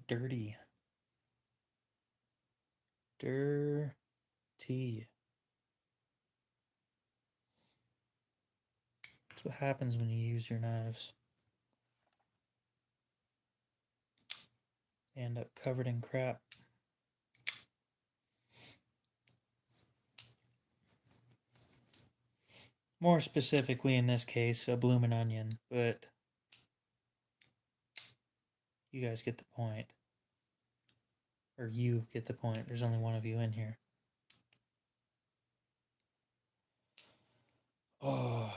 dirty. Dirty. That's what happens when you use your knives. They end up covered in crap. More specifically in this case, a bloomin' onion, but you guys get the point. Or you get the point. There's only one of you in here. Oh,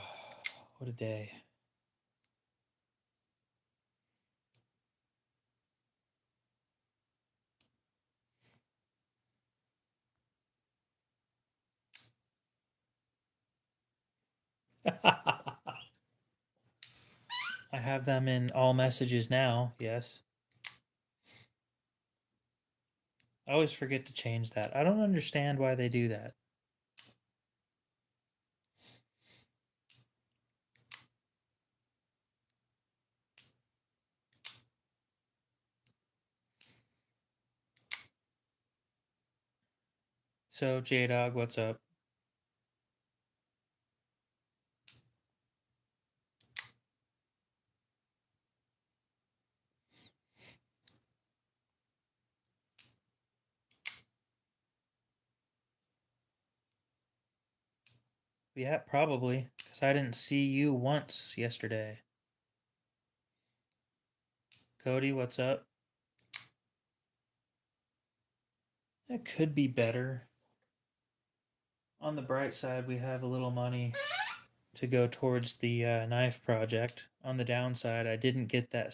what a day. I have them in all messages now, yes. I always forget to change that. I don't understand why they do that. So, J-Dog, what's up? Yeah, probably, because I didn't see you once yesterday. Cody, what's up? That could be better. On the bright side, we have a little money to go towards the knife project. On the downside, I didn't get that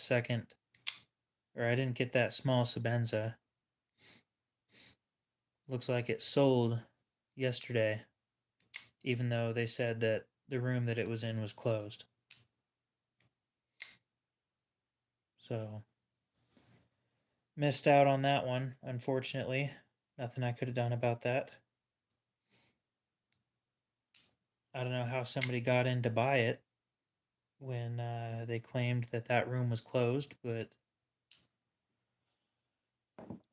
I didn't get that small Sebenza. Looks like it sold yesterday, even though they said that the room that it was in was closed. So, missed out on that one, unfortunately. Nothing I could have done about that. I don't know how somebody got in to buy it when they claimed that that room was closed, but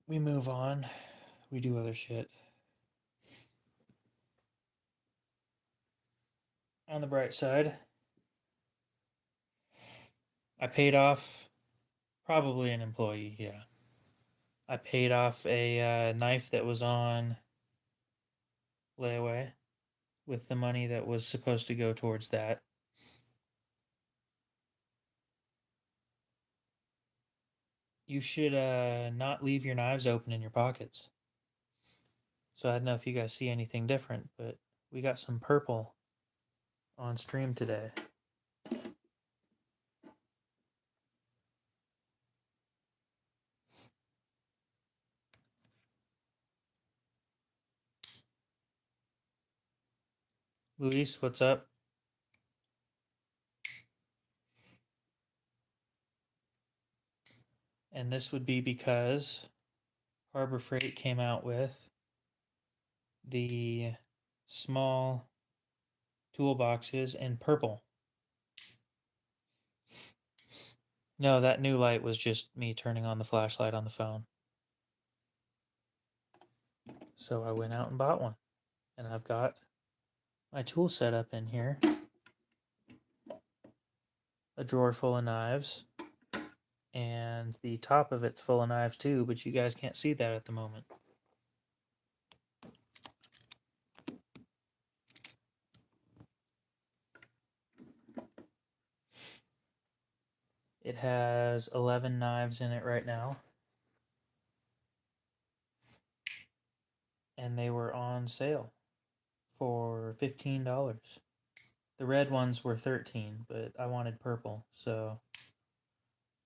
we move on. We do other shit. On the bright side, I paid off probably an employee, yeah. I paid off a knife that was on layaway with the money that was supposed to go towards that. You should not leave your knives open in your pockets. So I don't know if you guys see anything different, but we got some purple on stream today. Luis, what's up? And this would be because Harbor Freight came out with the small toolboxes in purple. No, that new light was just me turning on the flashlight on the phone. So I went out and bought one. And I've got my tool set up in here. A drawer full of knives. And the top of it's full of knives too, but you guys can't see that at the moment. It has 11 knives in it right now. And they were on sale for $15. The red ones were 13, but I wanted purple, so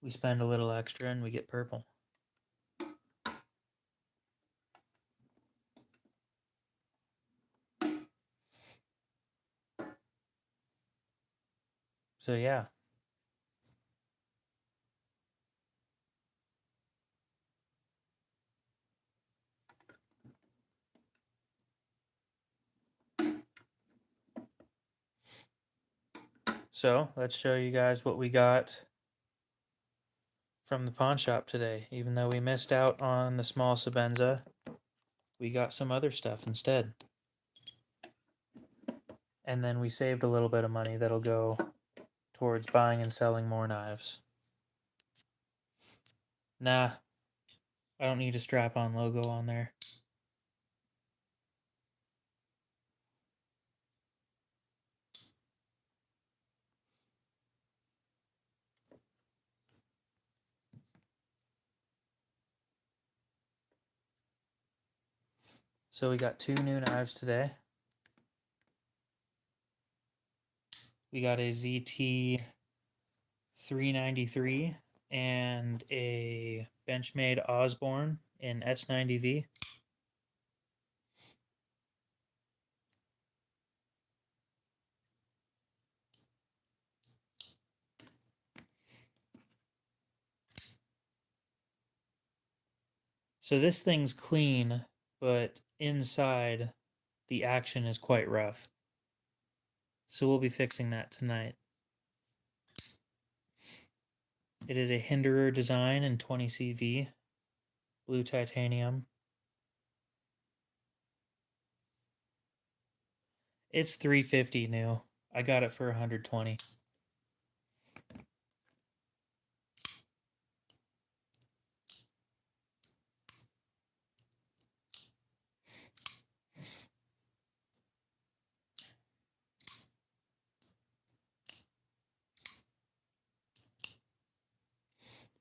we spend a little extra and we get purple. So yeah. So let's show you guys what we got from the pawn shop today. Even though we missed out on the small Sebenza, we got some other stuff instead. And then we saved a little bit of money that'll go towards buying and selling more knives. Nah, I don't need a strap-on logo on there. So we got 2 new knives today. We got a ZT 393 and a Benchmade Osborne in S90V. So this thing's clean, but inside the action is quite rough. So we'll be fixing that tonight. It is a Hinderer design in 20CV, blue titanium. It's $350 new. I got it for $120.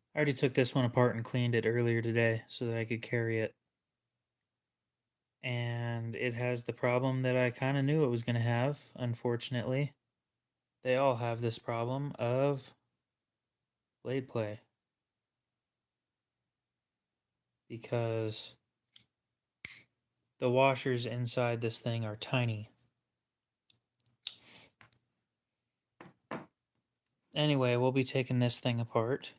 I already took this one apart and cleaned it earlier today so that I could carry it. And it has the problem that I kind of knew it was going to have, unfortunately. They all have this problem of blade play. Because the washers inside this thing are tiny. Anyway, we'll be taking this thing apart.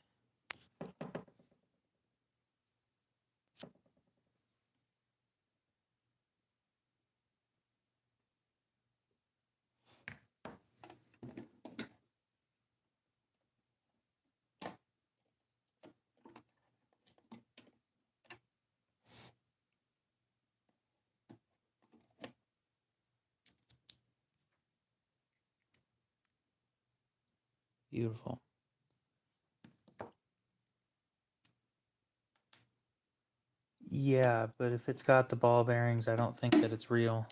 Beautiful. Yeah, but if it's got the ball bearings, I don't think that it's real.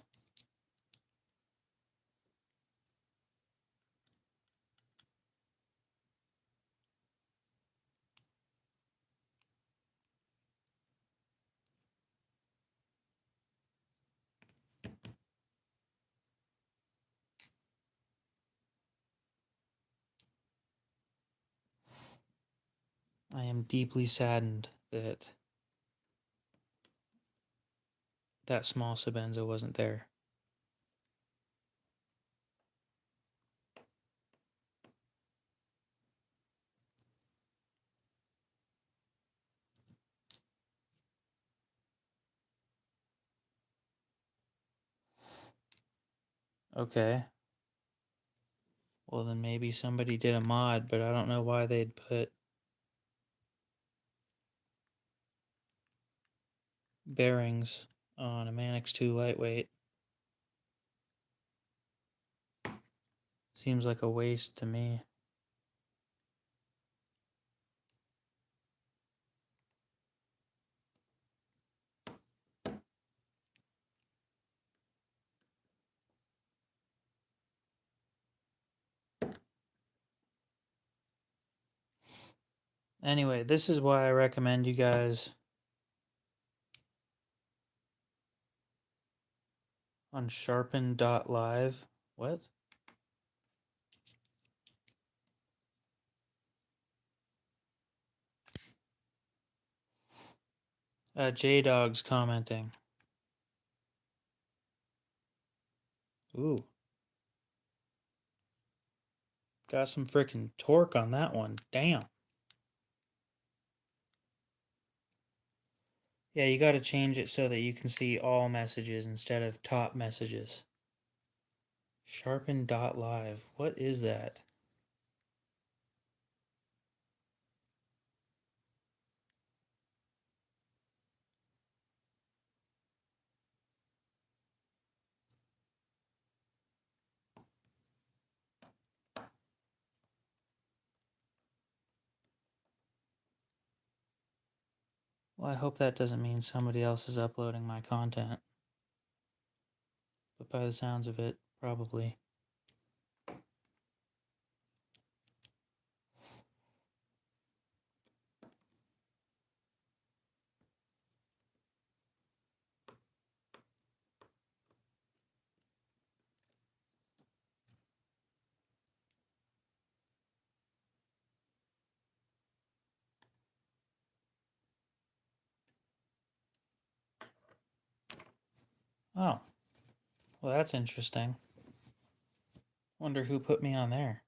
I am deeply saddened that that small Sebenza wasn't there. Okay. Well, then maybe somebody did a mod, but I don't know why they'd put bearings on a Manix 2 lightweight. Seems like a waste to me. Anyway, this is why I recommend you guys on sharpen.live. What? J-Dog's commenting. Ooh. Got some freaking torque on that one. Damn. Yeah, you got to change it so that you can see all messages instead of top messages. Sharpen.live. What is that? Well, I hope that doesn't mean somebody else is uploading my content. But by the sounds of it, probably. Oh, well, that's interesting. Wonder who put me on there.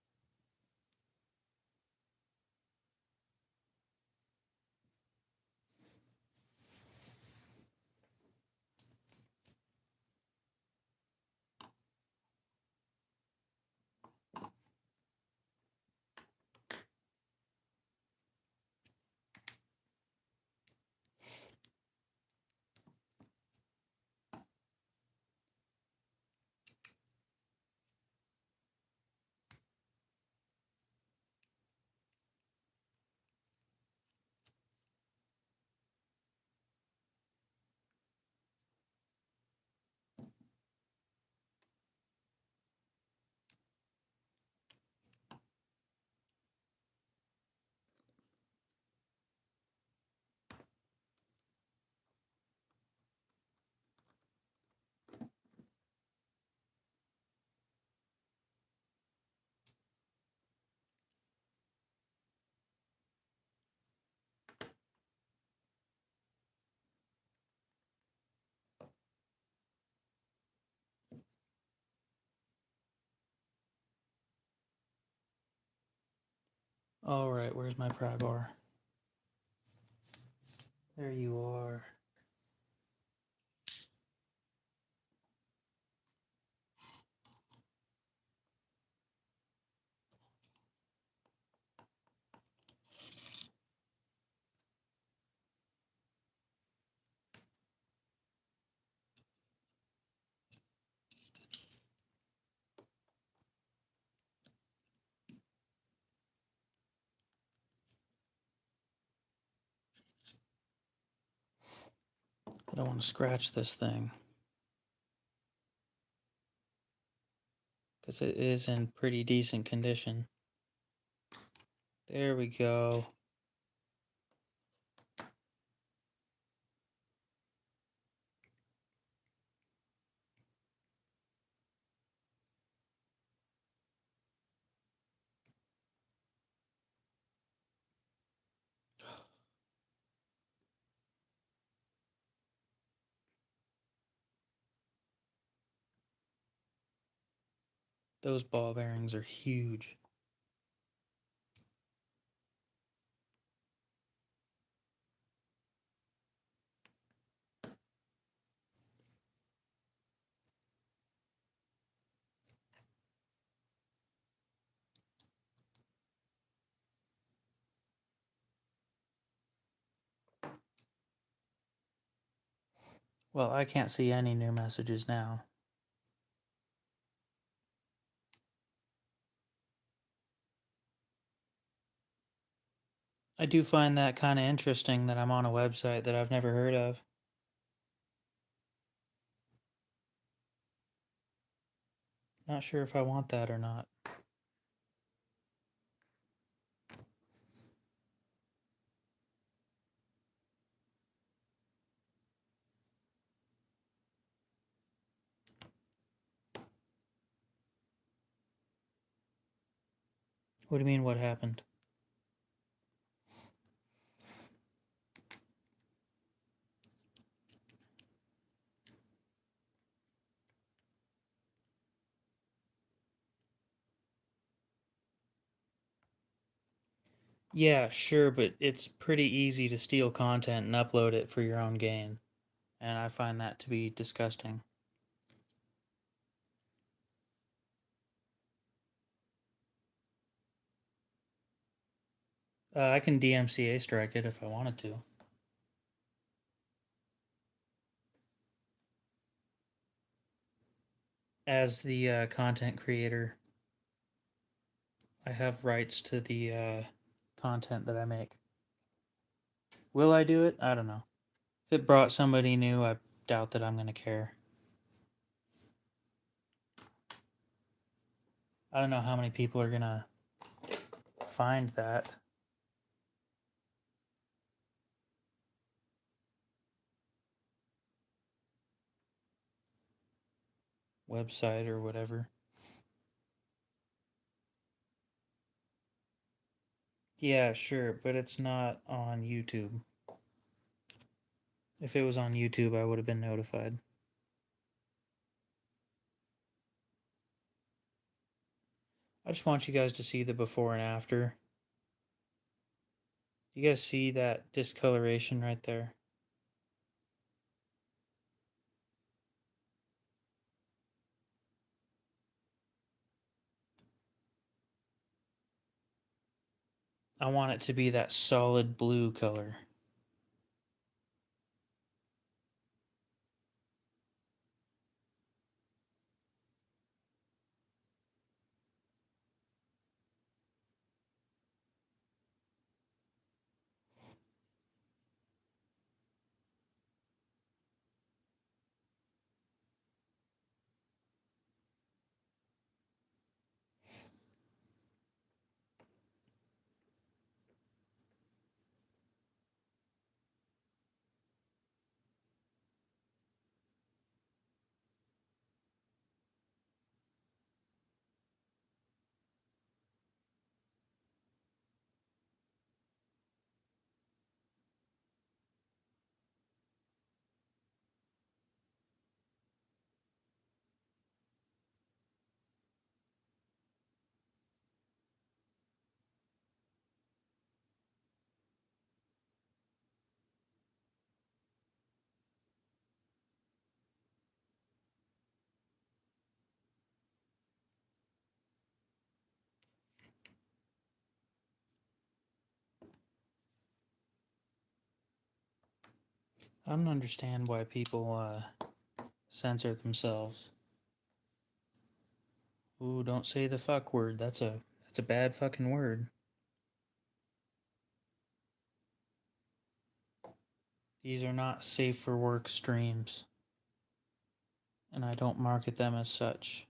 All right, where's my pry bar? There you are. I don't want to scratch this thing because it is in pretty decent condition. There we go. Those ball bearings are huge. Well, I can't see any new messages now. I do find that kind of interesting that I'm on a website that I've never heard of. Not sure if I want that or not. What do you mean, what happened? Yeah, sure, but it's pretty easy to steal content and upload it for your own gain. And I find that to be disgusting. I can DMCA strike it if I wanted to. As the content creator, I have rights to the content that I make. Will I do it? I don't know. If it brought somebody new, I doubt that I'm going to care. I don't know how many people are going to find that. Website or whatever. Yeah, sure, but it's not on YouTube. If it was on YouTube, I would have been notified. I just want you guys to see the before and after. You guys see that discoloration right there? I want it to be that solid blue color. I don't understand why people censor themselves. Ooh, don't say the fuck word. That's a bad fucking word. These are not safe for work streams, and I don't market them as such.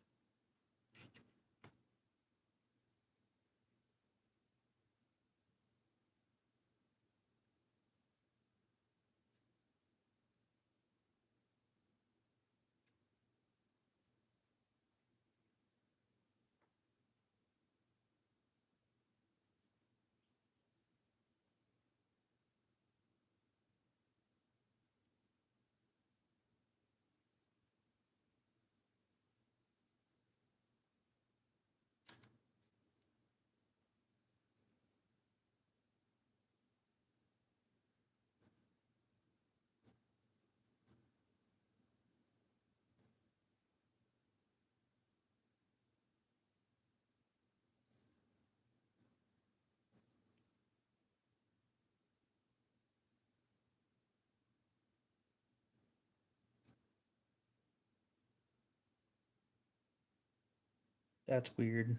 That's weird.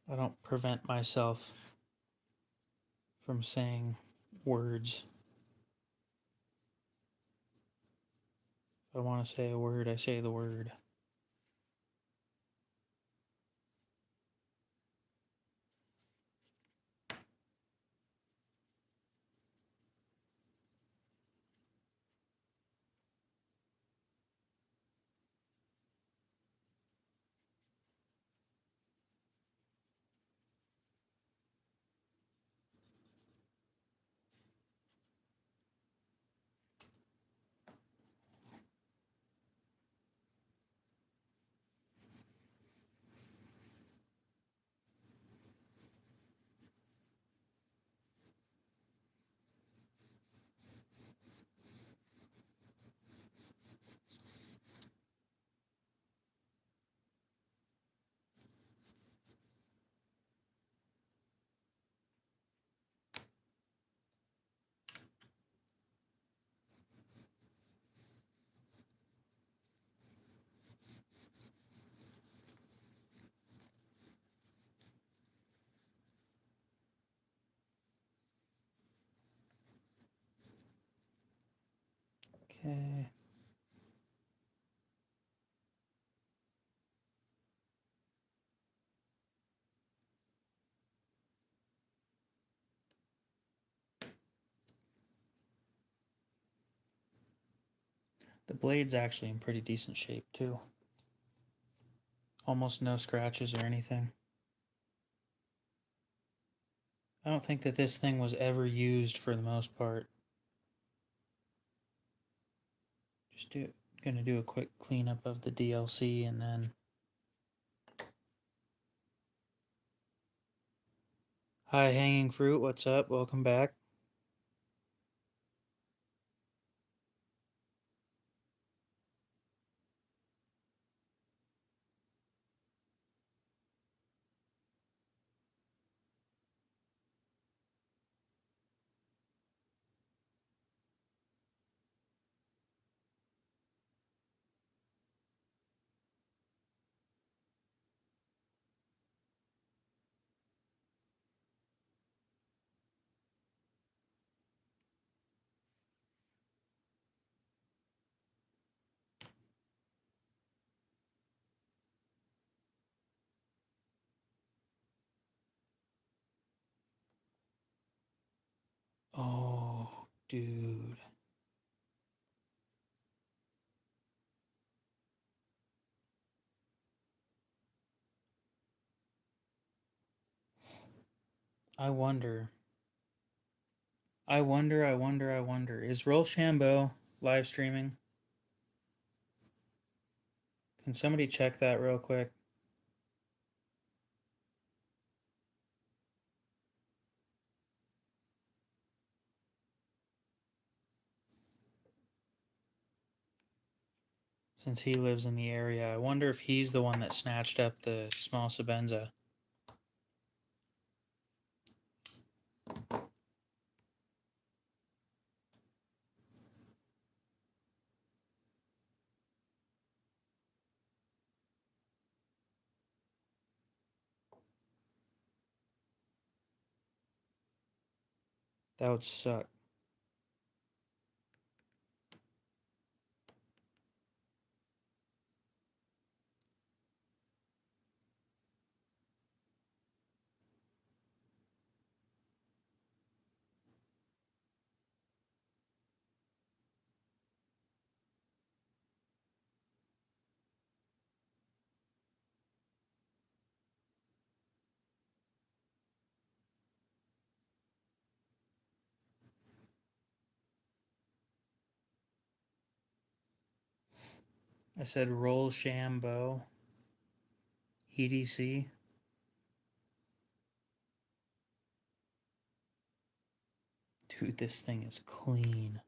I don't prevent myself from saying words. If I want to say a word, I say the word. Okay. The blade's actually in pretty decent shape too. Almost no scratches or anything. I don't think that this thing was ever used for the most part. Just gonna do a quick cleanup of the DLC and then. Hi, Hanging Fruit, what's up? Welcome back. Oh, dude. I wonder. I wonder. Is Rochambeau live streaming? Can somebody check that real quick? Since he lives in the area, I wonder if he's the one that snatched up the small Sabenza. That would suck. I said Rochambeau. EDC. Dude, this thing is clean.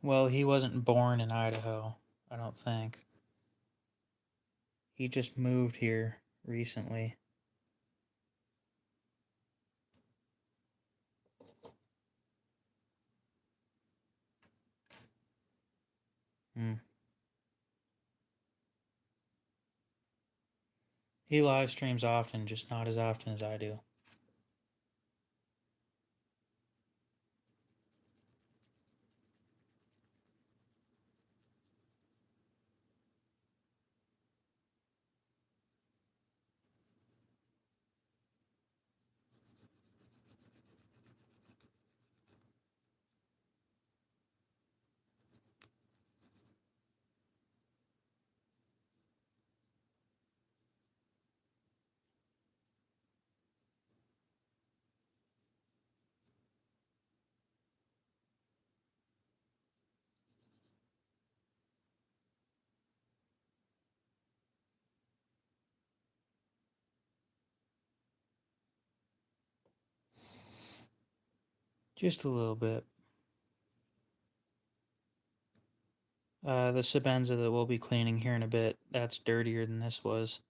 Well, he wasn't born in Idaho, I don't think. He just moved here recently. Hmm. He live streams often, just not as often as I do. Just a little bit. The Sebenza that we'll be cleaning here in a bit, that's dirtier than this was.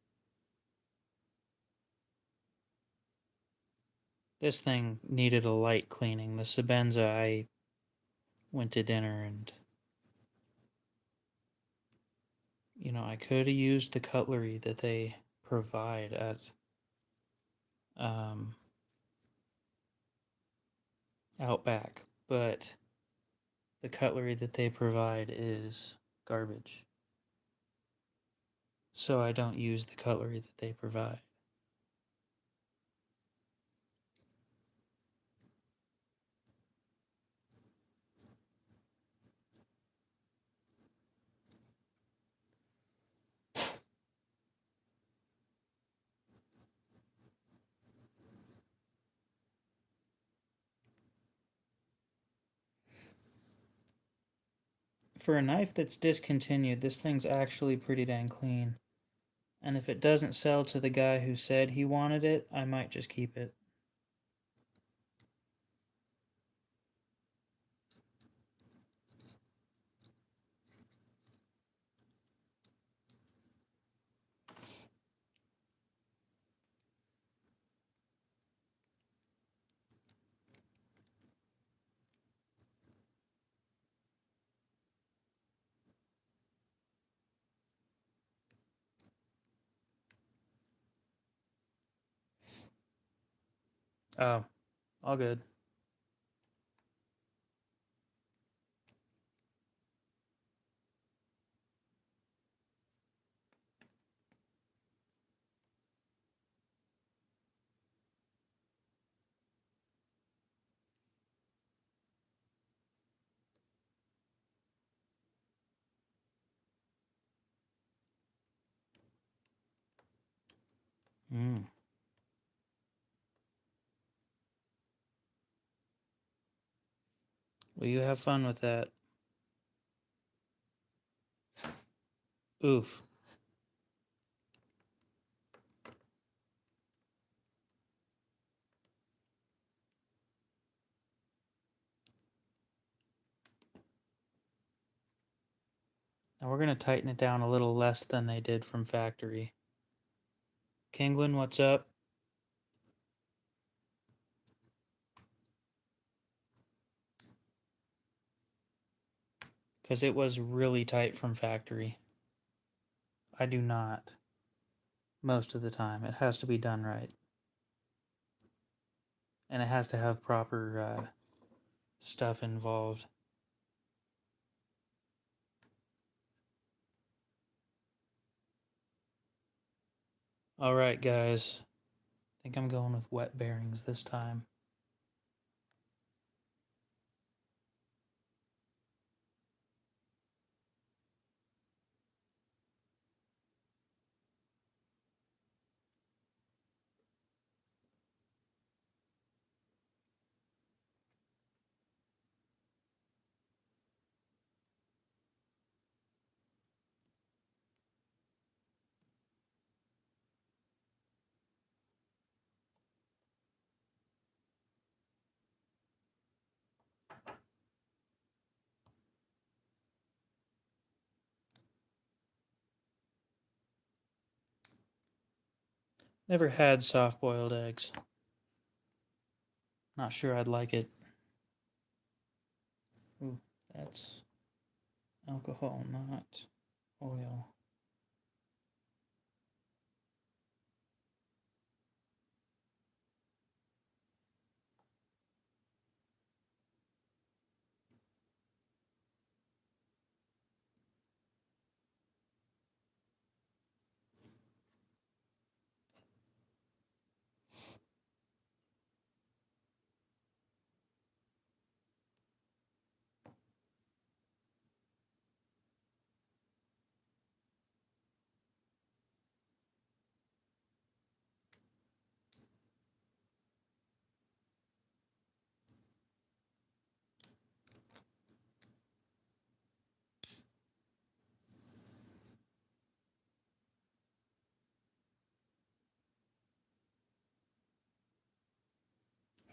This thing needed a light cleaning. The Sebenza, I went to dinner and, I could have used the cutlery that they provide at um, Outback, but the cutlery that they provide is garbage. So I don't use the cutlery that they provide. For a knife that's discontinued, this thing's actually pretty dang clean. And if it doesn't sell to the guy who said he wanted it, I might just keep it. Oh, all good. Mm. Well, you have fun with that. Oof. Now we're going to tighten it down a little less than they did from factory. Kingwin, what's up? Because it was really tight from factory. I do not. Most of the time. It has to be done right. And it has to have proper stuff involved. Alright, guys. I think I'm going with wet bearings this time. Never had soft boiled eggs. Not sure I'd like it. Ooh, that's alcohol, not oil.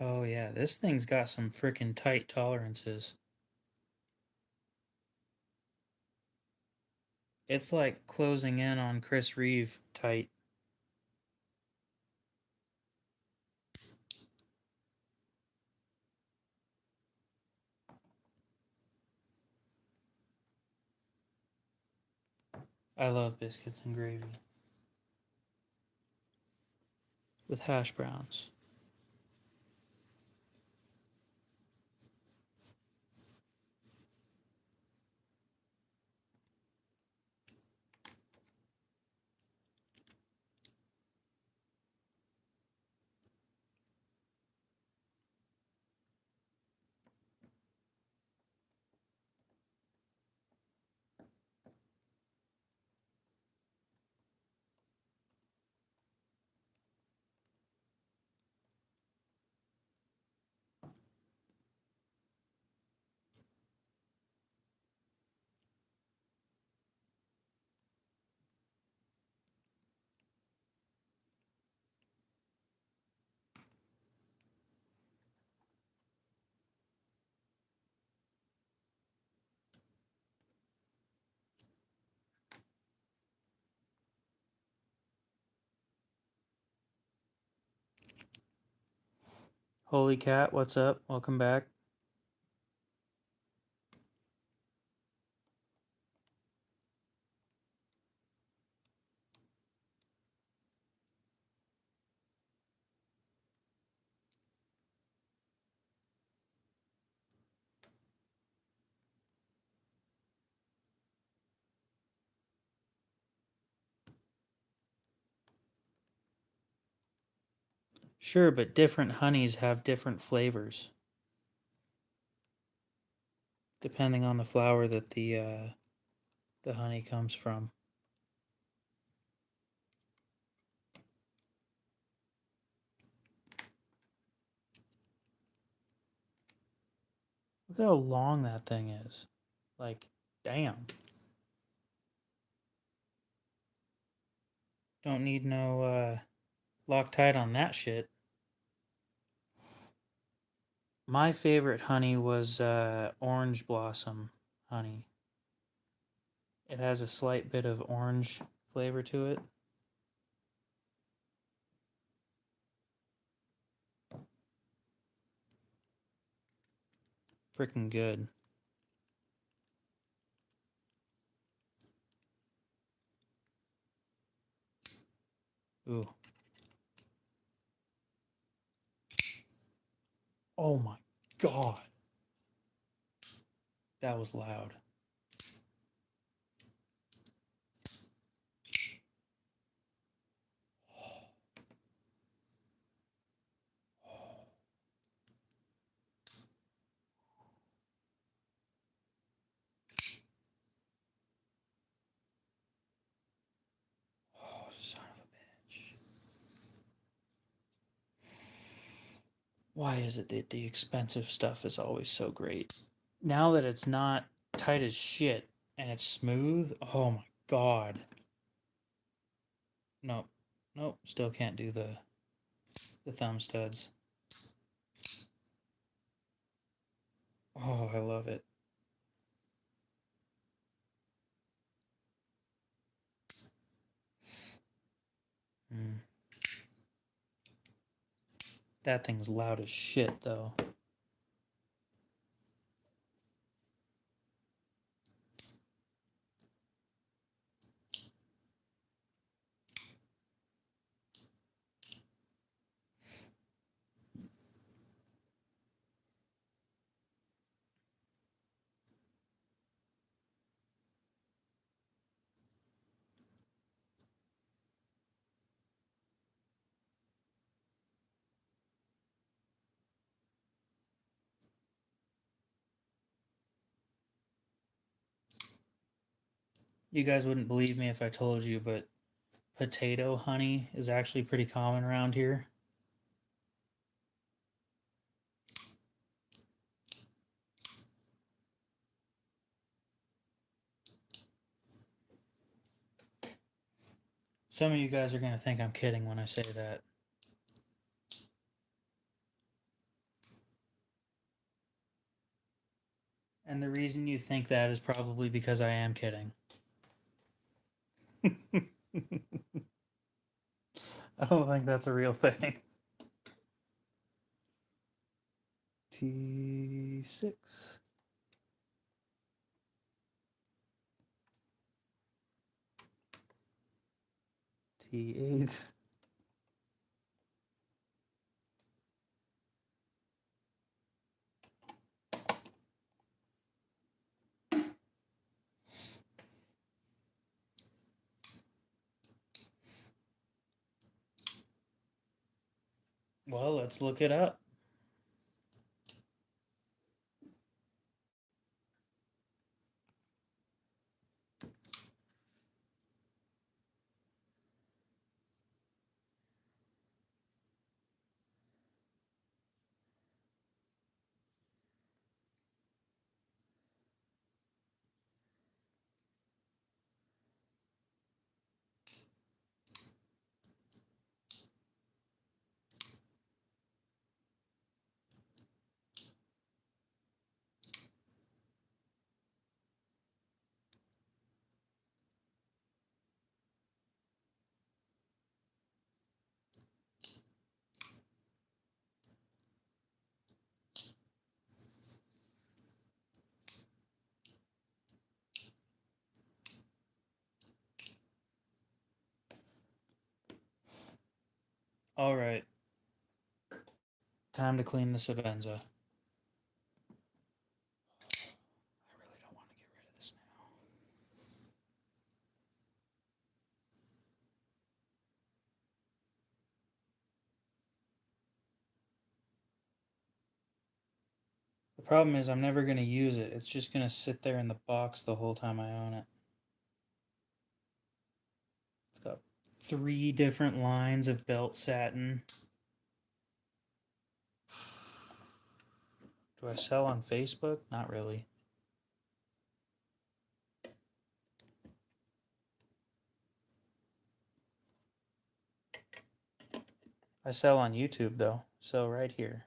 Oh yeah, this thing's got some freaking tight tolerances. It's like closing in on Chris Reeve tight. I love biscuits and gravy. With hash browns. Holy Cat, what's up? Welcome back. Sure, but different honeys have different flavors depending on the flower that the honey comes from. Look at how long that thing is. Like, damn. Don't need no Loctite on that shit. My favorite honey was orange blossom honey. It has a slight bit of orange flavor to it. Freaking good. Ooh. Oh my god. That was loud. Oh, son of a bitch. Why is it that the expensive stuff is always so great? Now that it's not tight as shit and it's smooth, oh my god. Nope. Nope. Still can't do the thumb studs. Oh, I love it. Mm. That thing's loud as shit, though. You guys wouldn't believe me if I told you, but potato honey is actually pretty common around here. Some of you guys are going to think I'm kidding when I say that. And the reason you think that is probably because I am kidding. I don't think that's a real thing. T6. T8. Well, let's look it up. All right. Time to clean the Savenza. I really don't want to get rid of this now. The problem is I'm never going to use it. It's just going to sit there in the box the whole time I own it. It's got 3 different lines of belt satin. Do I sell on Facebook? Not really. I sell on YouTube though. So right here.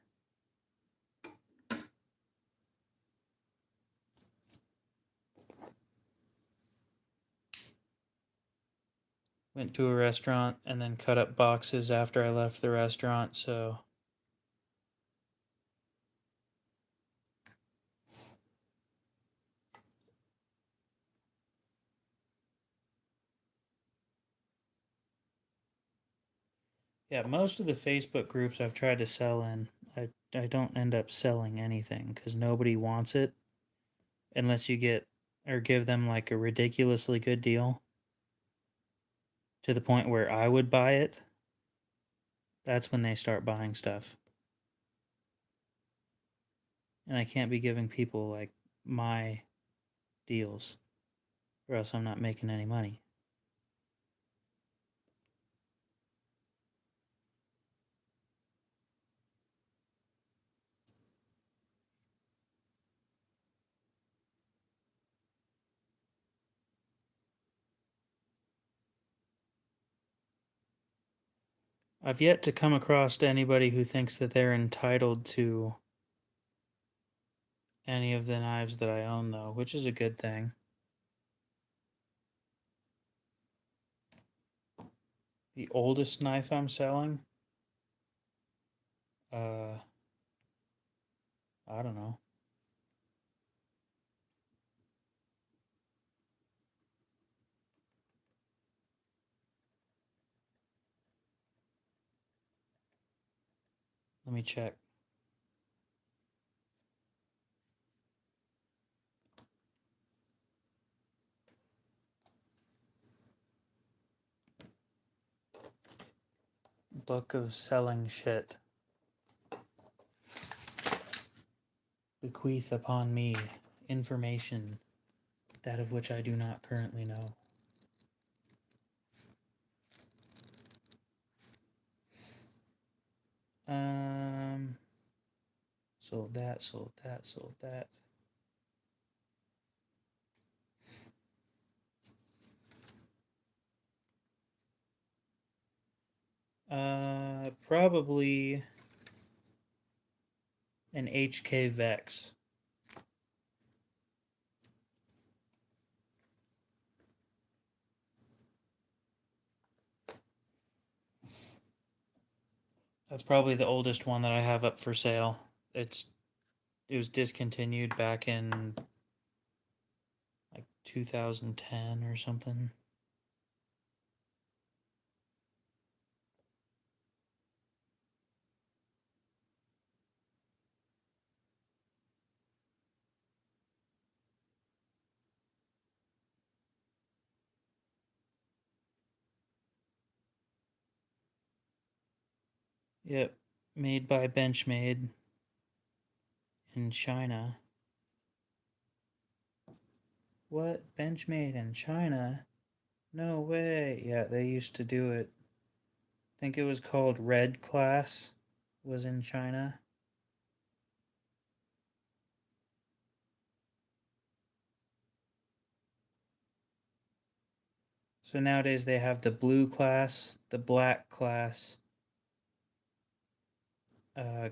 Went to a restaurant and then cut up boxes after I left the restaurant, so yeah, most of the Facebook groups I've tried to sell in, I don't end up selling anything because nobody wants it unless you get or give them like a ridiculously good deal to the point where I would buy it. That's when they start buying stuff. And I can't be giving people like my deals or else I'm not making any money. I've yet to come across anybody who thinks that they're entitled to any of the knives that I own, though, which is a good thing. The oldest knife I'm selling, I don't know. Let me check. Book of selling shit. Bequeath upon me information, that of which I do not currently know. Sold that, sold that, sold that. Probably an HK Vex. That's probably the oldest one that I have up for sale. It was discontinued back in like 2010 or something. Yep, made by Benchmade in China. What? Benchmade in China? No way. Yeah, they used to do it. I think it was called Red Class, was in China. So nowadays they have the blue class, the black class,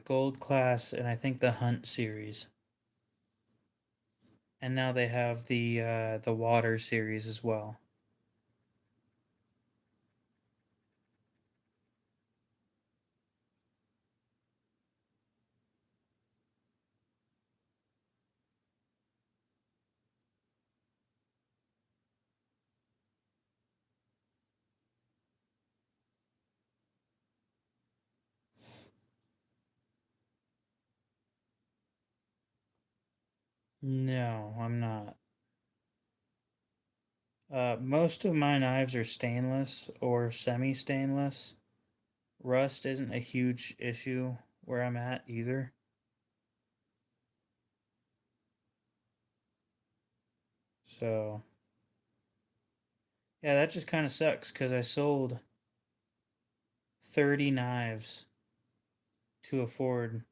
gold class, and I think the hunt series. And now they have the water series as well. No, I'm not. Most of my knives are stainless or semi-stainless. Rust isn't a huge issue where I'm at either. So, yeah, that just kind of sucks because I sold 30 knives to afford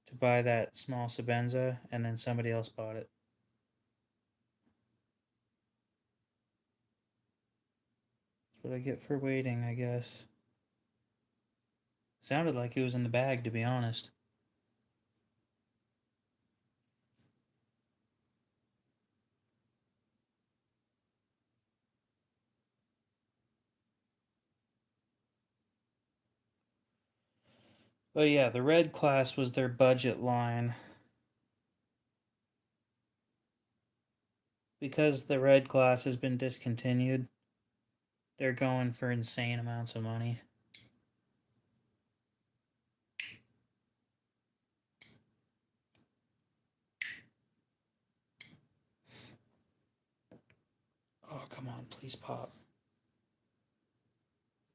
to buy that small Sebenza, and then somebody else bought it. That's what I get for waiting, I guess. Sounded like it was in the bag, to be honest. But yeah, the red class was their budget line. Because the red class has been discontinued, they're going for insane amounts of money. Oh, come on, please pop.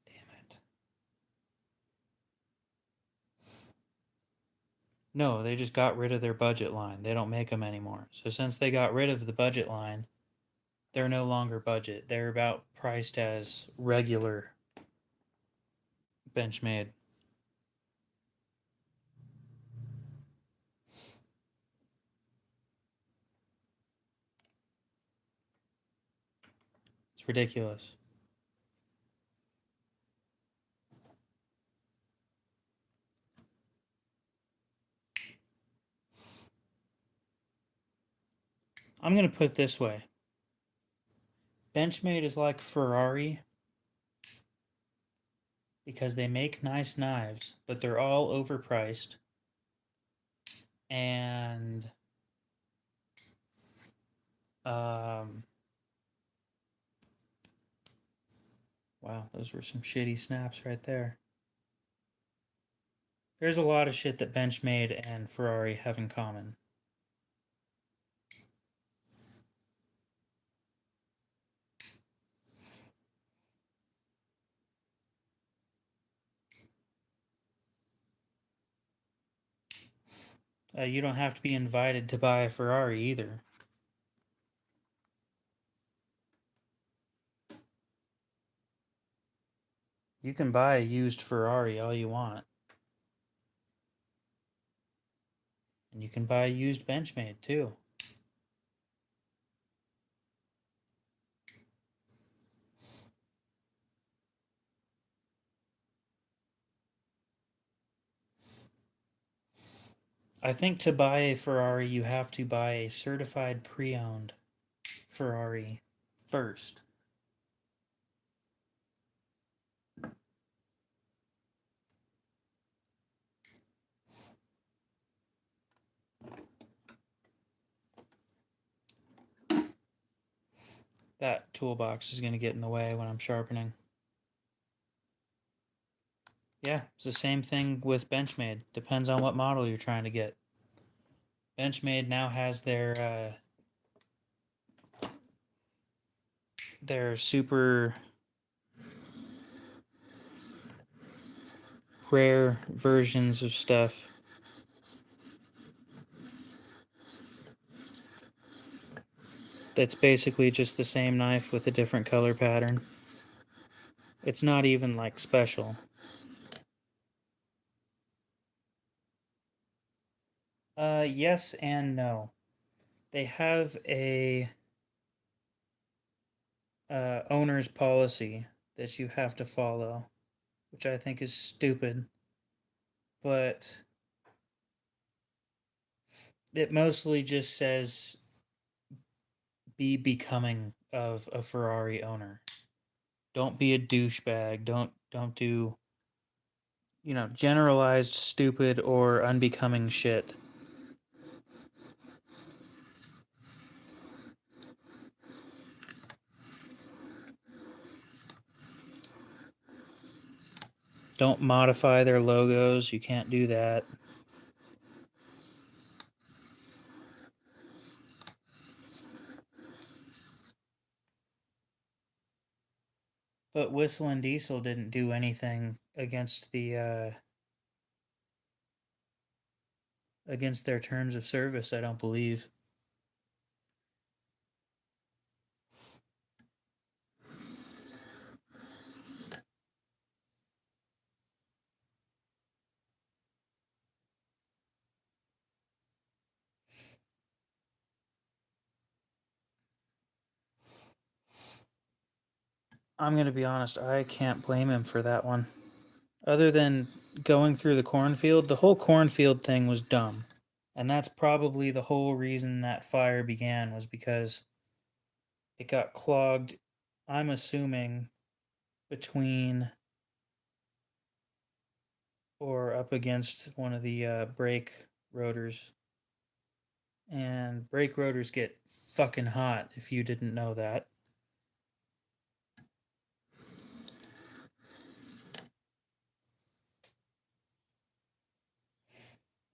Damn it. No, they just got rid of their budget line. They don't make them anymore. So since they got rid of the budget line, they're no longer budget. They're about priced as regular Benchmade. It's ridiculous. I'm going to put it this way. Benchmade is like Ferrari because they make nice knives, but they're all overpriced. And um wow, those were some shitty snaps right there. There's a lot of shit that Benchmade and Ferrari have in common. You don't have to be invited to buy a Ferrari either. You can buy a used Ferrari all you want. And you can buy a used Benchmade too. I think to buy a Ferrari, you have to buy a certified pre-owned Ferrari first. That toolbox is going to get in the way when I'm sharpening. Yeah, it's the same thing with Benchmade. Depends on what model you're trying to get. Benchmade now has their super rare versions of stuff. That's basically just the same knife with a different color pattern. It's not even like special. Yes and no. They have a owner's policy that you have to follow, which I think is stupid. But it mostly just says be becoming of a Ferrari owner. Don't be a douchebag. Don't do generalized stupid or unbecoming shit. Don't modify their logos. You can't do that. But Whistle and Diesel didn't do anything against against their terms of service, I don't believe. I'm going to be honest, I can't blame him for that one. Other than going through the cornfield, the whole cornfield thing was dumb. And that's probably the whole reason that fire began, was because it got clogged, I'm assuming, between or up against one of the brake rotors. And brake rotors get fucking hot, if you didn't know that.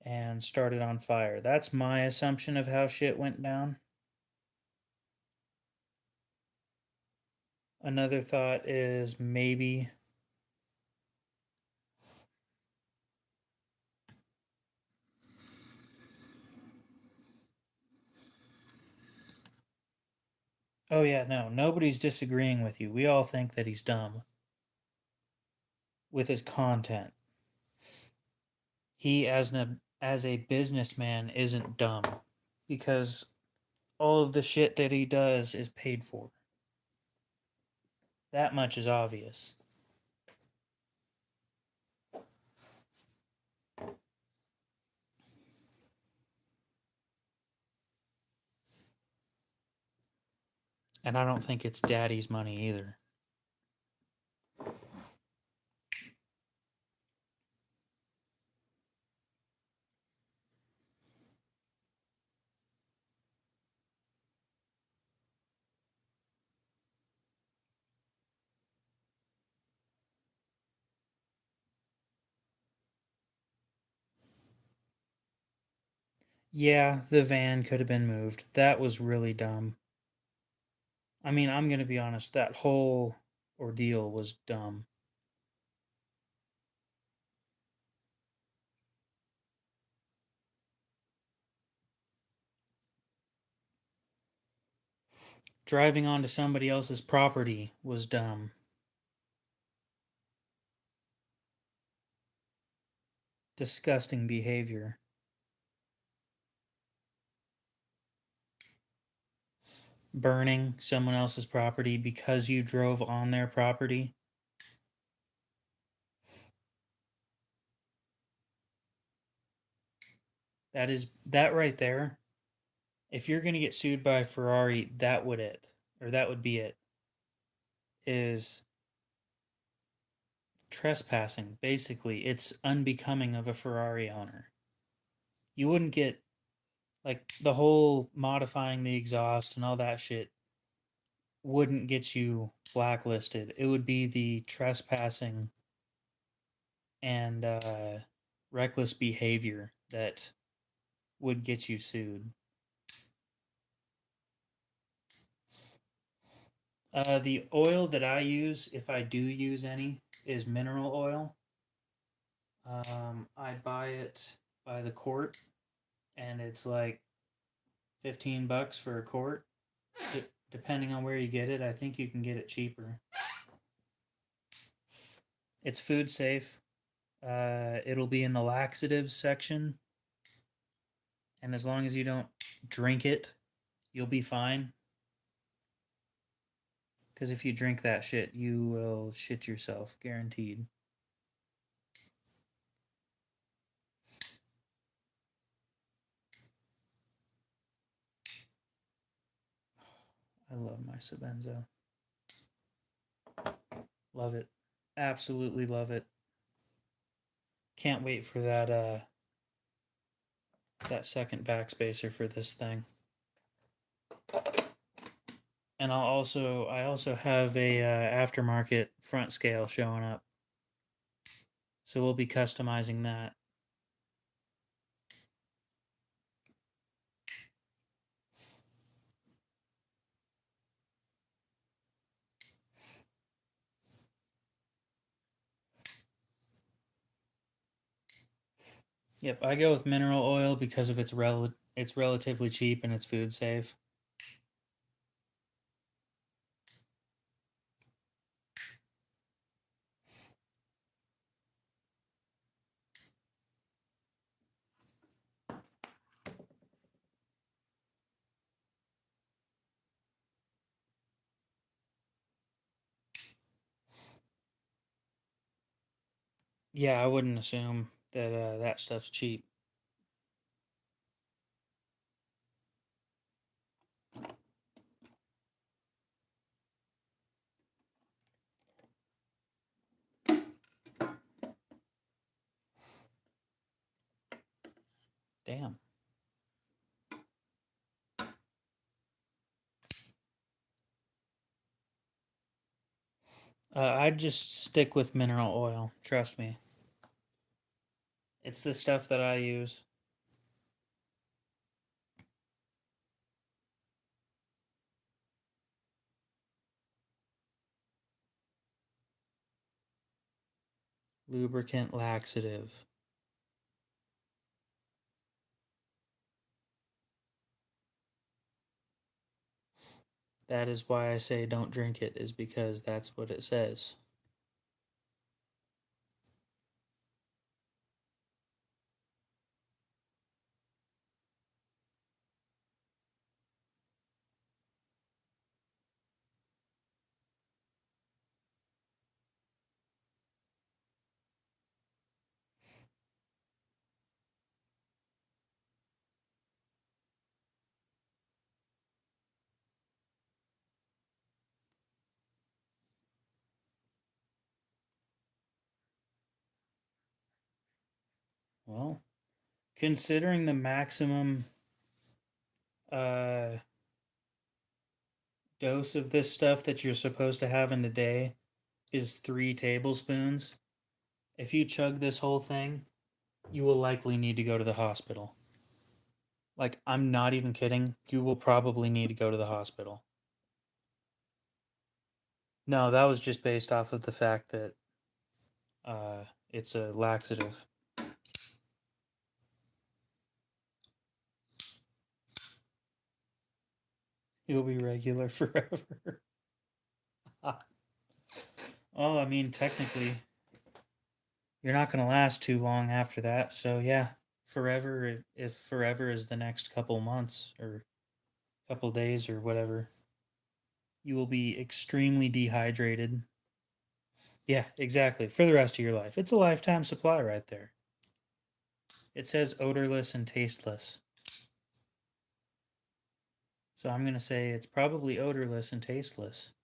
And started on fire. That's my assumption of how shit went down. Another thought is maybe oh yeah, no, nobody's disagreeing with you. We all think that he's dumb with his content. He as a businessman isn't dumb because all of the shit that he does is paid for. That much is obvious. And I don't think it's daddy's money either. Yeah, the van could have been moved. That was really dumb. I mean, I'm going to be honest, that whole ordeal was dumb. Driving onto somebody else's property was dumb. Disgusting behavior. Burning someone else's property because you drove on their property. That right there. If you're going to get sued by Ferrari, that would be it. Is trespassing. Basically, it's unbecoming of a Ferrari owner. You wouldn't get like the whole modifying the exhaust and all that shit. wouldn't get you blacklisted. It would be the trespassing and reckless behavior that would get you sued. The oil that I use, if I do use any, is mineral oil. I buy it by the quart, and it's like $15 for a quart. Depending on where you get it, I think you can get it cheaper. It's food safe. It'll be in the laxatives section, and as long as you don't drink it, you'll be fine. Because if you drink that shit, you will shit yourself, guaranteed. I love my Sabenzo. Love it. Absolutely love it. Can't wait for that second backspacer for this thing. And I also have a aftermarket front scale showing up. So we'll be customizing that. Yep, I go with mineral oil because of it's relatively cheap and it's food safe. Yeah, I wouldn't assume that that stuff's cheap. Damn. I'd just stick with mineral oil. Trust me. It's the stuff that I use. Lubricant laxative. That is why I say don't drink it, is because that's what it says. Well, considering the maximum uh, dose of this stuff that you're supposed to have in a day is 3 tablespoons, if you chug this whole thing, you will likely need to go to the hospital. Like, I'm not even kidding. You will probably need to go to the hospital. No, that was just based off of the fact that it's a laxative. You'll be regular forever. Well, I mean, technically, you're not going to last too long after that. So, yeah, forever, if forever is the next couple months or couple days or whatever, you will be extremely dehydrated. Yeah, exactly. For the rest of your life. It's a lifetime supply right there. It says odorless and tasteless. So I'm going to say it's probably odorless and tasteless.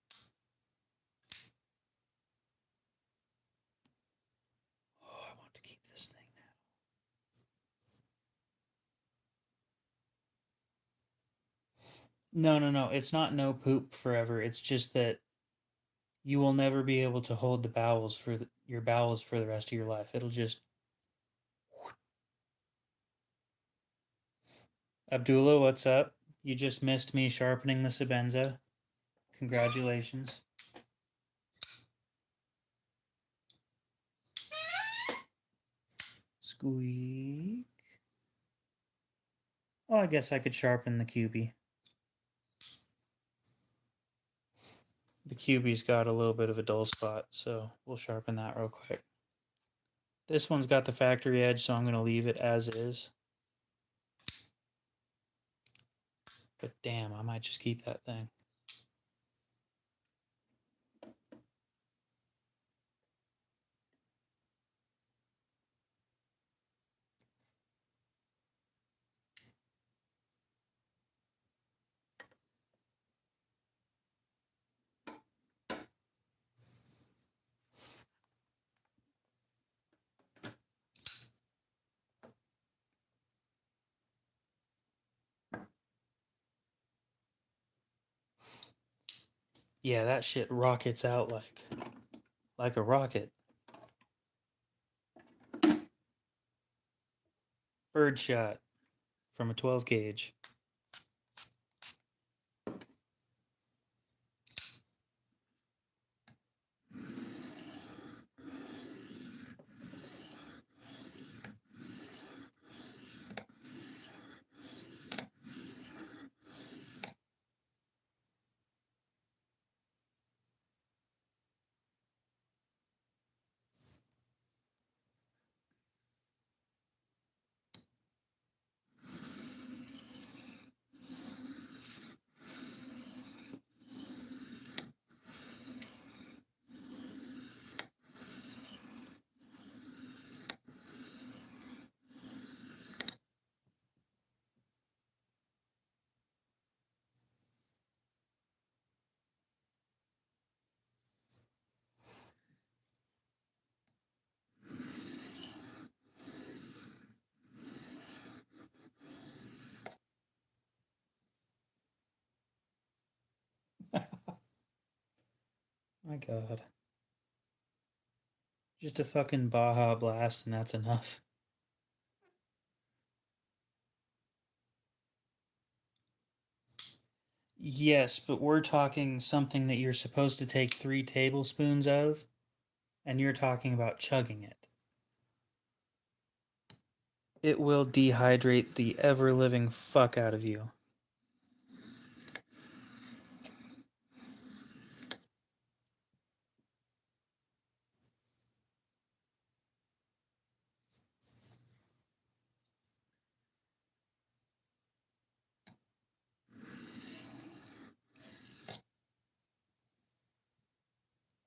Oh, I want to keep this thing now. No. It's not no poop forever. It's just that you will never be able to hold the bowels for your bowels for the rest of your life. It'll just. Abdullah, what's up? You just missed me sharpening the Sebenza. Congratulations. Squeak. Oh, I guess I could sharpen the QB. The QB's got a little bit of a dull spot, so we'll sharpen that real quick. This one's got the factory edge, so I'm going to leave it as is. But damn, I might just keep that thing. Yeah, that shit rockets out like a rocket. Bird shot from a 12 gauge. My god. Just a fucking Baja Blast and that's enough. Yes, but we're talking something that you're supposed to take 3 tablespoons of, and you're talking about chugging it. It will dehydrate the ever living fuck out of you.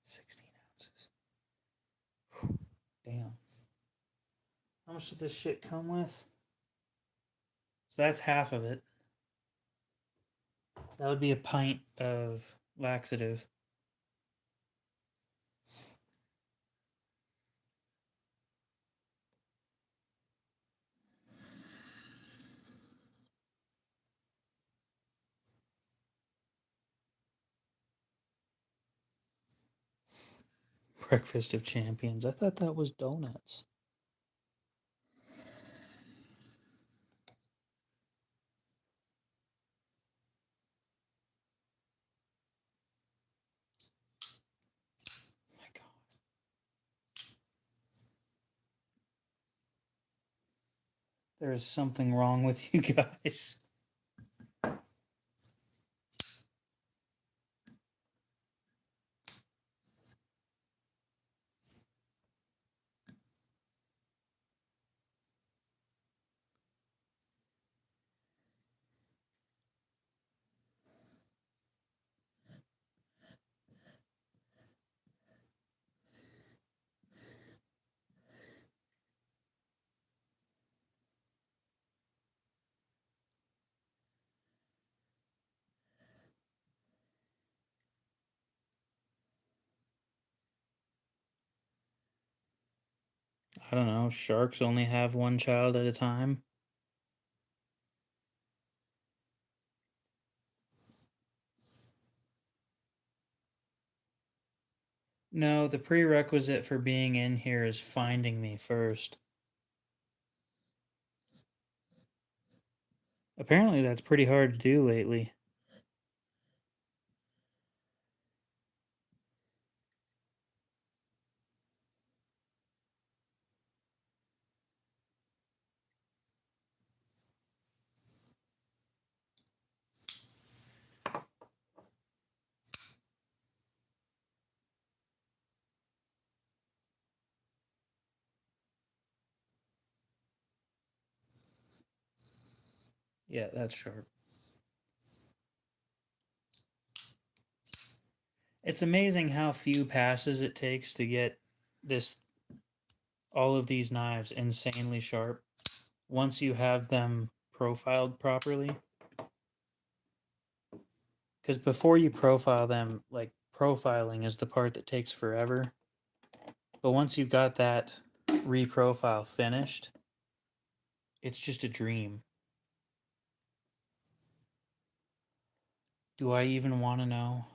$16. Damn. How much did this shit come with? So that's half of it. That would be a pint of laxative. Breakfast of Champions. I thought that was donuts. My god. There's something wrong with you guys. I don't know. Sharks only have one child at a time. No, the prerequisite for being in here is finding me first. Apparently, that's pretty hard to do lately. Yeah, that's sharp. It's amazing how few passes it takes to get this all of these knives insanely sharp once you have them profiled properly. Because before you profile them, like profiling is the part that takes forever. But once you've got that reprofile finished, it's just a dream. Do I even want to know?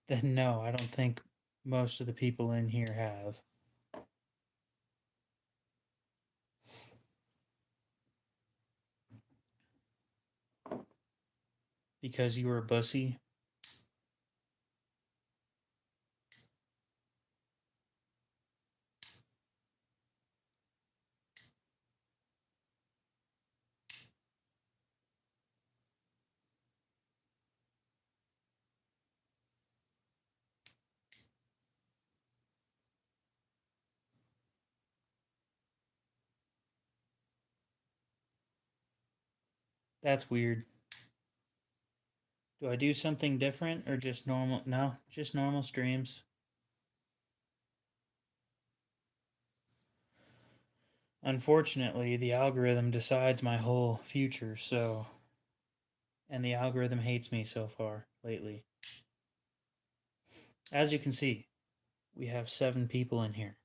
Then no, I don't think most of the people in here have. Because you were a bussy? That's weird. Do I do something different or just normal? No, just normal streams. Unfortunately, the algorithm decides my whole future, so. And the algorithm hates me so far lately. As you can see, we have 7 people in here.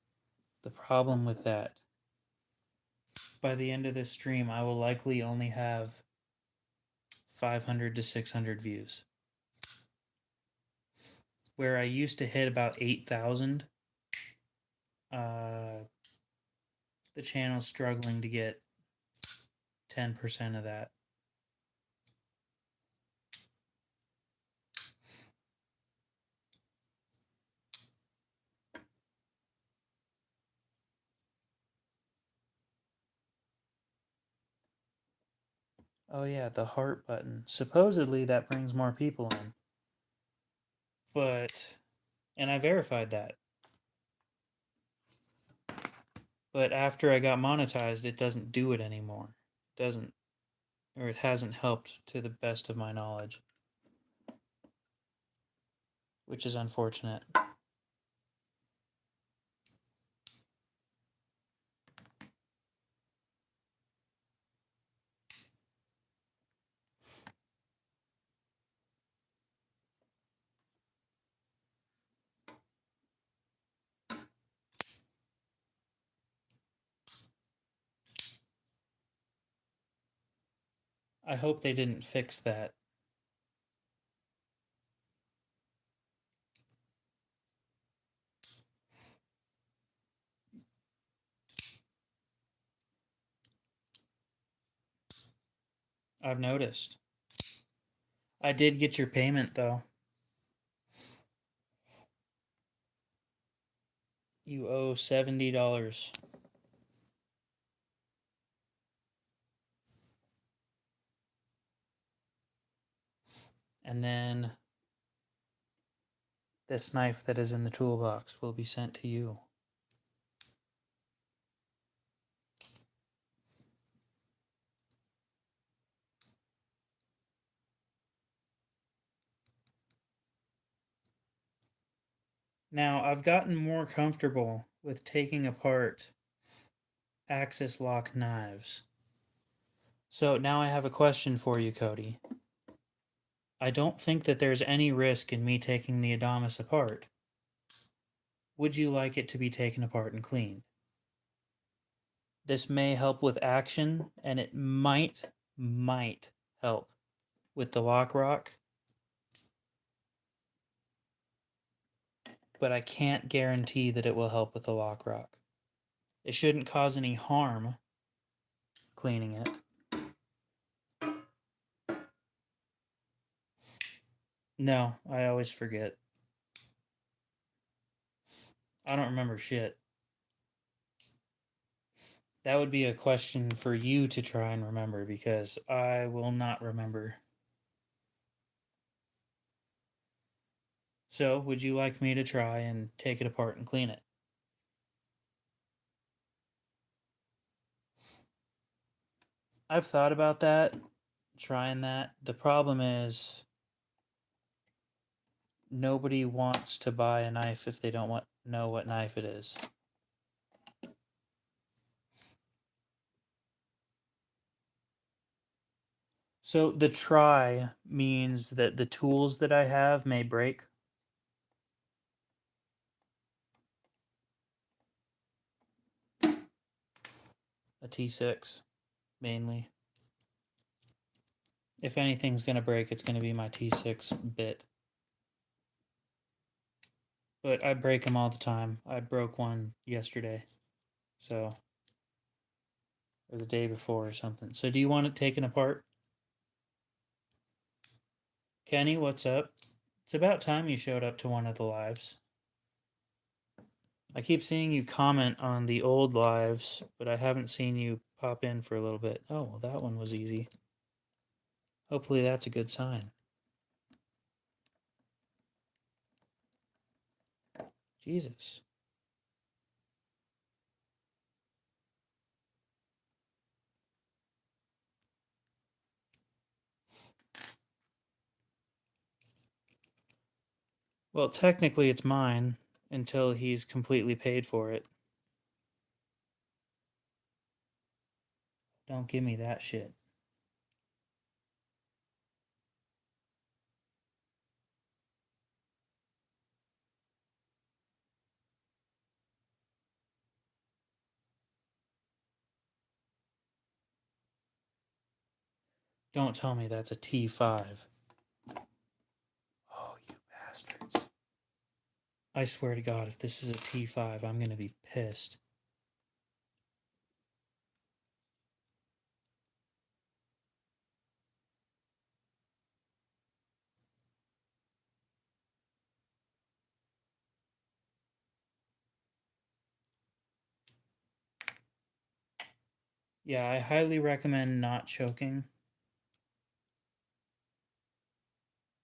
The problem with that, by the end of this stream, I will likely only have 500 to 600 views. Where I used to hit about 8,000, the channel's struggling to get 10% of that. Oh yeah, the heart button. Supposedly that brings more people in. But, and I verified that. But after I got monetized, it doesn't do it anymore. It doesn't, or it hasn't helped to the best of my knowledge. Which is unfortunate. I hope they didn't fix that. I've noticed. I did get your payment though. You owe $70. And then this knife that is in the toolbox will be sent to you. Now, I've gotten more comfortable with taking apart Axis lock knives. So now I have a question for you, Cody. I don't think that there's any risk in me taking the Adamas apart. Would you like it to be taken apart and cleaned? This may help with action, and it might help with the lock rock, but I can't guarantee that it will help with the lock rock. It shouldn't cause any harm cleaning it. No, I always forget. I don't remember shit. That would be a question for you to try and remember because I will not remember. So, would you like me to try and take it apart and clean it? I've thought about that, trying that. The problem is nobody wants to buy a knife if they don't know what knife it is. So the try means that the tools that I have may break. A T6, mainly. If anything's going to break, it's going to be my T6 bit. But I break them all the time. I broke one yesterday. So, or the day before or something. So do you want it taken apart? Kenny, what's up? It's about time you showed up to one of the lives. I keep seeing you comment on the old lives, but I haven't seen you pop in for a little bit. Oh, well, that one was easy. Hopefully that's a good sign. Jesus. Well, technically it's mine until he's completely paid for it. Don't give me that shit. Don't tell me that's a T5. Oh, you bastards. I swear to God, if this is a T5, I'm going to be pissed. Yeah, I highly recommend not choking.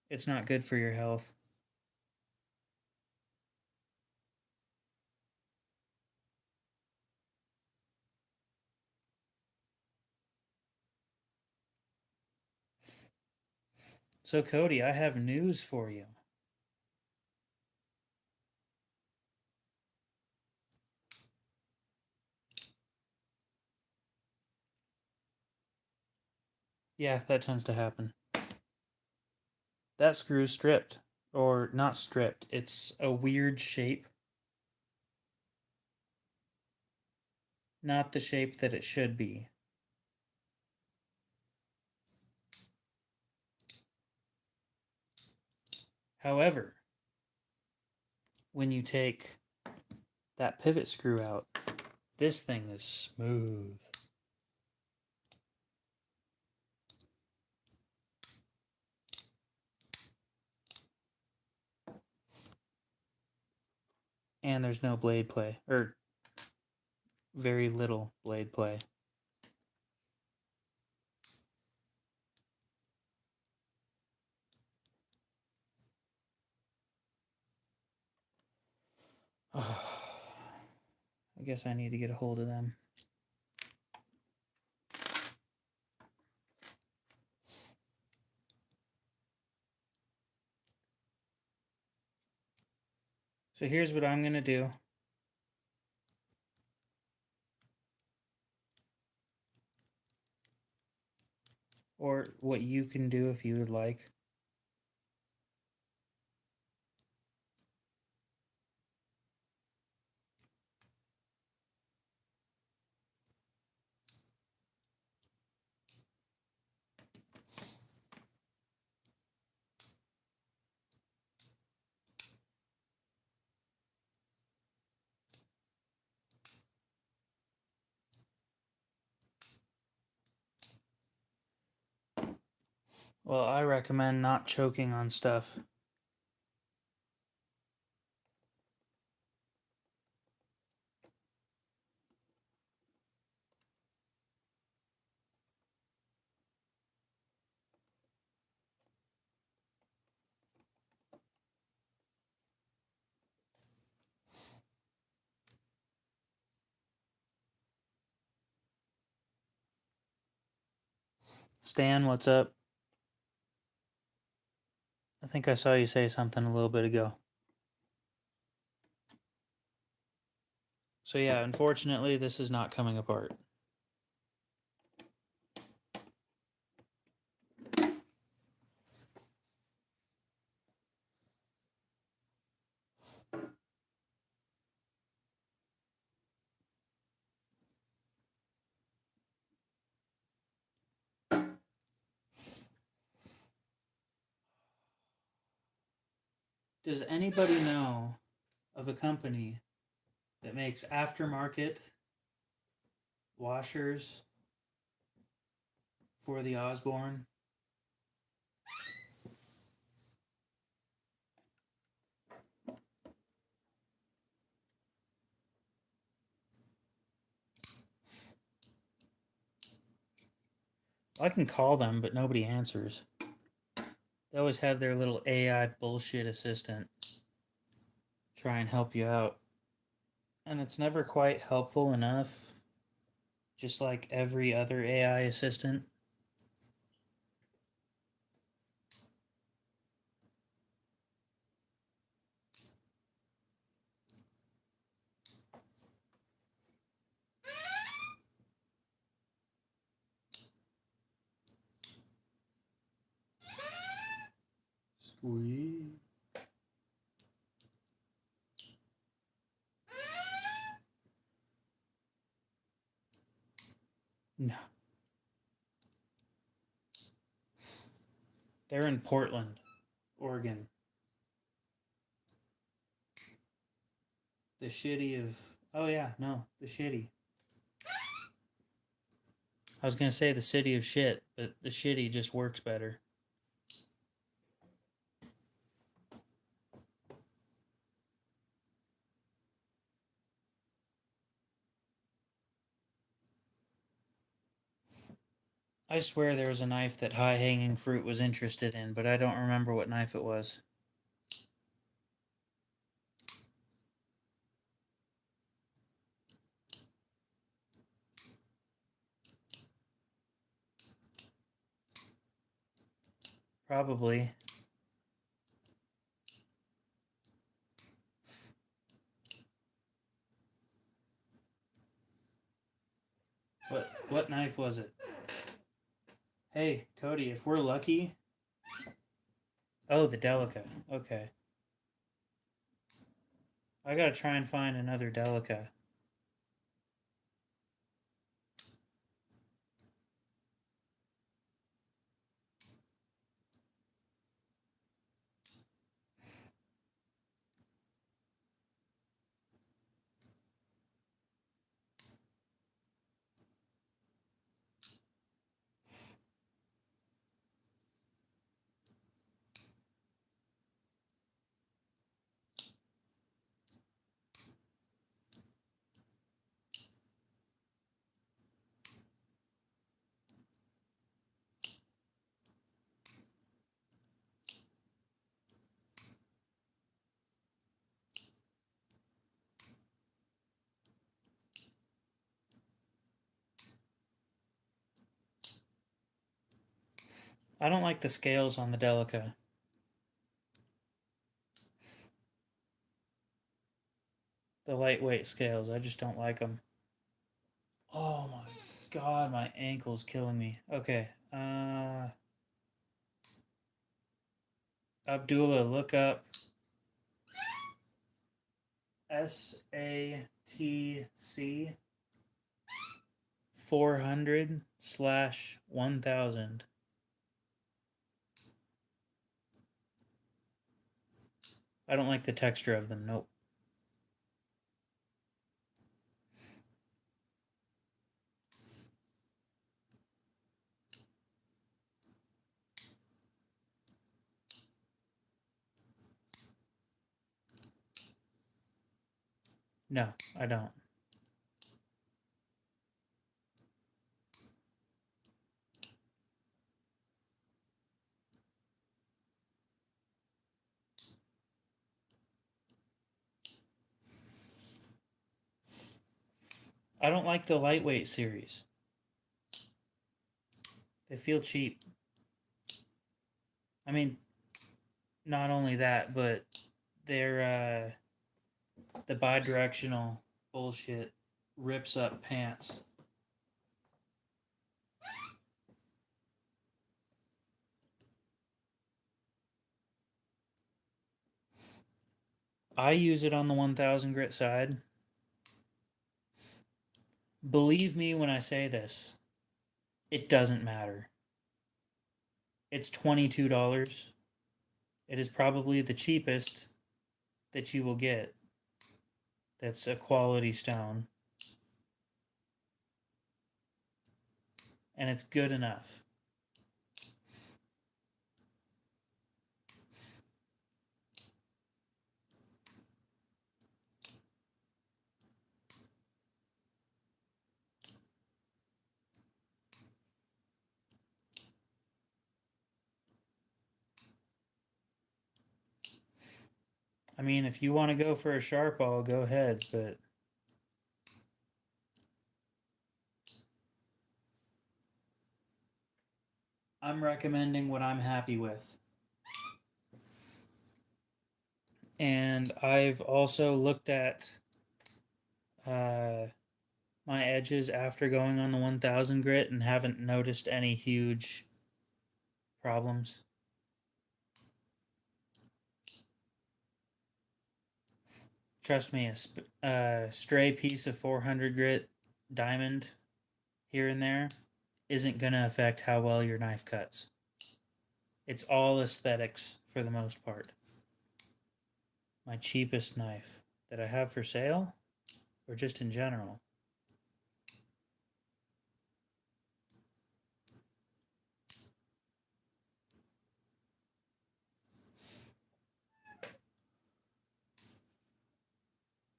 It's not good for your health. So, Cody, I have news for you. Yeah, that tends to happen. That screw's stripped. Or not stripped. It's a weird shape. Not the shape that it should be. However, when you take that pivot screw out, this thing is smooth. And there's no blade play, or very little blade play. I guess I need to get a hold of them. So here's what I'm going to do. or what you can do if you would like. Well, I recommend not choking on stuff. Stan, what's up? I think I saw you say something a little bit ago. So yeah, unfortunately, this is not coming apart. Does anybody know of a company that makes aftermarket washers for the Osborne? I can call them, but nobody answers. They always have their little AI bullshit assistant try and help you out. And it's never quite helpful enough, just like every other AI assistant. Squeeze. No. They're in Portland, Oregon. The shitty of. Oh, yeah, no, the shitty. I was going to say the city of shit, but the shitty just works better. I swear there was a knife that High Hanging Fruit was interested in, but I don't remember what knife it was. Probably. What knife was it? Hey, Cody, if we're lucky. Oh, the Delica. Okay. I gotta try and find another Delica. I don't like the scales on the Delica. The lightweight scales. I just don't like them. Oh my God, my ankle's killing me. Okay. Abdullah, look up SATC 400/1000. I don't like the texture of them. Nope. No, I don't. I don't like the lightweight series. They feel cheap. I mean, not only that, but they're the bi-directional bullshit rips up pants. I use it on the 1000 grit side. Believe me when I say this, it doesn't matter. It's $22. It is probably the cheapest that you will get. That's a quality stone. And it's good enough. I mean, if you want to go for a sharp awl, go ahead, but I'm recommending what I'm happy with. And I've also looked at my edges after going on the 1000 grit and haven't noticed any huge problems. Trust me, a stray piece of 400 grit diamond here and there isn't going to affect how well your knife cuts. It's all aesthetics for the most part. My cheapest knife that I have for sale, or just in general.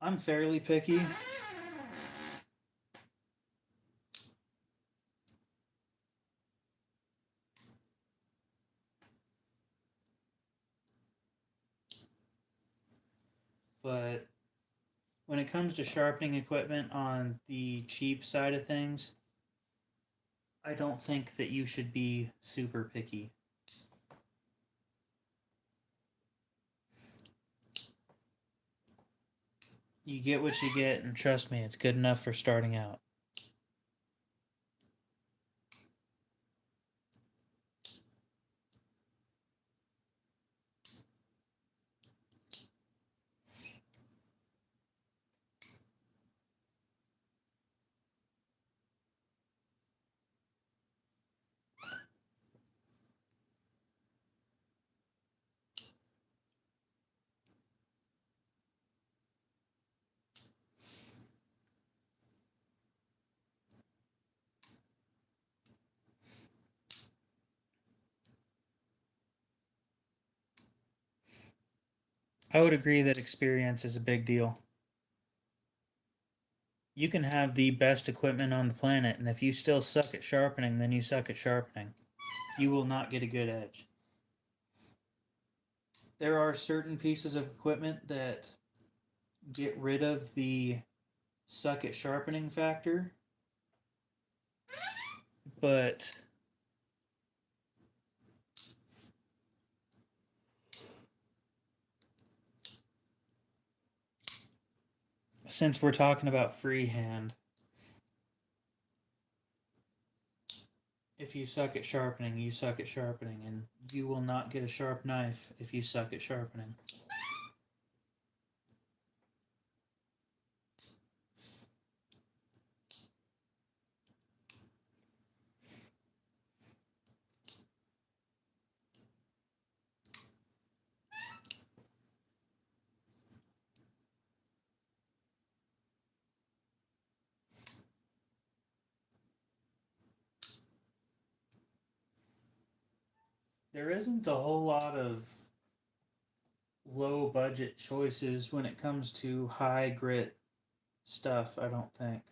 I'm fairly picky. But when it comes to sharpening equipment on the cheap side of things, I don't think that you should be super picky. You get what you get, and trust me, it's good enough for starting out. I would agree that experience is a big deal. You can have the best equipment on the planet, and if you still suck at sharpening, then you suck at sharpening. You will not get a good edge. There are certain pieces of equipment that get rid of the suck at sharpening factor, but since we're talking about freehand, If you suck at sharpening, you suck at sharpening, and you will not get a sharp knife if you suck at sharpening. There isn't a whole lot of low budget choices when it comes to high grit stuff, I don't think.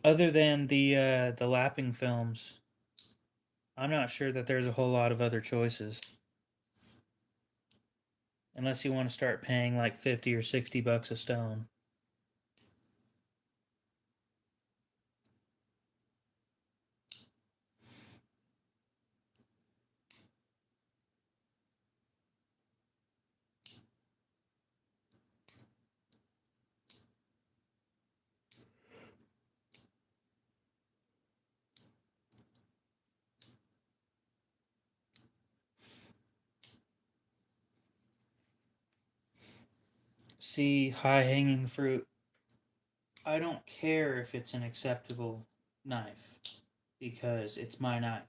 Other than the lapping films, I'm not sure that there's a whole lot of other choices. Unless you want to start paying like 50 or 60 bucks a stone. See, high hanging fruit. I don't care if it's an acceptable knife because it's my knife.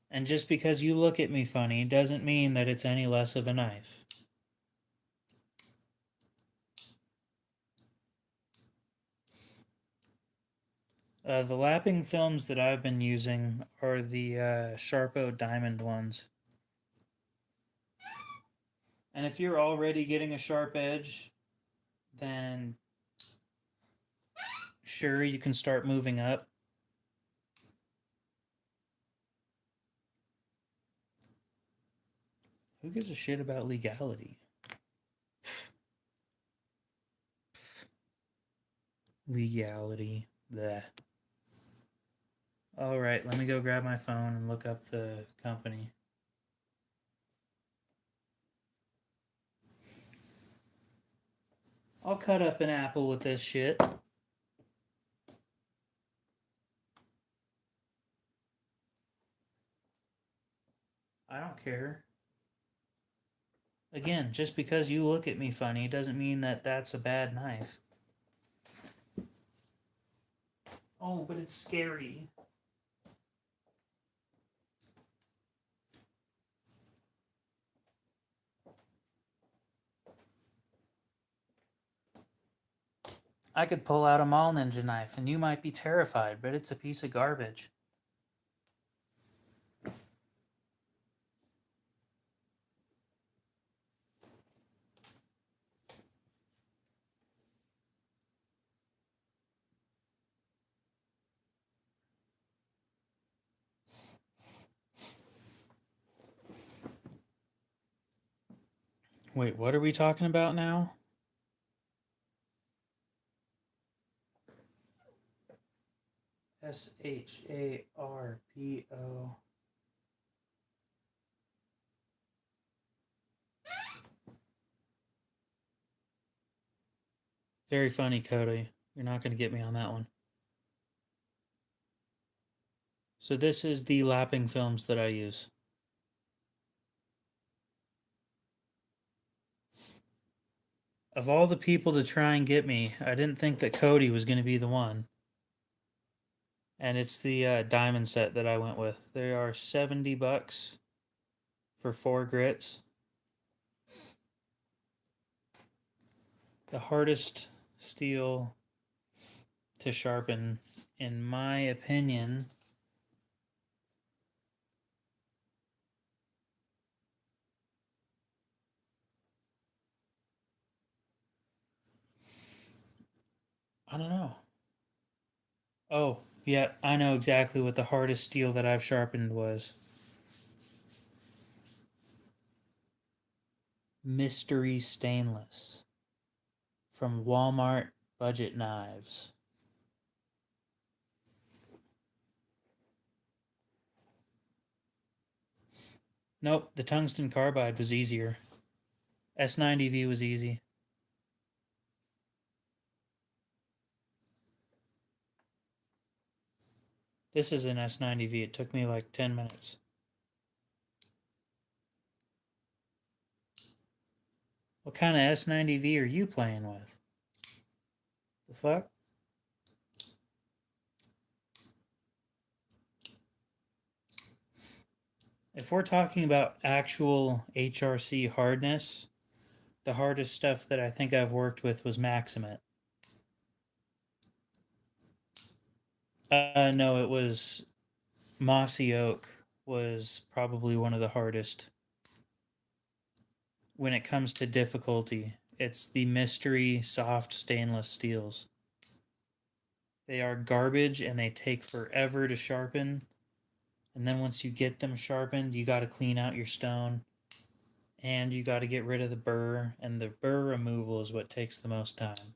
And just because you look at me funny doesn't mean that it's any less of a knife. The lapping films that I've been using are the Sharpo Diamond ones. And if you're already getting a sharp edge, then sure, you can start moving up. Who gives a shit about legality? Legality. Bleh. Alright, let me go grab my phone and look up the company. I'll cut up an apple with this shit. I don't care. Again, just because you look at me funny doesn't mean that that's a bad knife. Oh, but it's scary. I could pull out a Mall Ninja knife and you might be terrified, but it's a piece of garbage. Wait, what are we talking about now? SHARPO. Very funny, Cody. You're not going to get me on that one. So this is the lapping films that I use. Of all the people to try and get me, I didn't think that Cody was going to be the one. And it's the diamond set that I went with. They are 70 bucks for 4 grits. The hardest steel to sharpen, in my opinion. I don't know. Oh, yeah, I know exactly what the hardest steel that I've sharpened was. Mystery Stainless from Walmart Budget Knives. Nope, the tungsten carbide was easier. S90V was easy. This is an S90V. It took me like 10 minutes. What kind of S90V are you playing with? The fuck? If we're talking about actual HRC hardness, the hardest stuff that I think I've worked with was Maximate. No, it was Mossy Oak was probably one of the hardest when it comes to difficulty. It's the mystery soft stainless steels. They are garbage and they take forever to sharpen. And then once you get them sharpened, you got to clean out your stone and you got to get rid of the burr. And the burr removal is what takes the most time.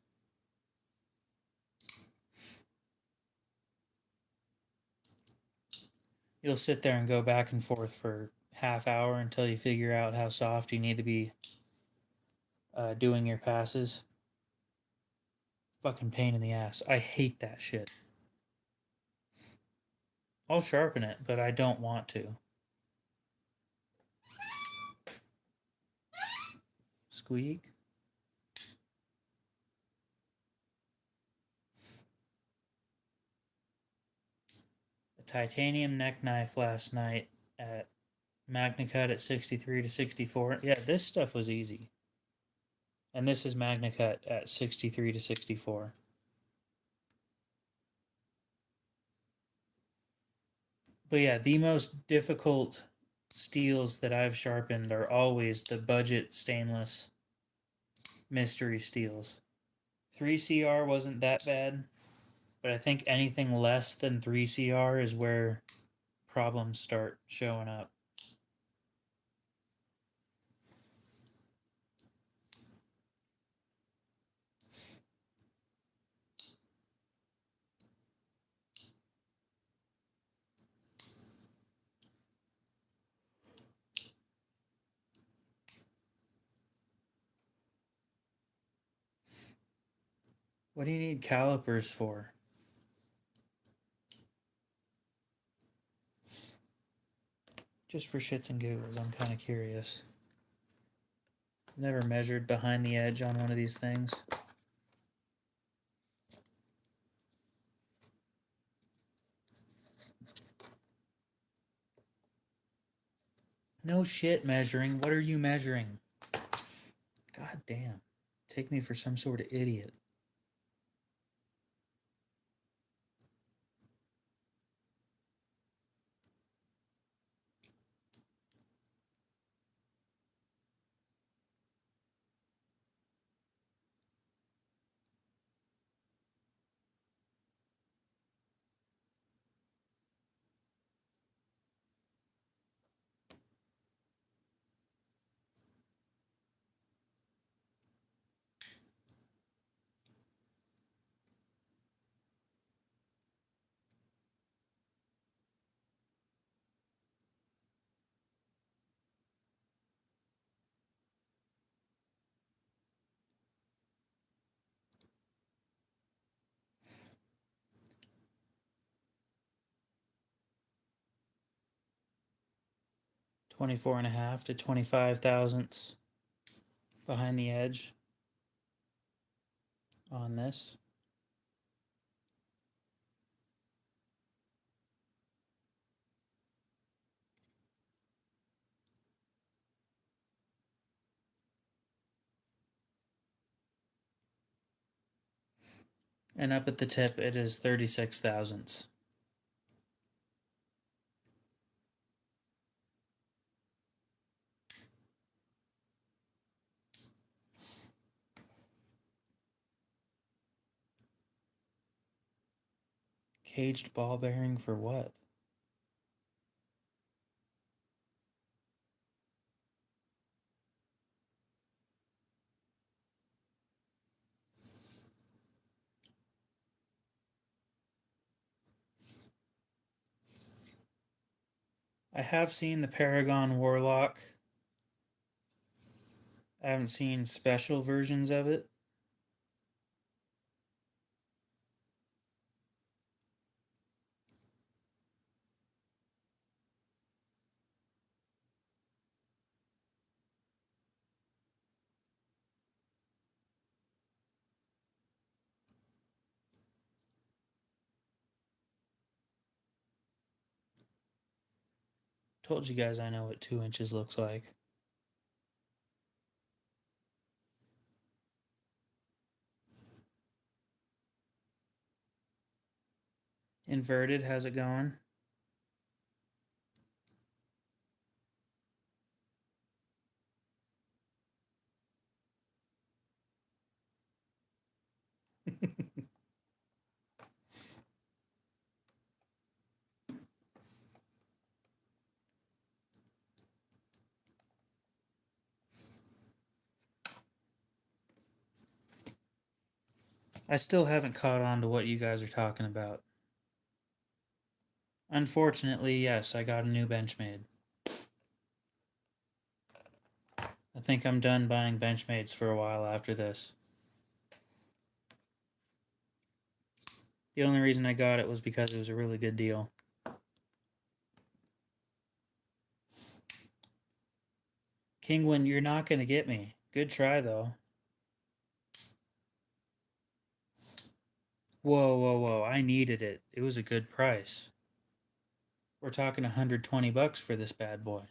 You'll sit there and go back and forth for half hour until you figure out how soft you need to be doing your passes. Fucking pain in the ass. I hate that shit. I'll sharpen it, but I don't want to. Squeak. A titanium neck knife last night at MagnaCut at 63 to 64. Yeah, this stuff was easy. And this is MagnaCut at 63 to 64. But yeah, the most difficult steels that I've sharpened are always the budget stainless mystery steels. 3CR wasn't that bad, but I think anything less than 3CR is where problems start showing up. What do you need calipers for? Just for shits and giggles, I'm kind of curious. Never measured behind the edge on one of these things. No shit measuring. What are you measuring? God damn. Take me for some sort of idiot. Twenty-four and a half to 25 thousandths behind the edge on this. And up at the tip, it is 36 thousandths. Caged ball bearing for what? I have seen the Paragon Warlock. I haven't seen special versions of it. Told you guys I know what 2 inches looks like. Inverted, how's it going? I still haven't caught on to what you guys are talking about. Unfortunately, yes, I got a new Benchmade. I think I'm done buying Benchmades for a while after this. The only reason I got it was because it was a really good deal. Kingwin, you're not going to get me. Good try, though. Whoa, whoa, whoa. I needed it. It was a good price. We're talking $120 for this bad boy.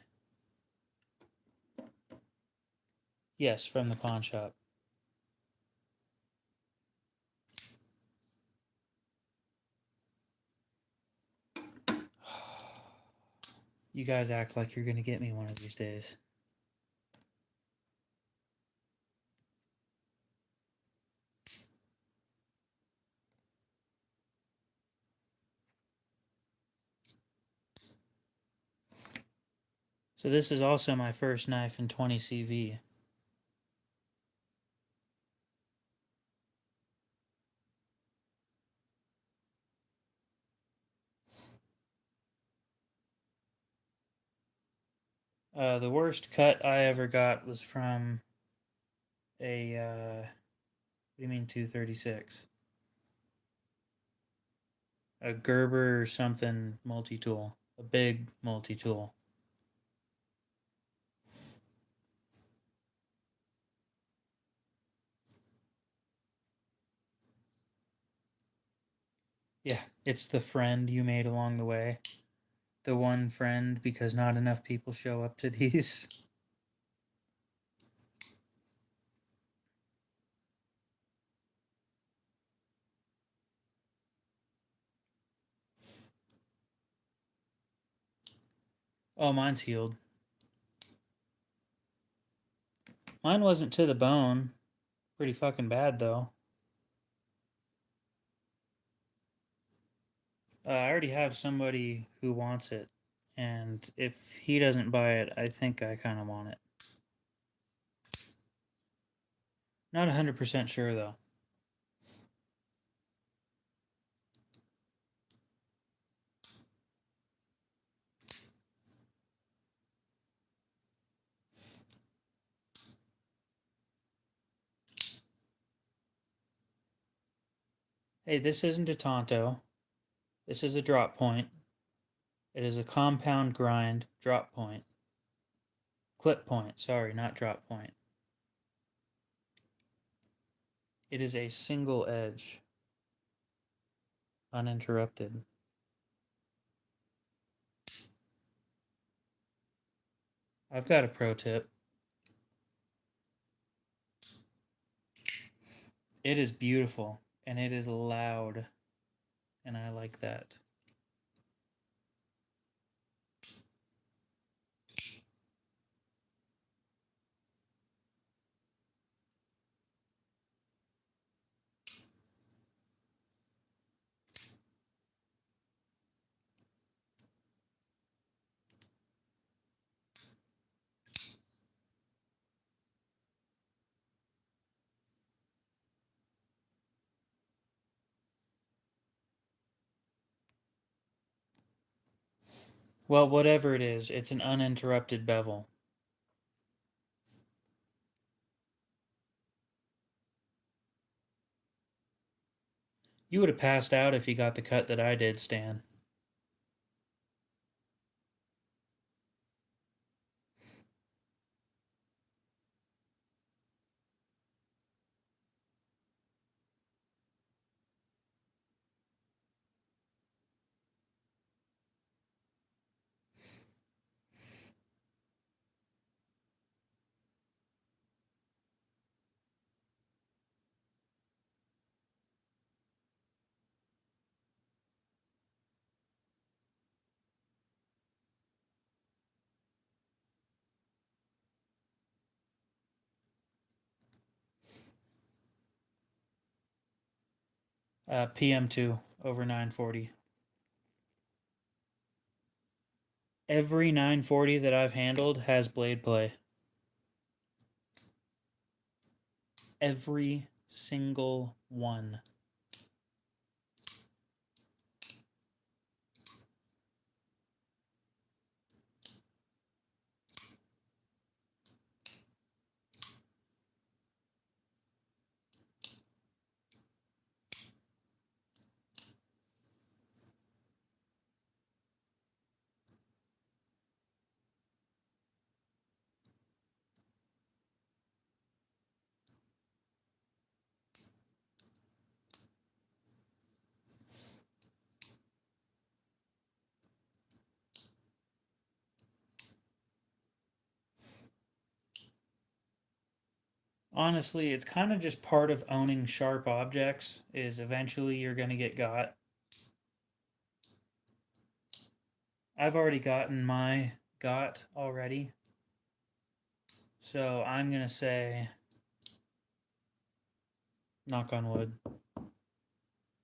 Yes, from the pawn shop. You guys act like you're going to get me one of these days. So this is also my first knife in 20 CV. The worst cut I ever got was from a, what do you mean 236? A Gerber something multi-tool. A big multi-tool. Yeah, it's the friend you made along the way. The one friend because not enough people show up to these. Oh, mine's healed. Mine wasn't to the bone. Pretty fucking bad, though. I already have somebody who wants it. And if he doesn't buy it, I think I kind of want it. Not 100% sure, though. Hey, this isn't a Tonto. This is a drop point. It is a compound grind drop point. Clip point, sorry, not drop point. It is a single edge. Uninterrupted. I've got a pro tip. It is beautiful and it is loud, and I like that. Well, whatever it is, it's an uninterrupted bevel. You would have passed out if you got the cut that I did, Stan. PM2 over 940. Every 940 that I've handled has blade play. Every single one. Honestly, it's kind of just part of owning sharp objects, is eventually you're going to get got. I've already gotten my got already. So I'm going to say, knock on wood,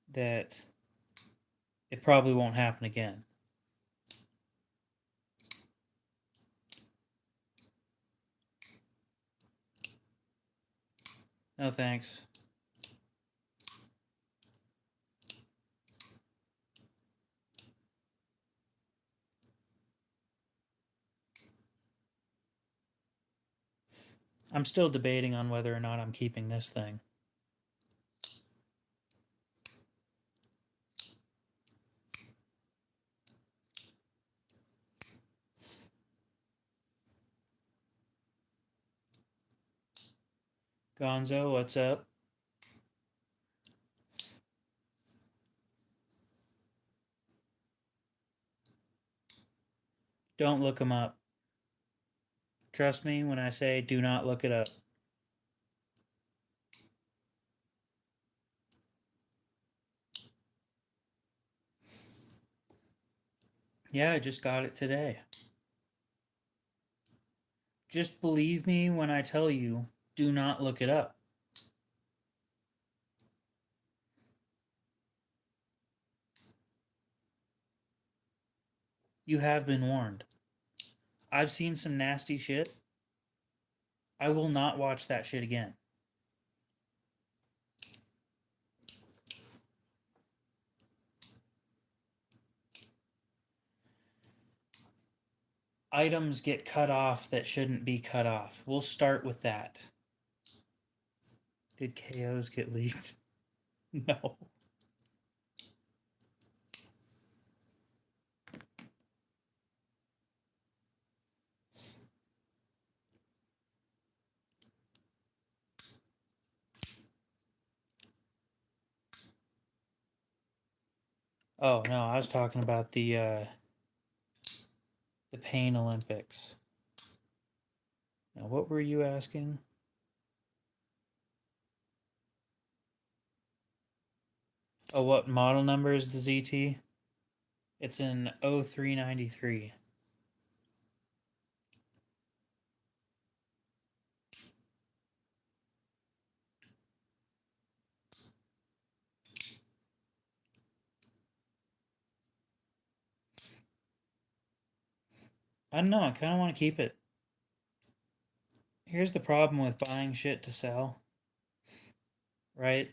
that it probably won't happen again. No thanks. I'm still debating on whether or not I'm keeping this thing. Gonzo, what's up? Don't look him up. Trust me when I say do not look it up. Yeah, I just got it today. Just believe me when I tell you, do not look it up. You have been warned. I've seen some nasty shit. I will not watch that shit again. Items get cut off that shouldn't be cut off. We'll start with that. Did KOs get leaked? No. Oh no, I was talking about the Pain Olympics. Now, what were you asking? Oh, what model number is the ZT? It's an 0393. I don't know, I kind of want to keep it. Here's the problem with buying shit to sell. Right?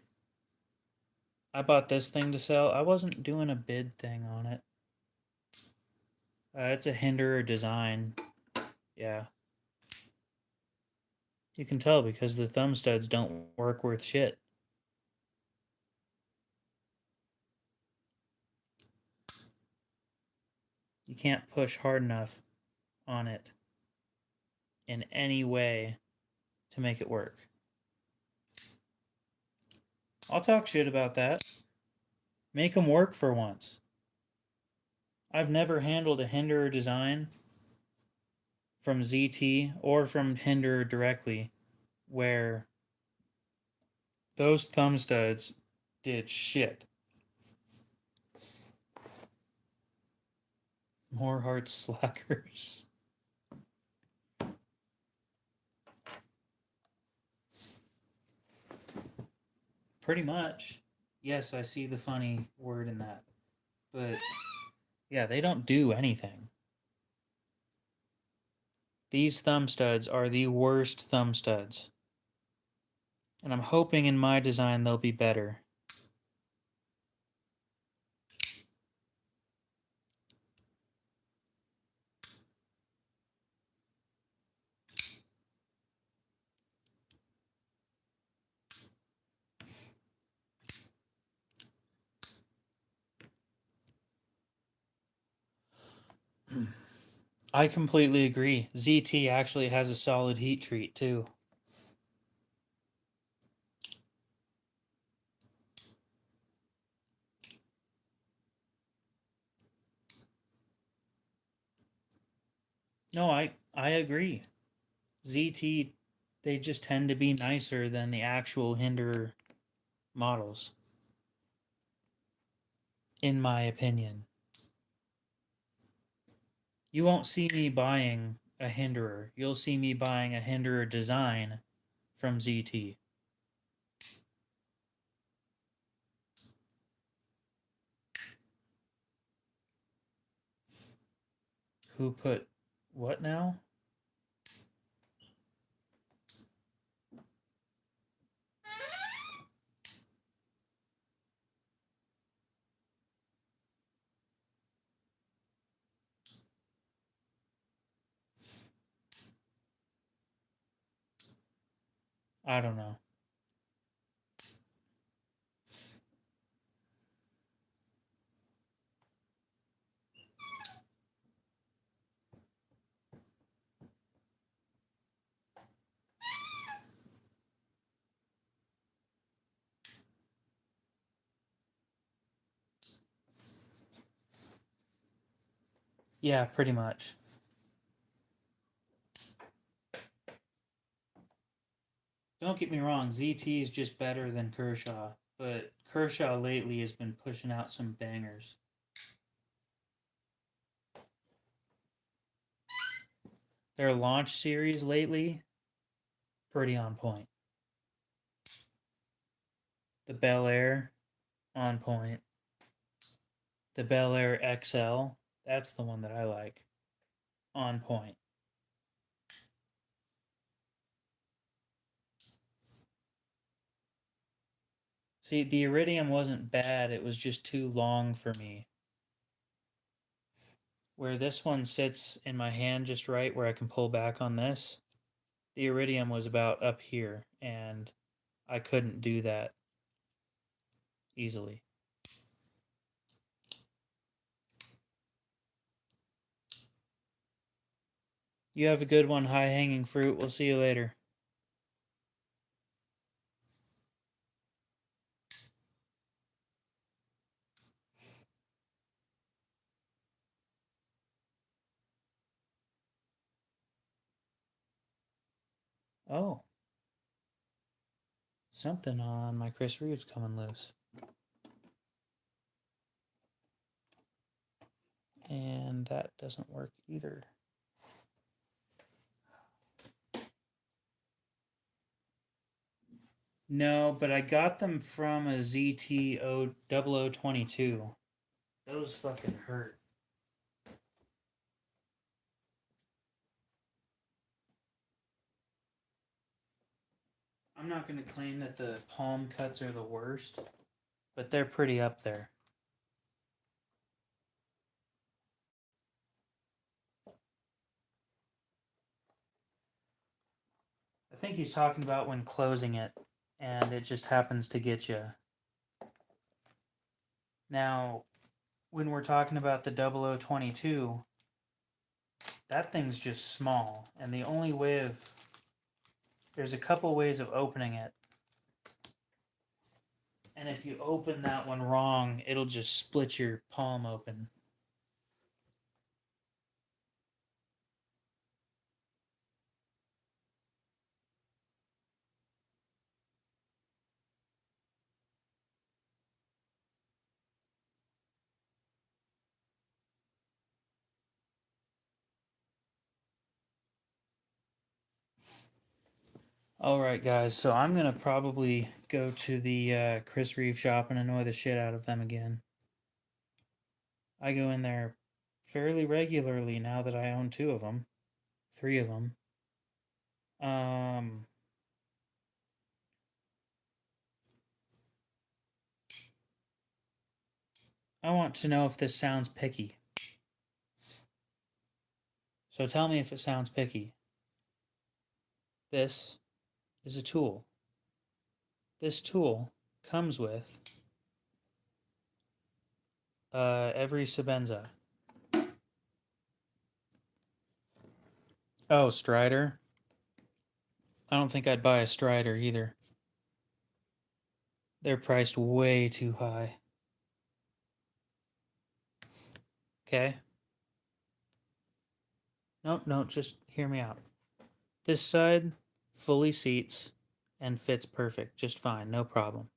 I bought this thing to sell. I wasn't doing a bid thing on it. It's a Hinderer design. Yeah. You can tell because the thumb studs don't work worth shit. You can't push hard enough on it in any way to make it work. I'll talk shit about that. Make them work for once. I've never handled a Hinderer design from ZT or from Hinderer directly where those thumb studs did shit. More heart slackers. Pretty much. Yes, I see the funny word in that. But yeah, they don't do anything. These thumb studs are the worst thumb studs. And I'm hoping in my design they'll be better. I completely agree. ZT actually has a solid heat treat too. No, I agree. ZT, they just tend to be nicer than the actual Hinderer models, in my opinion. You won't see me buying a Hinderer. You'll see me buying a Hinderer design from ZT. Who put what now? I don't know. Yeah, pretty much. Don't get me wrong, ZT is just better than Kershaw, but Kershaw lately has been pushing out some bangers. Their launch series lately, pretty on point. The Bel Air, on point. The Bel Air XL, that's the one that I like. On point. See, the Iridium wasn't bad, it was just too long for me. Where this one sits in my hand just right, where I can pull back on this, the Iridium was about up here, and I couldn't do that easily. You have a good one, high hanging fruit. We'll see you later. Oh, something on my Chris Reeves coming loose. And that doesn't work either. No, but I got them from a ZTO 0022. Those fucking hurt. I'm not going to claim that the palm cuts are the worst, but they're pretty up there. I think he's talking about when closing it, and it just happens to get you. Now, when we're talking about the 0022, that thing's just small, and the only way of there's a couple ways of opening it. And if you open that one wrong, it'll just split your palm open. All right, guys, so I'm going to probably go to the Chris Reeve shop and annoy the shit out of them again. I go in there fairly regularly now that I own 2 of them, 3 of them. I want to know if this sounds picky. So tell me if it sounds picky. This is a tool. This tool comes with every Sebenza. Oh, Strider. I don't think I'd buy a Strider either. They're priced way too high. Okay. Nope, no, just hear me out. This side fully seats and fits perfect, just fine, no problem.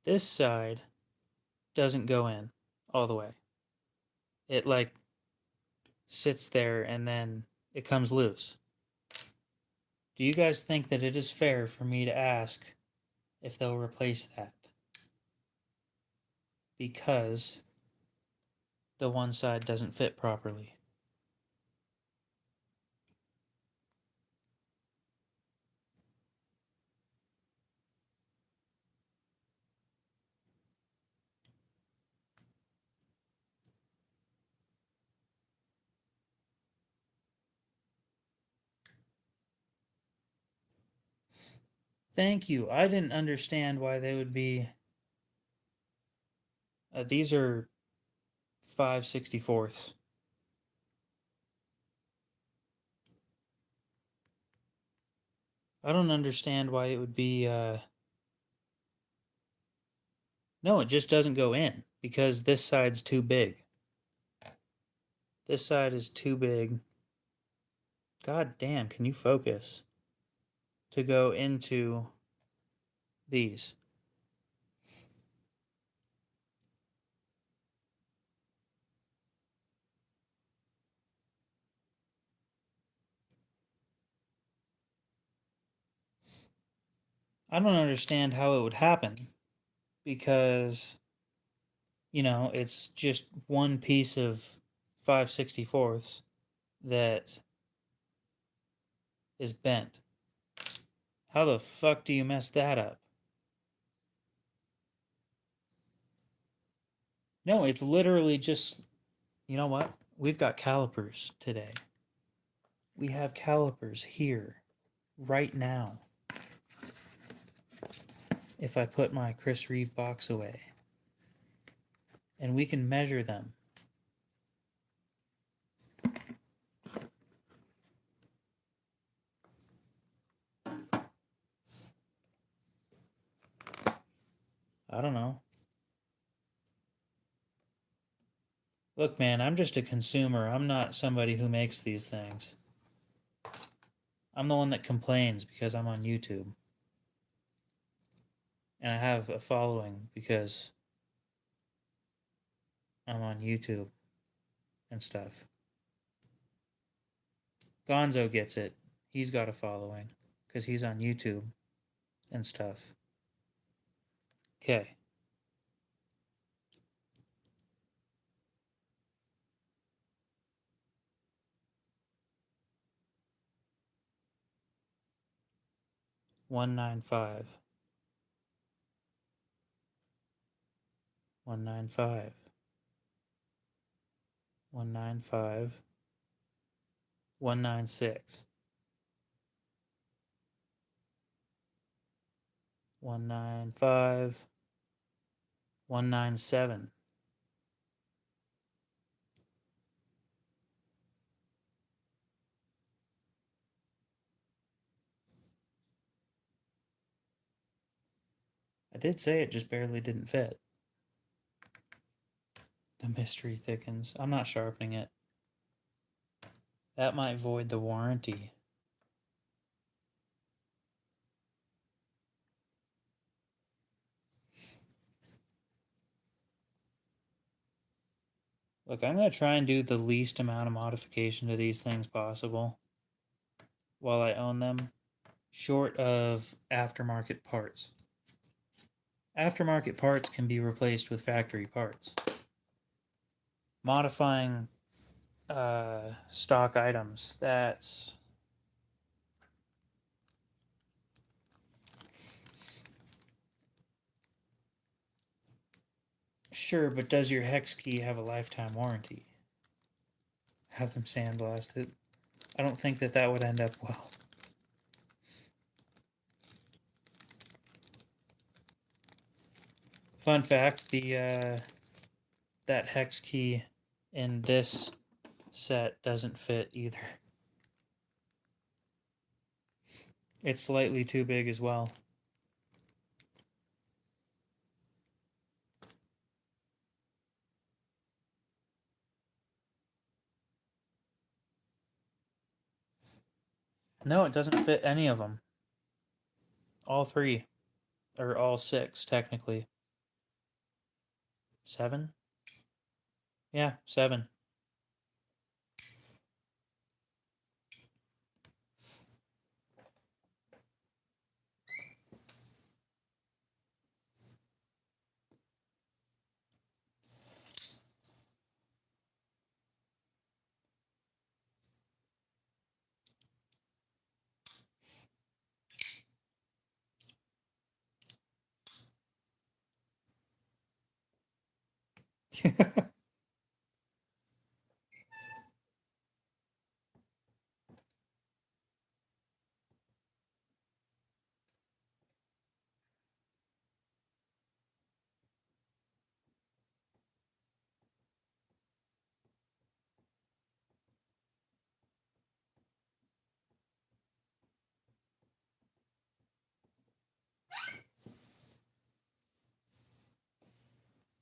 This side doesn't go in all the way. It like sits there and then it comes loose. Do you guys think that it is fair for me to ask if they'll replace that? Because the one side doesn't fit properly. Thank you. I didn't understand why they would be. These are 5/64ths. I don't understand why it would be. No, it just doesn't go in because this side's too big. This side is too big. God damn, can you focus? To go into these. I don't understand how it would happen because, you know, it's just one piece of 5/64ths that is bent. How the fuck do you mess that up? No, it's literally just, you know what? We've got calipers today. We have calipers here, right now. If I put my Chris Reeve box away, and we can measure them. I don't know. Look, man, I'm just a consumer. I'm not somebody who makes these things. I'm the one that complains because I'm on YouTube. And I have a following because I'm on YouTube and stuff. Gonzo gets it. He's got a following because he's on YouTube and stuff. Okay. $195. $195. $195. $196. $195. $197. I did say it just barely didn't fit. The mystery thickens. I'm not sharpening it. That might void the warranty. Look, I'm going to try and do the least amount of modification to these things possible while I own them. short of aftermarket parts. Aftermarket parts can be replaced with factory parts. Modifying stock items, that's sure, but does your hex key have a lifetime warranty? Have them sandblasted? I don't think that would end up well. Fun fact, the that hex key in this set doesn't fit either. It's slightly too big as well. No, it doesn't fit any of them. All three. Or all six, technically. 7? Yeah, 7.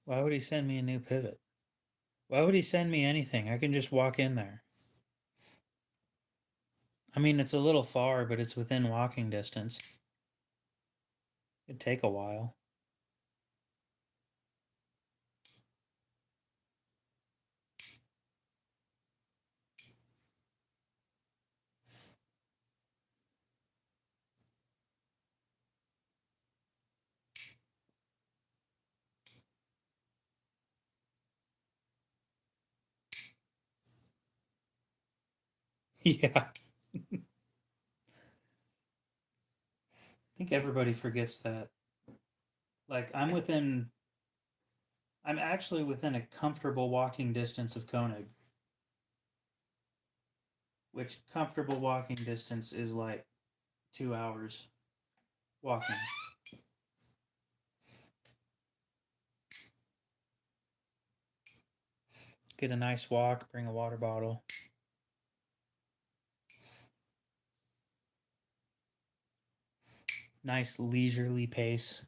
Why would he send me a new pivot? Why would he send me anything? I can just walk in there. I mean, it's a little far, but it's within walking distance. It'd take a while. Yeah. I think everybody forgets that. Like, I'm actually within a comfortable walking distance of Koenig. Which comfortable walking distance is like 2 hours walking. Get a nice walk, bring a water bottle. Nice leisurely pace.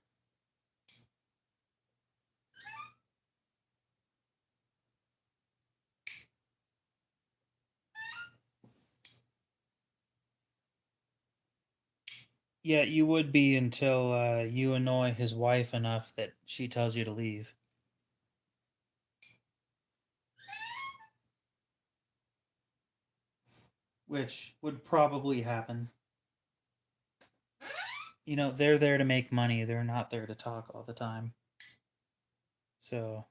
Yeah, you would be until you annoy his wife enough that she tells you to leave. Which would probably happen. You know, they're there to make money, they're not there to talk all the time. So,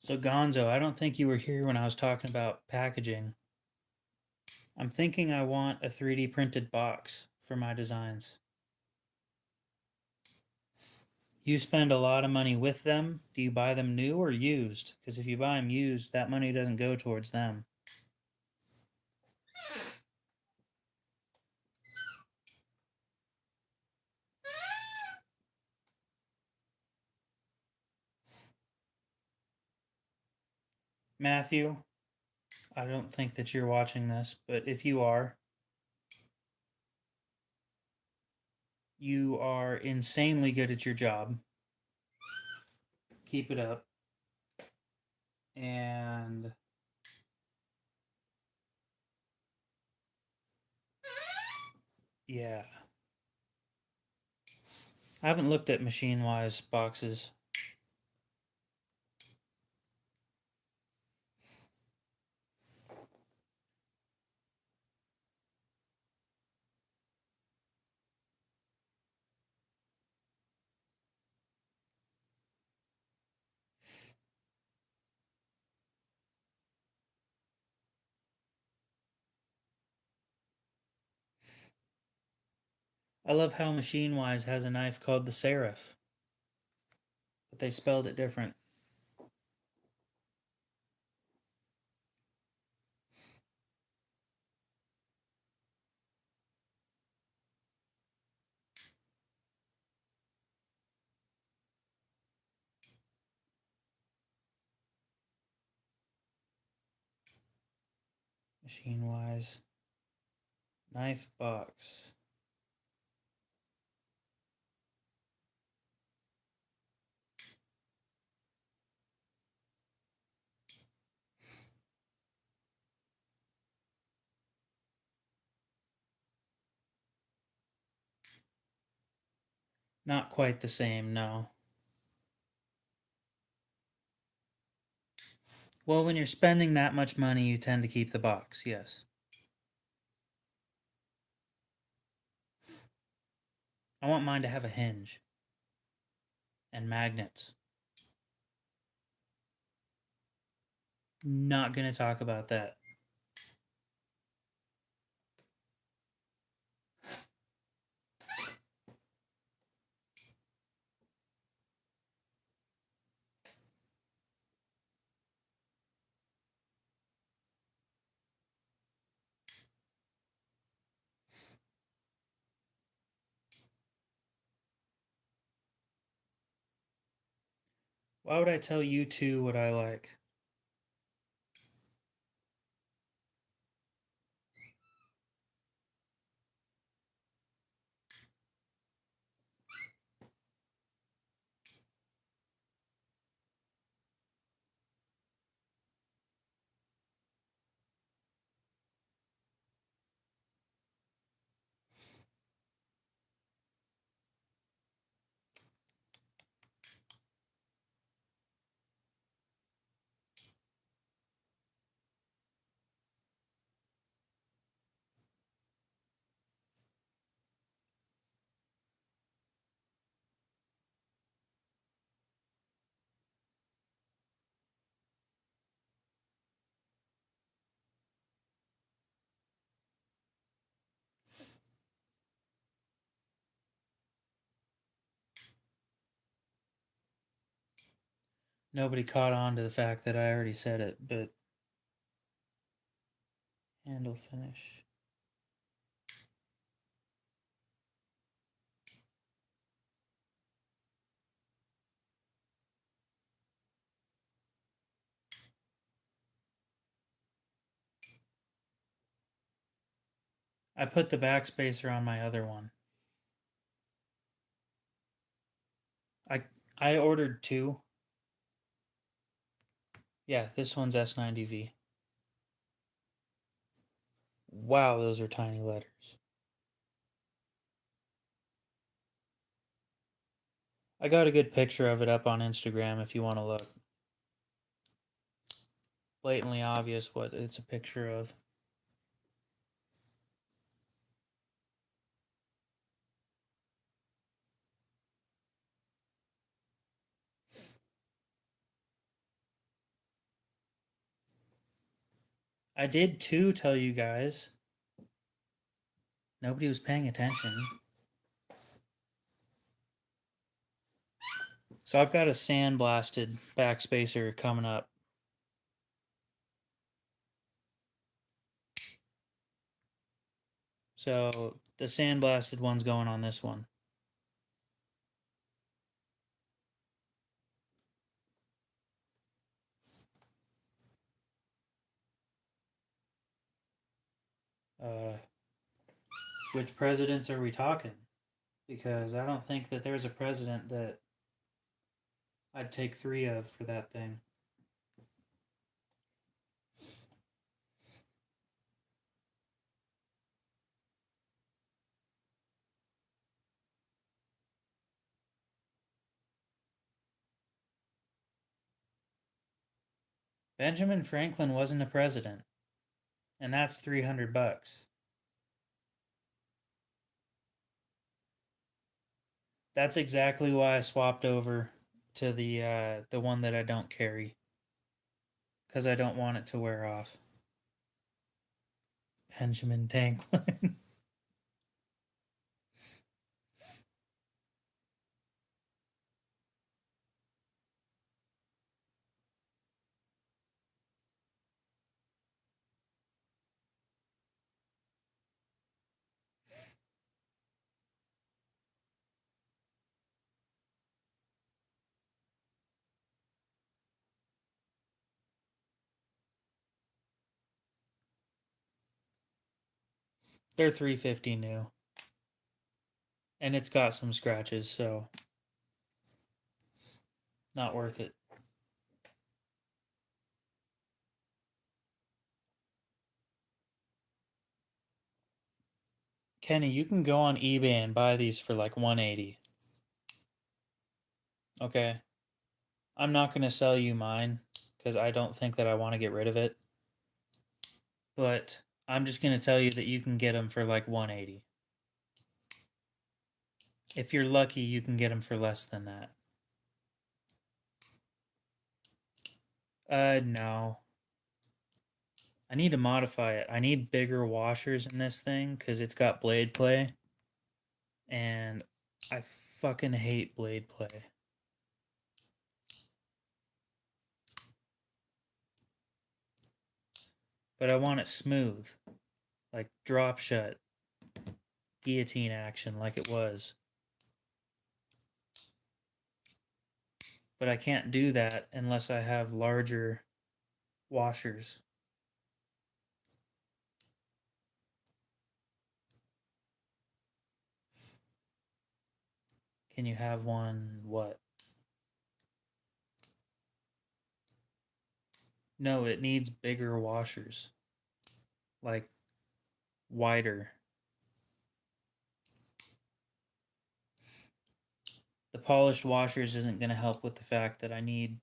so Gonzo, I don't think you were here when I was talking about packaging. I'm thinking I want a 3D printed box for my designs. You spend a lot of money with them. Do you buy them new or used? Because if you buy them used, that money doesn't go towards them. Matthew, I don't think that you're watching this, but if you are, You are insanely good at your job. Keep it up. And yeah. I haven't looked at Machine Wise boxes. I love how Machine Wise has a knife called the Seraph, but they spelled it different. Machine Wise knife box. Not quite the same, no. Well, when you're spending that much money, you tend to keep the box, yes. I want mine to have a hinge and magnets. Not gonna talk about that. Why would I tell you two what I like? Nobody caught on to the fact that I already said it, but handle finish. I put the backspacer on my other one. I I ordered two. Yeah, this one's S90V. Wow, those are tiny letters. I got a good picture of it up on Instagram if you want to look. Blatantly obvious what it's a picture of. I did too tell you guys. Nobody was paying attention. So I've got a sandblasted backspacer coming up. So the sandblasted one's going on this one. Which presidents are we talking? because I don't think that there's a president that I'd take 3 of for that thing. Benjamin Franklin wasn't a president, and that's $300. That's exactly why I swapped over to the one that I don't carry, because I don't want it to wear off. Benjamin Franklin. They're 350 new, and it's got some scratches, so not worth it. Kenny, you can go on eBay and buy these for like 180. Okay. I'm not going to sell you mine because I don't think that I want to get rid of it. But I'm just going to tell you that you can get them for like 180. If you're lucky, you can get them for less than that. No. I need to modify it. I need bigger washers in this thing because it's got blade play. And I fucking hate blade play. But I want it smooth. Like drop shut. Guillotine action like it was. But I can't do that unless I have larger washers. Can you have one, what? No, it needs bigger washers. Like, wider. The polished washers isn't going to help with the fact that I need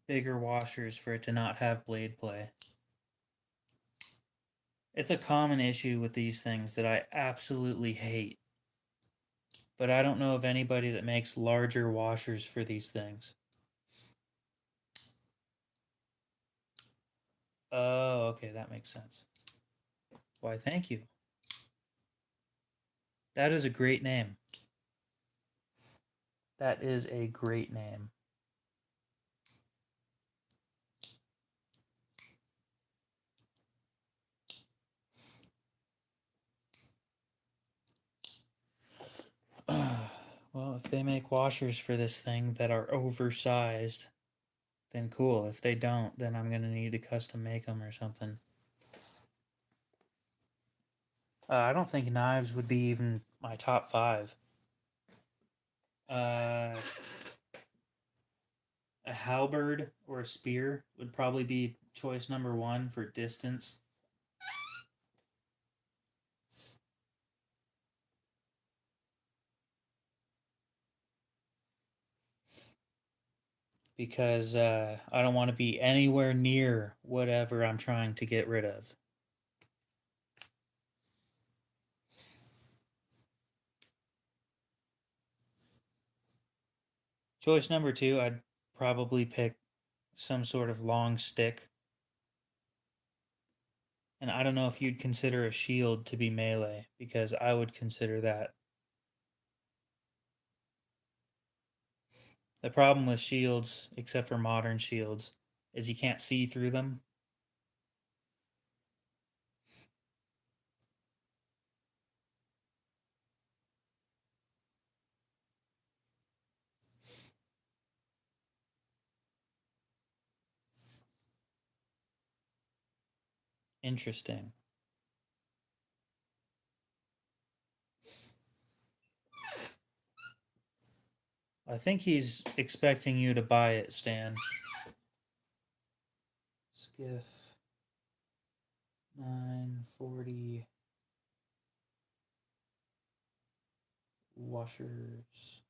bigger washers for it to not have blade play. It's a common issue with these things that I absolutely hate. But I don't know of anybody that makes larger washers for these things. Oh, okay, that makes sense. Why, thank you. That is a great name. That is a great name. Well, if they make washers for this thing that are oversized, then cool. If they don't, then I'm going to need to custom make them or something. I don't think knives would be even my top 5. A halberd or a spear would probably be choice number 1 for distance. Because I don't want to be anywhere near whatever I'm trying to get rid of. Choice number 2, I'd probably pick some sort of long stick. And I don't know if you'd consider a shield to be melee, because I would consider that. The problem with shields, except for modern shields, is you can't see through them. Interesting. I think he's expecting you to buy it, Stan. Skiff 940 washers.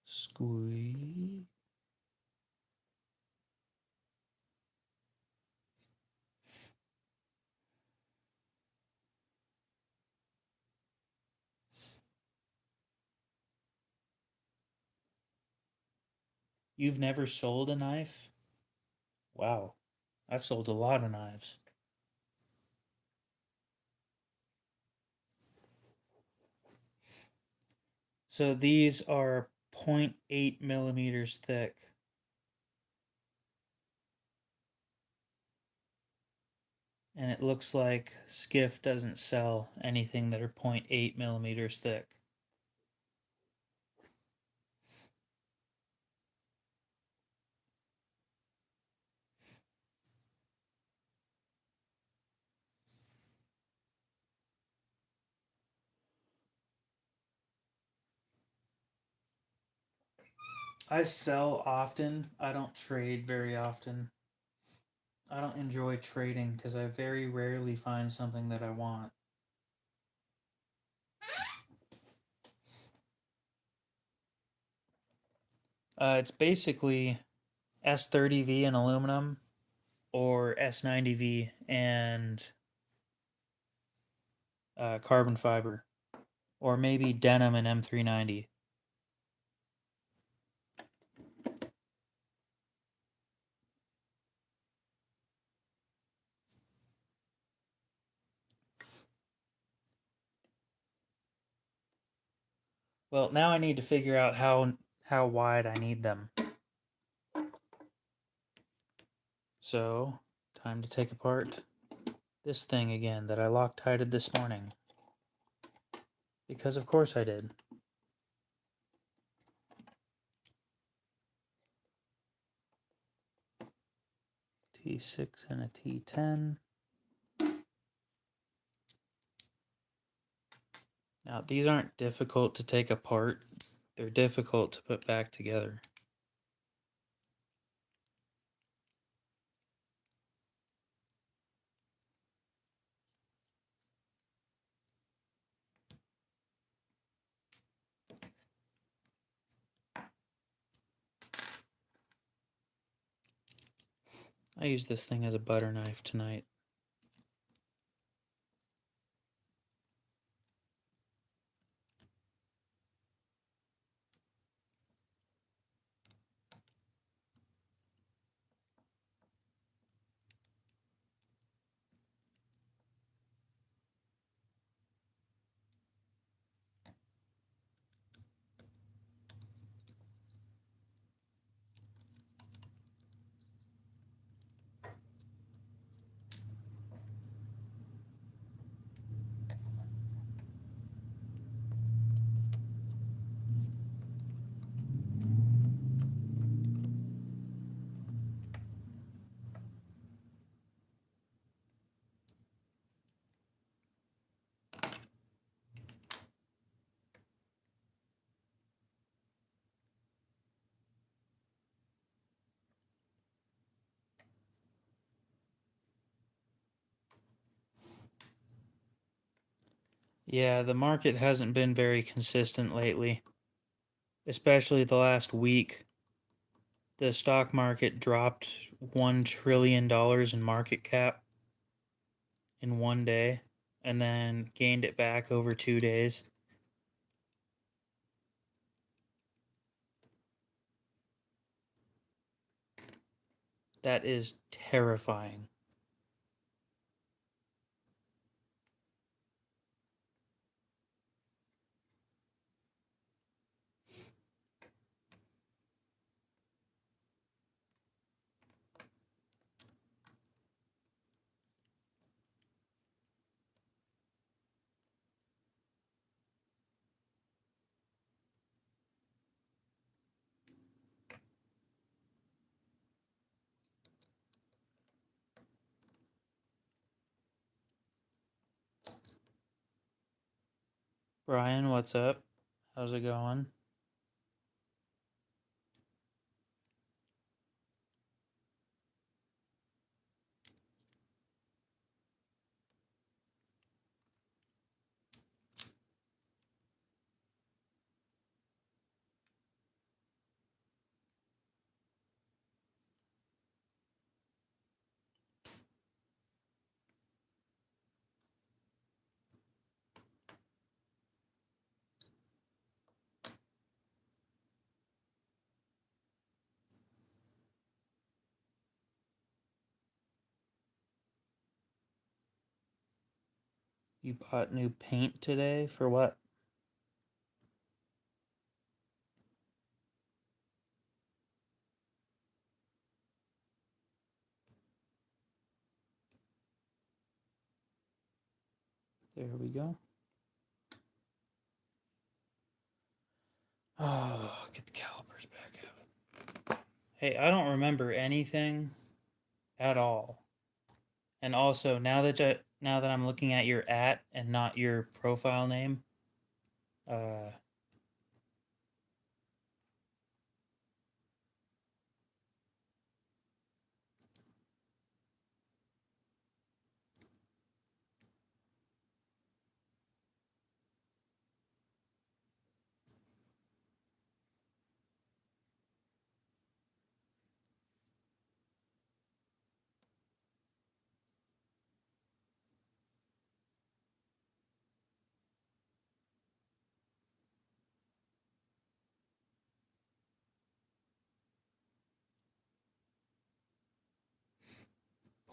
Squeeze. You've never sold a knife? Wow. I've sold a lot of knives. So these are 0.8 millimeters thick. And it looks like Skiff doesn't sell anything that are 0.8 millimeters thick. I sell often. I don't trade very often. I don't enjoy trading because I very rarely find something that I want. It's basically S30V in aluminum or S90V and carbon fiber, or maybe denim and M390. Well, now I need to figure out how wide I need them. So, time to take apart this thing again that I Loctited this morning. Because of course I did. T6 and a T10. Now, these aren't difficult to take apart. They're difficult to put back together. I use this thing as a butter knife tonight. Yeah, the market hasn't been very consistent lately, especially the last week. The stock market dropped $1 trillion in market cap in one day and then gained it back over 2 days. That is terrifying. Brian, what's up? How's it going? You bought new paint today for what? There we go. Oh, get the calipers back out. Hey, I don't remember anything at all. And also, now that I'm looking at your and not your profile name, uh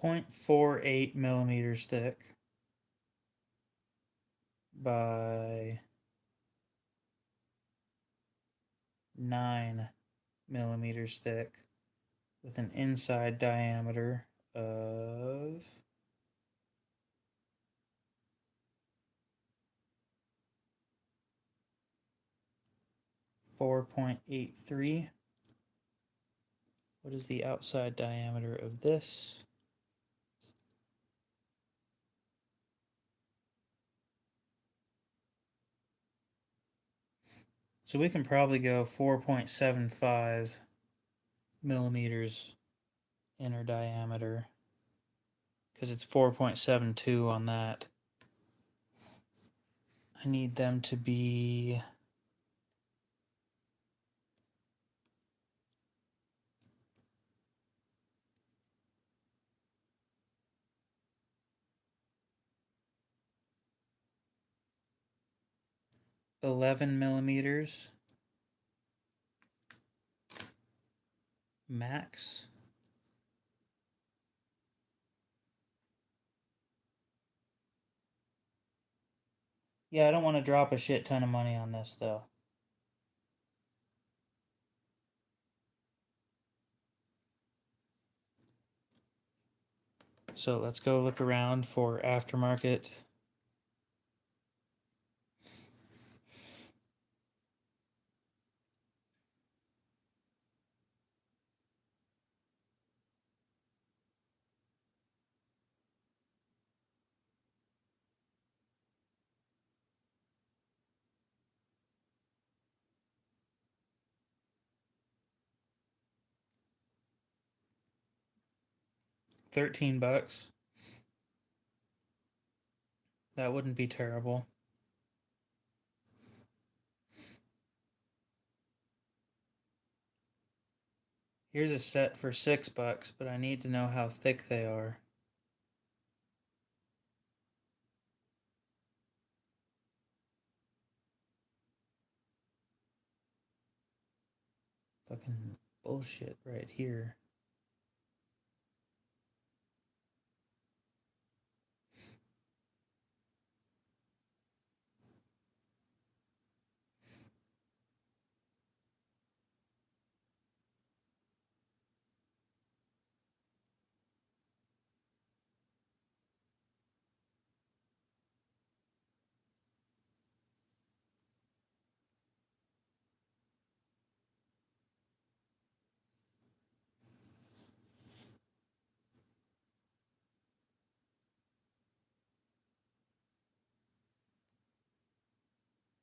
0.48 millimeters thick by 9 millimeters thick with an inside diameter of 4.83. What is the outside diameter of this? So we can probably go 4.75 millimeters inner diameter because it's 4.72 on that. I need them to be 11 millimeters max. Yeah, I don't want to drop a shit ton of money on this though. So let's go look around for aftermarket. $13. That wouldn't be terrible. Here's a set for $6, but I need to know how thick they are. Fucking bullshit right here.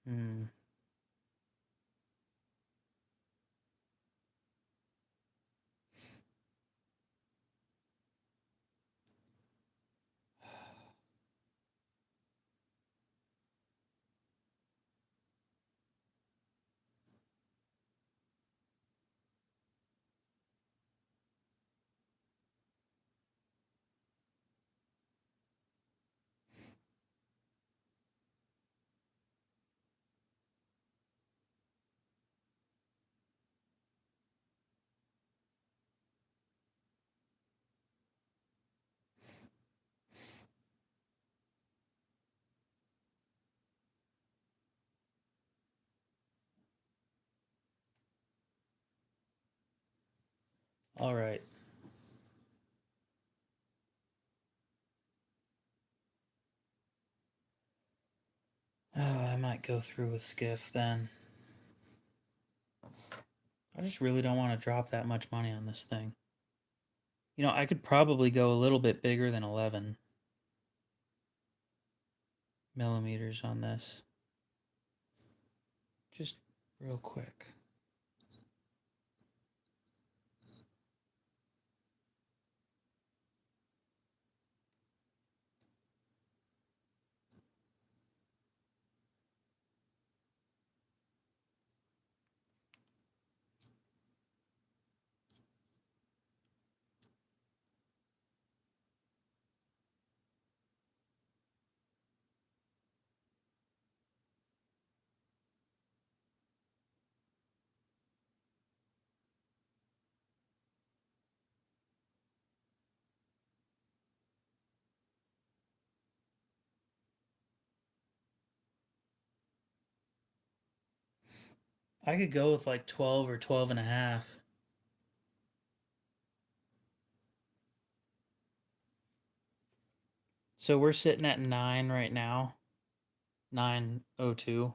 Hmm. All right. Oh, I might go through with Skiff then. I just really don't want to drop that much money on this thing. You know, I could probably go a little bit bigger than 11 millimeters on this. Just real quick. I could go with like 12 or 12 and a half. So we're sitting at 9 right now. 902.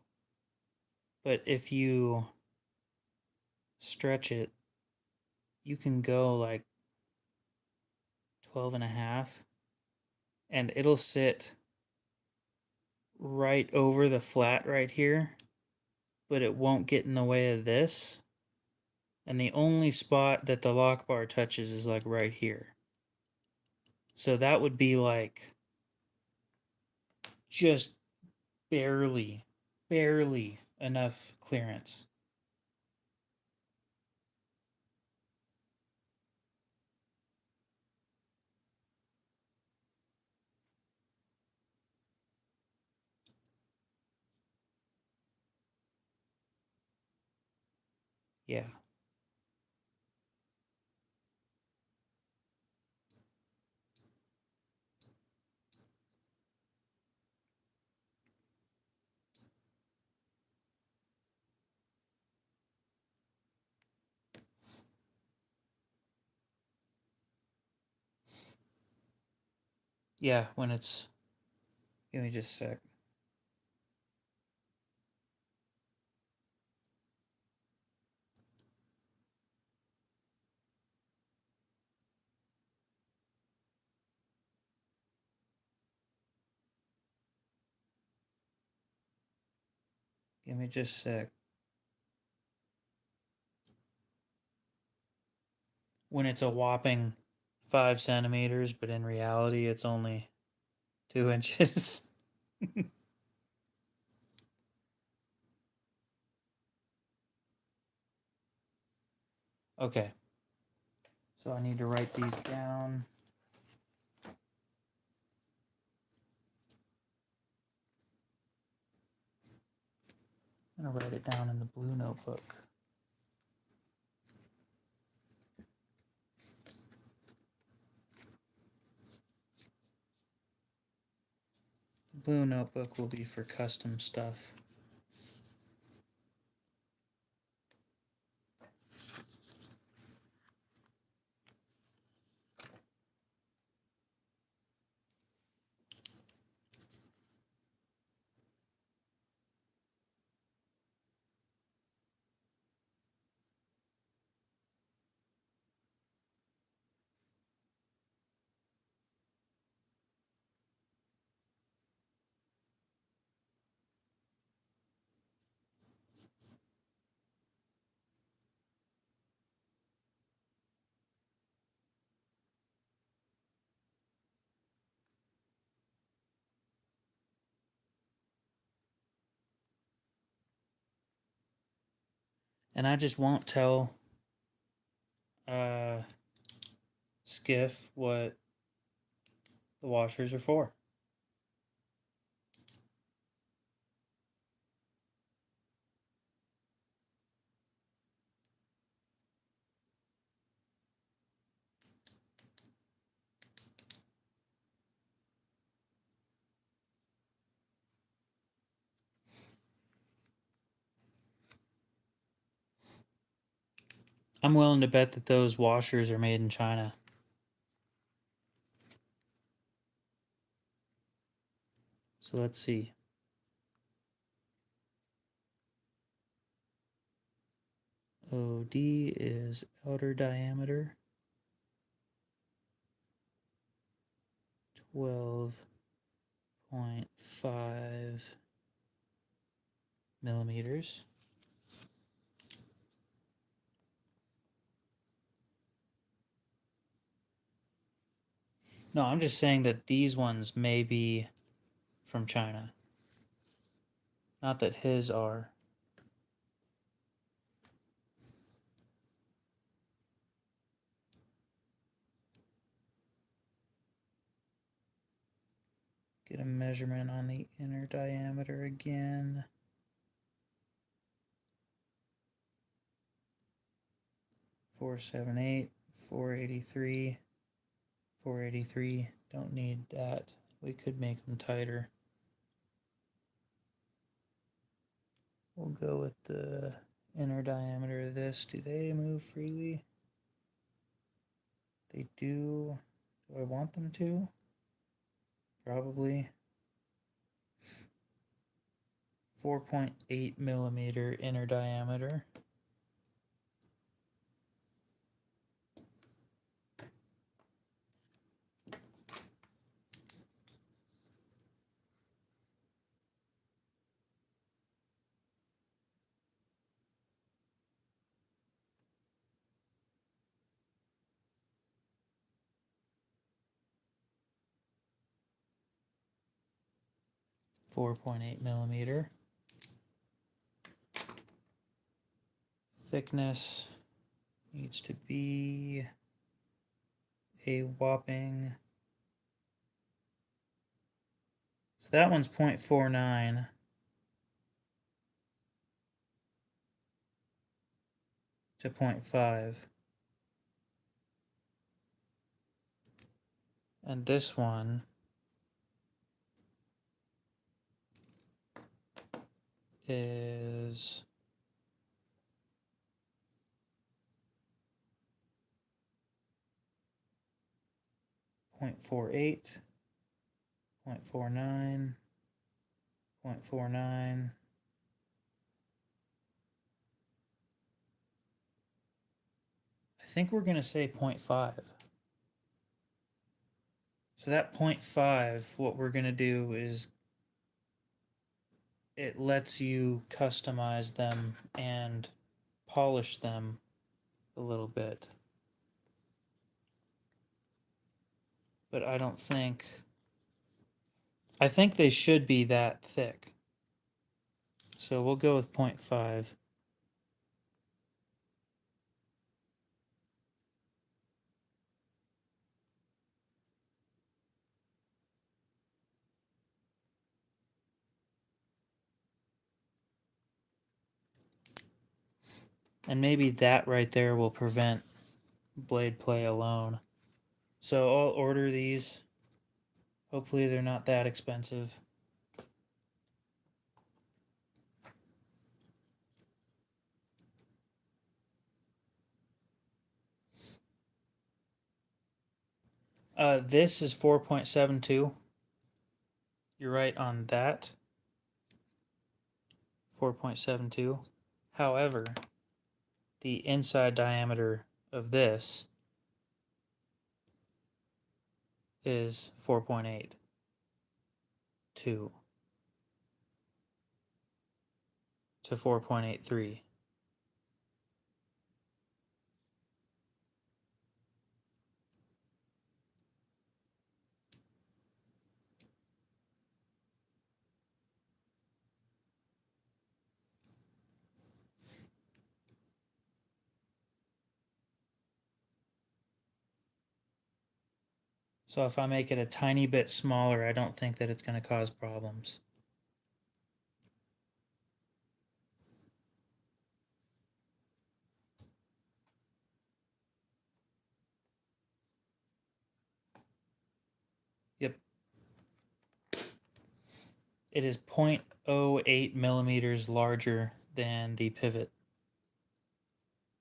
But if you stretch it, you can go like 12 and a half, and it'll sit right over the flat right here, but it won't get in the way of this. And the only spot that the lock bar touches is like right here. So that would be like just barely, barely enough clearance. Yeah. Yeah, when it's. Give me just a sec. Give me just a sec. When it's a whopping 5 centimeters, but in reality, it's only 2 inches. Okay. So I need to write these down. I'm going to write it down in the blue notebook. Blue notebook will be for custom stuff. And I just won't tell Skiff what the washers are for. I'm willing to bet that those washers are made in China. So let's see. OD is outer diameter 12.5 millimeters. No, I'm just saying that these ones may be from China. Not that his are. Get a measurement on the inner diameter again. 478, 483, 483. Don't need that. We could make them tighter. We'll go with the inner diameter of this. Do they move freely? They do. Do I want them to? Probably. 4.8 millimeter inner diameter. .8 millimeter. Thickness needs to be a whopping. So that one's 0.49. To 0.5. And this one is 0.48, 0.49, 0.49. I think we're going to say 0.5. So that 0.5, what we're going to do is it lets you customize them and polish them a little bit. But I don't think, I think they should be that thick. So we'll go with 0.5. And maybe that right there will prevent blade play alone. So I'll order these. Hopefully they're not that expensive. This is 4.72. You're right on that. 4.72. However, the inside diameter of this is 4.82 to 4.83. So if I make it a tiny bit smaller, I don't think that it's going to cause problems. Yep. It is 0.08 millimeters larger than the pivot.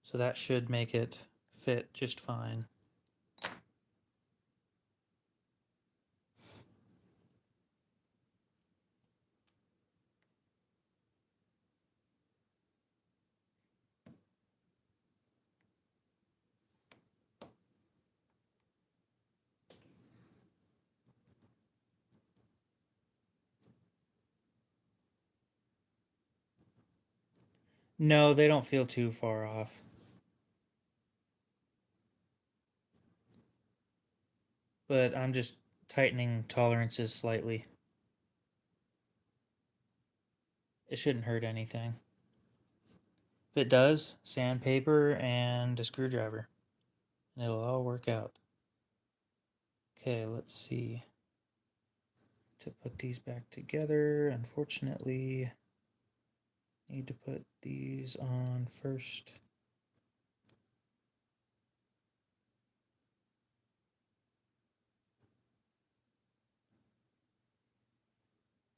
So that should make it fit just fine. No, they don't feel too far off. But I'm just tightening tolerances slightly. It shouldn't hurt anything. If it does, sandpaper and a screwdriver. And it'll all work out. Okay, let's see. To put these back together, unfortunately, need to put these on first.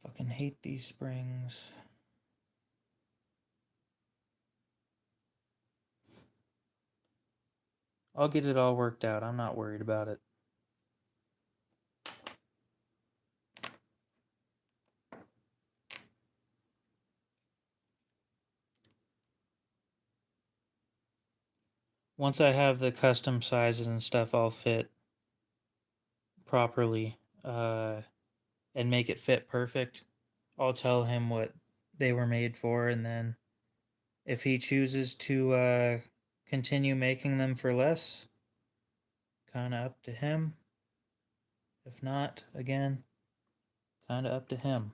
Fucking hate these springs. I'll get it all worked out. I'm not worried about it. Once I have the custom sizes and stuff all fit properly and make it fit perfect, I'll tell him what they were made for, and then if he chooses to continue making them for less, kind of up to him. If not, again, kind of up to him.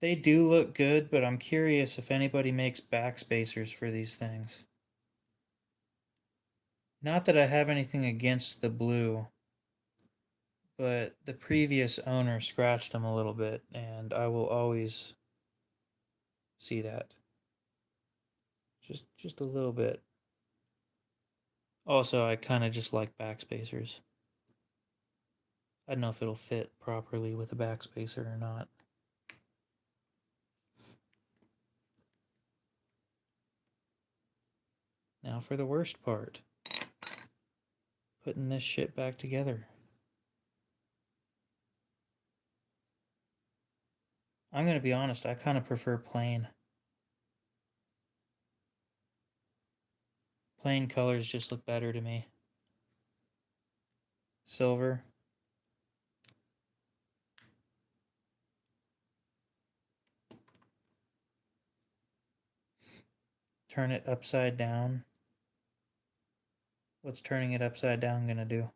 They do look good, but I'm curious if anybody makes backspacers for these things. Not that I have anything against the blue, but the previous owner scratched them a little bit, and I will always see that. Just a little bit. Also, I kind of just like backspacers. I don't know if it'll fit properly with a backspacer or not. Now for the worst part. Putting this shit back together. I'm going to be honest, I kind of prefer plain. Plain colors just look better to me. Silver. Turn it upside down. What's turning it upside down going to do?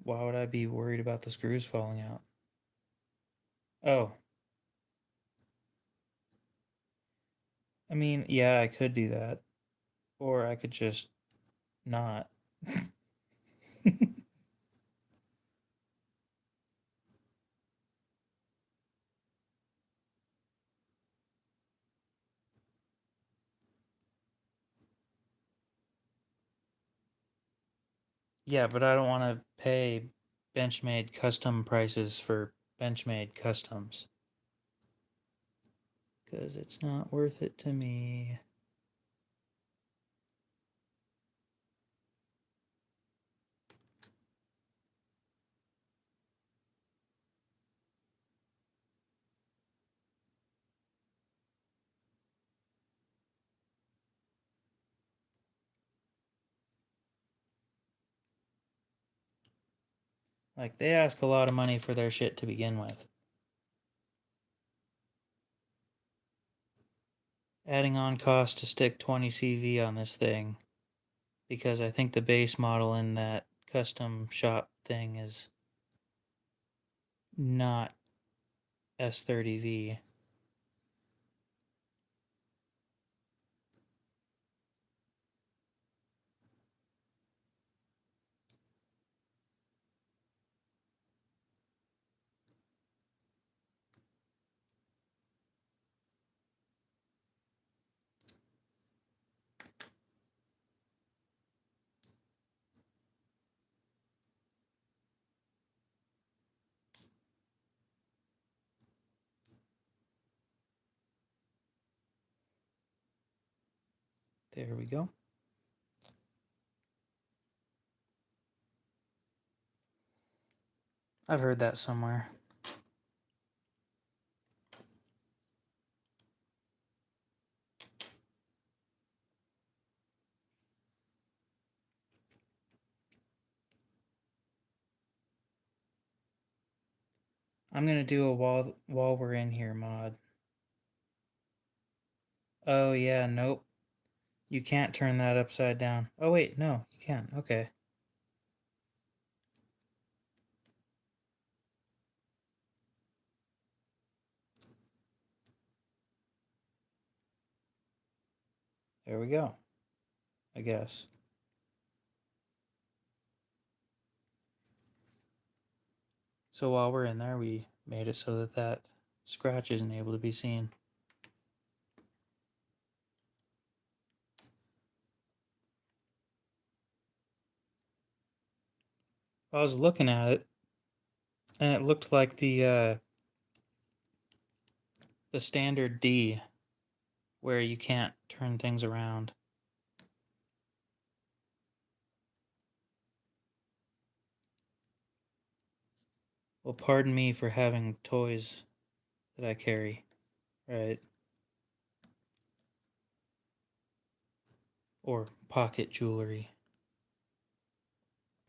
Why would I be worried about the screws falling out? Oh. I mean, yeah, I could do that. Or I could just not. Yeah, but I don't want to pay Benchmade custom prices for Benchmade customs. Because it's not worth it to me. Like, they ask a lot of money for their shit to begin with. Adding on cost to stick 20 CV on this thing, because I think the base model in that custom shop thing is not S30V. There we go. I've heard that somewhere. I'm gonna do a while we're in here mod. Oh yeah, nope. You can't turn that upside down. Oh wait, no, you can. Okay. There we go. I guess. So while we're in there, we made it so that that scratch isn't able to be seen. I was looking at it, and it looked like the standard D, where you can't turn things around. Well, pardon me for having toys that I carry, right? Or pocket jewelry.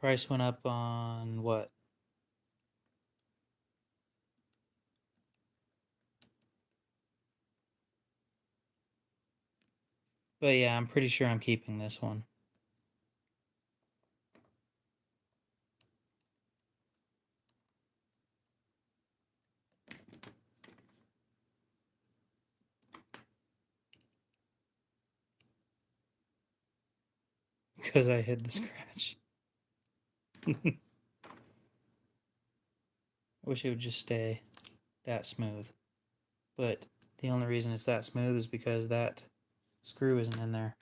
Price went up on what? But yeah, I'm pretty sure I'm keeping this one. Because I hid the scratch. Wish it would just stay that smooth. But the only reason it's that smooth is because that screw isn't in there.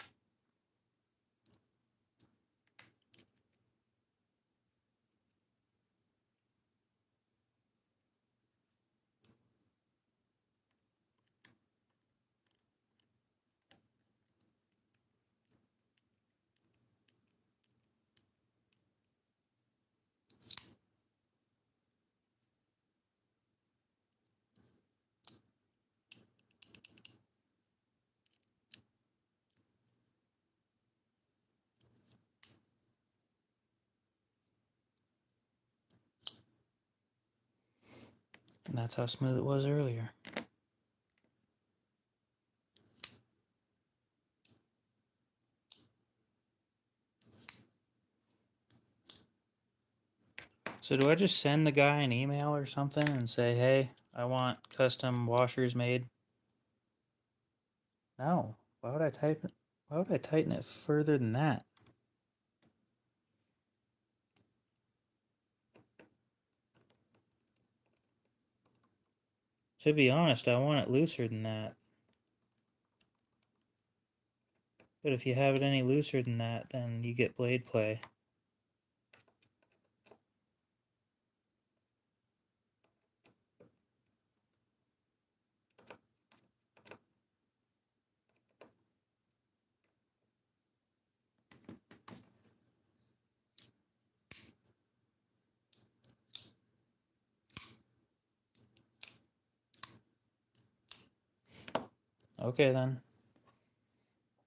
And that's how smooth it was earlier. So do I just send the guy an email or something and say, hey, I want custom washers made? No. Why would I type it? Why would I tighten it further than that? To be honest, I want it looser than that. But if you have it any looser than that, then you get blade play. Okay then.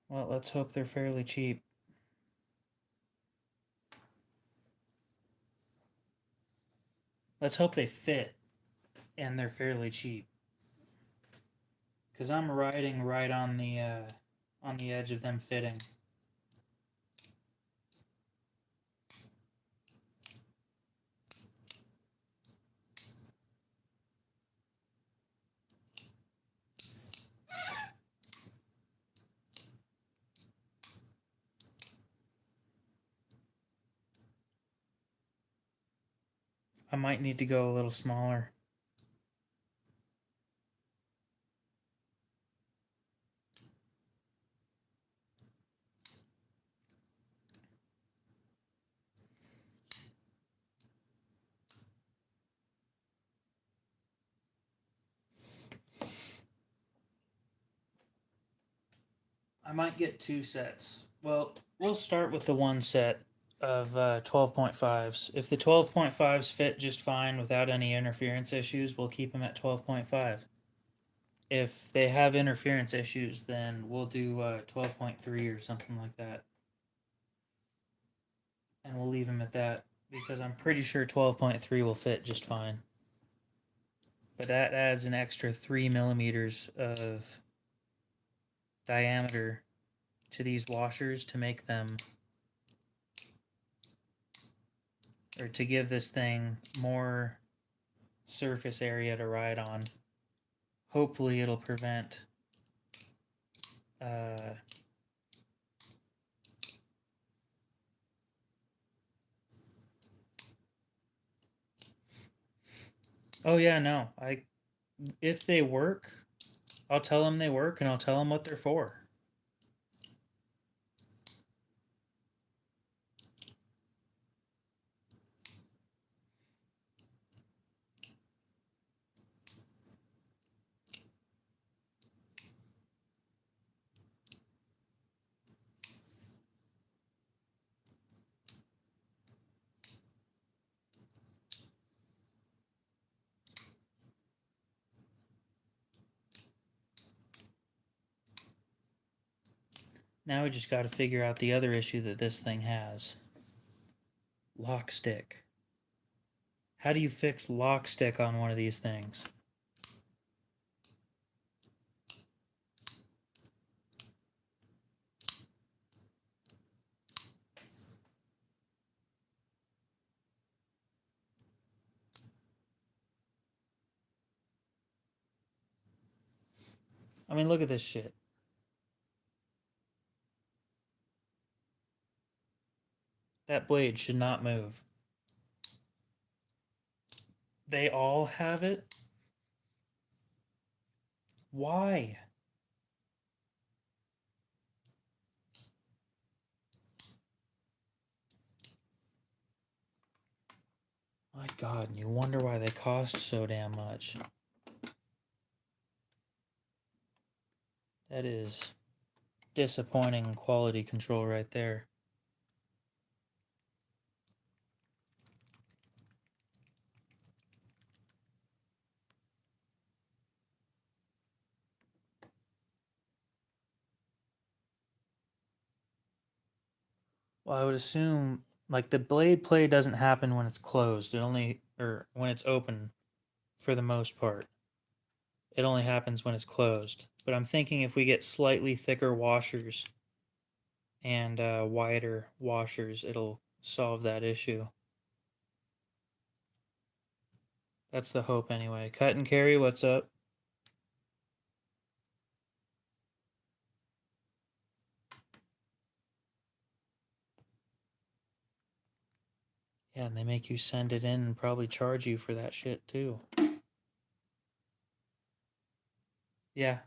Well, let's hope they're fairly cheap. Let's hope they fit and they're fairly cheap. Cause I'm riding right on the edge of them fitting. I might need to go a little smaller. I might get two sets. Well, we'll start with the one set of 12.5s. If the 12.5s fit just fine without any interference issues, we'll keep them at 12.5. If they have interference issues, then we'll do 12.3 or something like that. And we'll leave them at that because I'm pretty sure 12.3 will fit just fine. But that adds an extra 3 millimeters of diameter to these washers to make them, or to give this thing more surface area to ride on. Hopefully it'll prevent oh yeah, no. If they work, I'll tell them they work and I'll tell them what they're for. Now we just got to figure out the other issue that this thing has. Lock stick. How do you fix lock stick on one of these things? I mean, look at this shit. That blade should not move. They all have it? Why? My God, and you wonder why they cost so damn much. That is disappointing quality control right there. Well, I would assume like the blade play doesn't happen when it's closed. It only, or when it's open for the most part. It only happens when it's closed. But I'm thinking if we get slightly thicker washers and wider washers, it'll solve that issue. That's the hope anyway. Cut and carry, what's up? Yeah, and they make you send it in and probably charge you for that shit too. Yeah.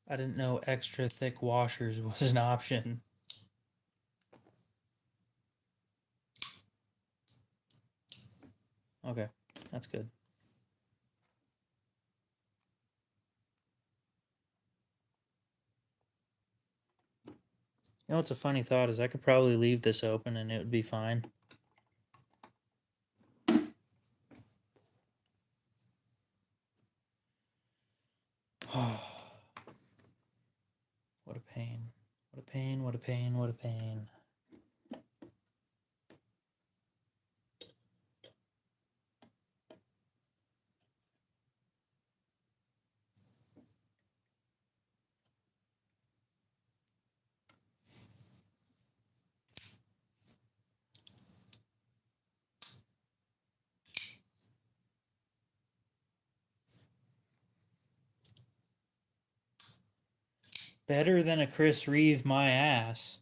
I didn't know extra thick washers was an option. Okay, that's good. You know what's a funny thought is I could probably leave this open and it would be fine. What a pain. What a pain, what a pain, what a pain. Better than a Chris Reeve, my ass.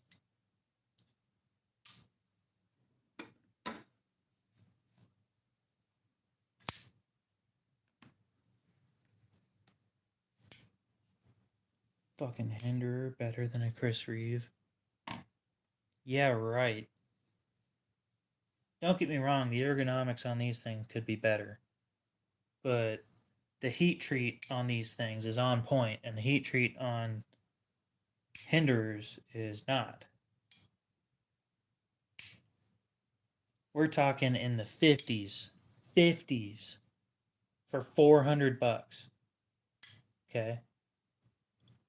Fucking Hinderer, better than a Chris Reeve. Yeah, right. Don't get me wrong, the ergonomics on these things could be better. But the heat treat on these things is on point, and the heat treat on Hinderers is not. We're talking in the 50s. 50s for $400. Okay?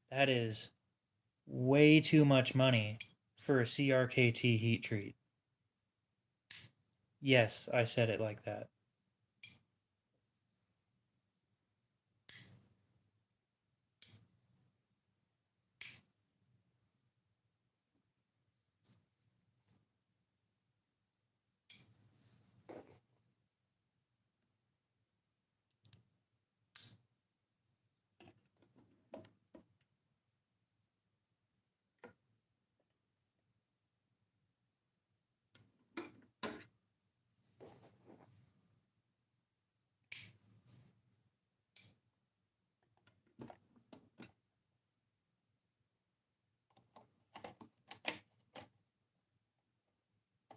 That is way too much money for a CRKT heat treat. Yes, I said it like that.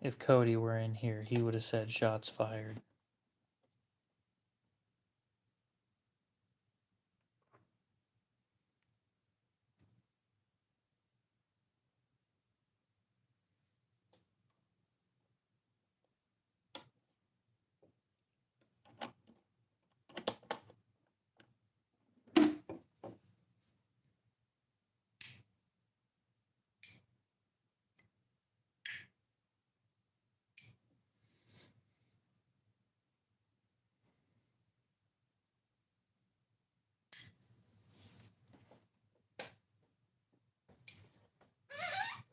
If Cody were in here, he would have said shots fired.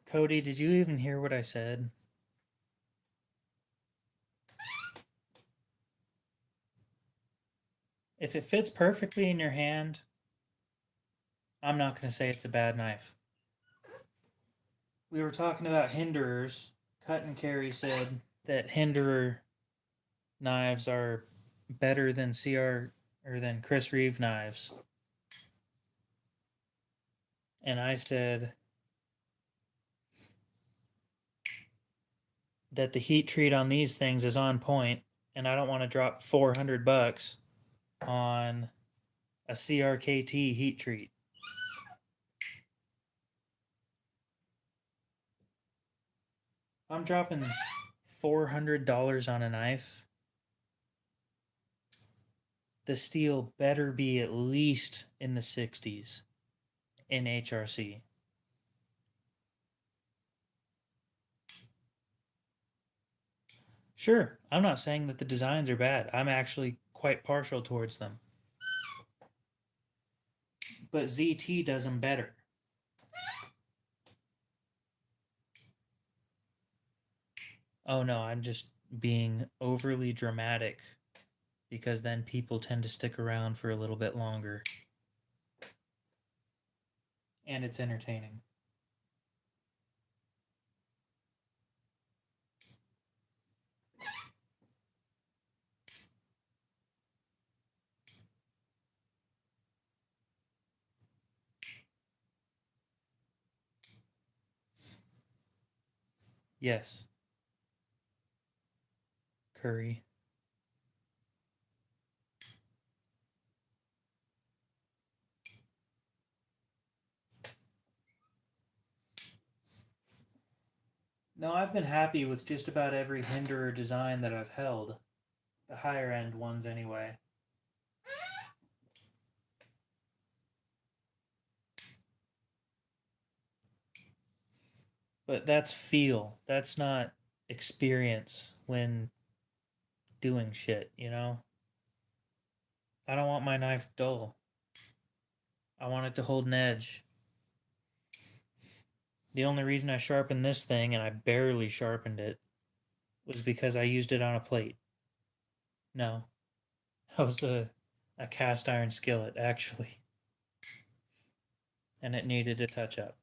Cody, did you even hear what I said? If it fits perfectly in your hand, I'm not going to say it's a bad knife. We were talking about Hinderers. Cut and Carry said that Hinderer knives are better than CR or than Chris Reeve knives. And I said that the heat treat on these things is on point, and I don't want to drop $400 on a CRKT heat treat. I'm dropping $400 on a knife. The steel better be at least in the 60s in HRC. Sure, I'm not saying that the designs are bad. I'm actually quite partial towards them. But ZT does them better. Oh no, I'm just being overly dramatic because then people tend to stick around for a little bit longer. And it's entertaining. Yes. Curry. No, I've been happy with just about every Hinderer design that I've held. The higher end ones, anyway. But that's feel. That's not experience when doing shit, you know? I don't want my knife dull. I want it to hold an edge. The only reason I sharpened this thing, and I barely sharpened it, was because I used it on a plate. No, that was a cast iron skillet, actually. And it needed a touch up.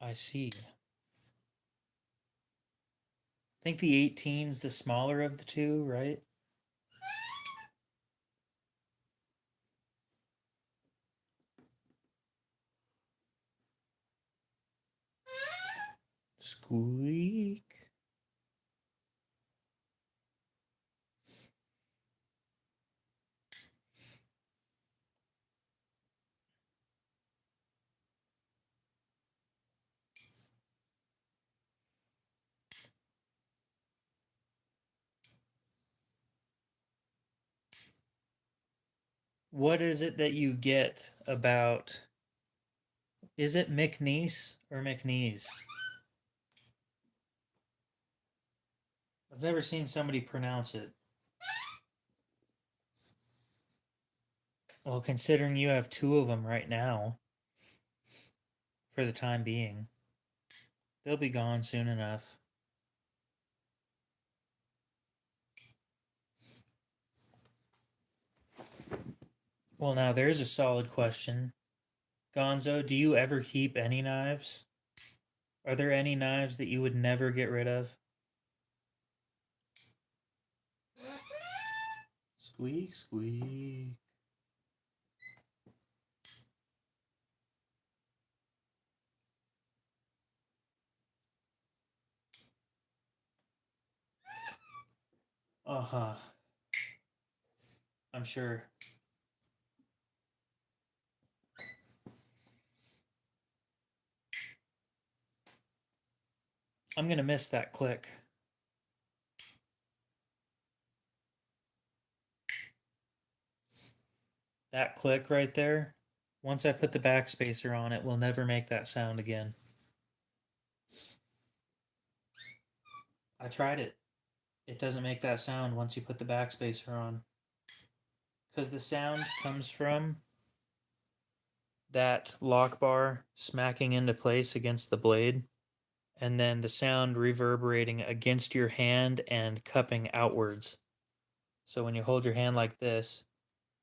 I see. I think the 18's the smaller of the two, right? Squeak. What is it that you get about? Is it McNeese or McNeese? I've never seen somebody pronounce it. Well, considering you have two of them right now, for the time being, they'll be gone soon enough. Well, now there's a solid question. Gonzo, do you ever keep any knives? Are there any knives that you would never get rid of? Squeak, squeak. Uh huh. I'm sure. I'm gonna miss that click. That click right there, once I put the backspacer on, it will never make that sound again. I tried it. It doesn't make that sound once you put the backspacer on. Because the sound comes from that lock bar smacking into place against the blade, and then the sound reverberating against your hand and cupping outwards. So when you hold your hand like this,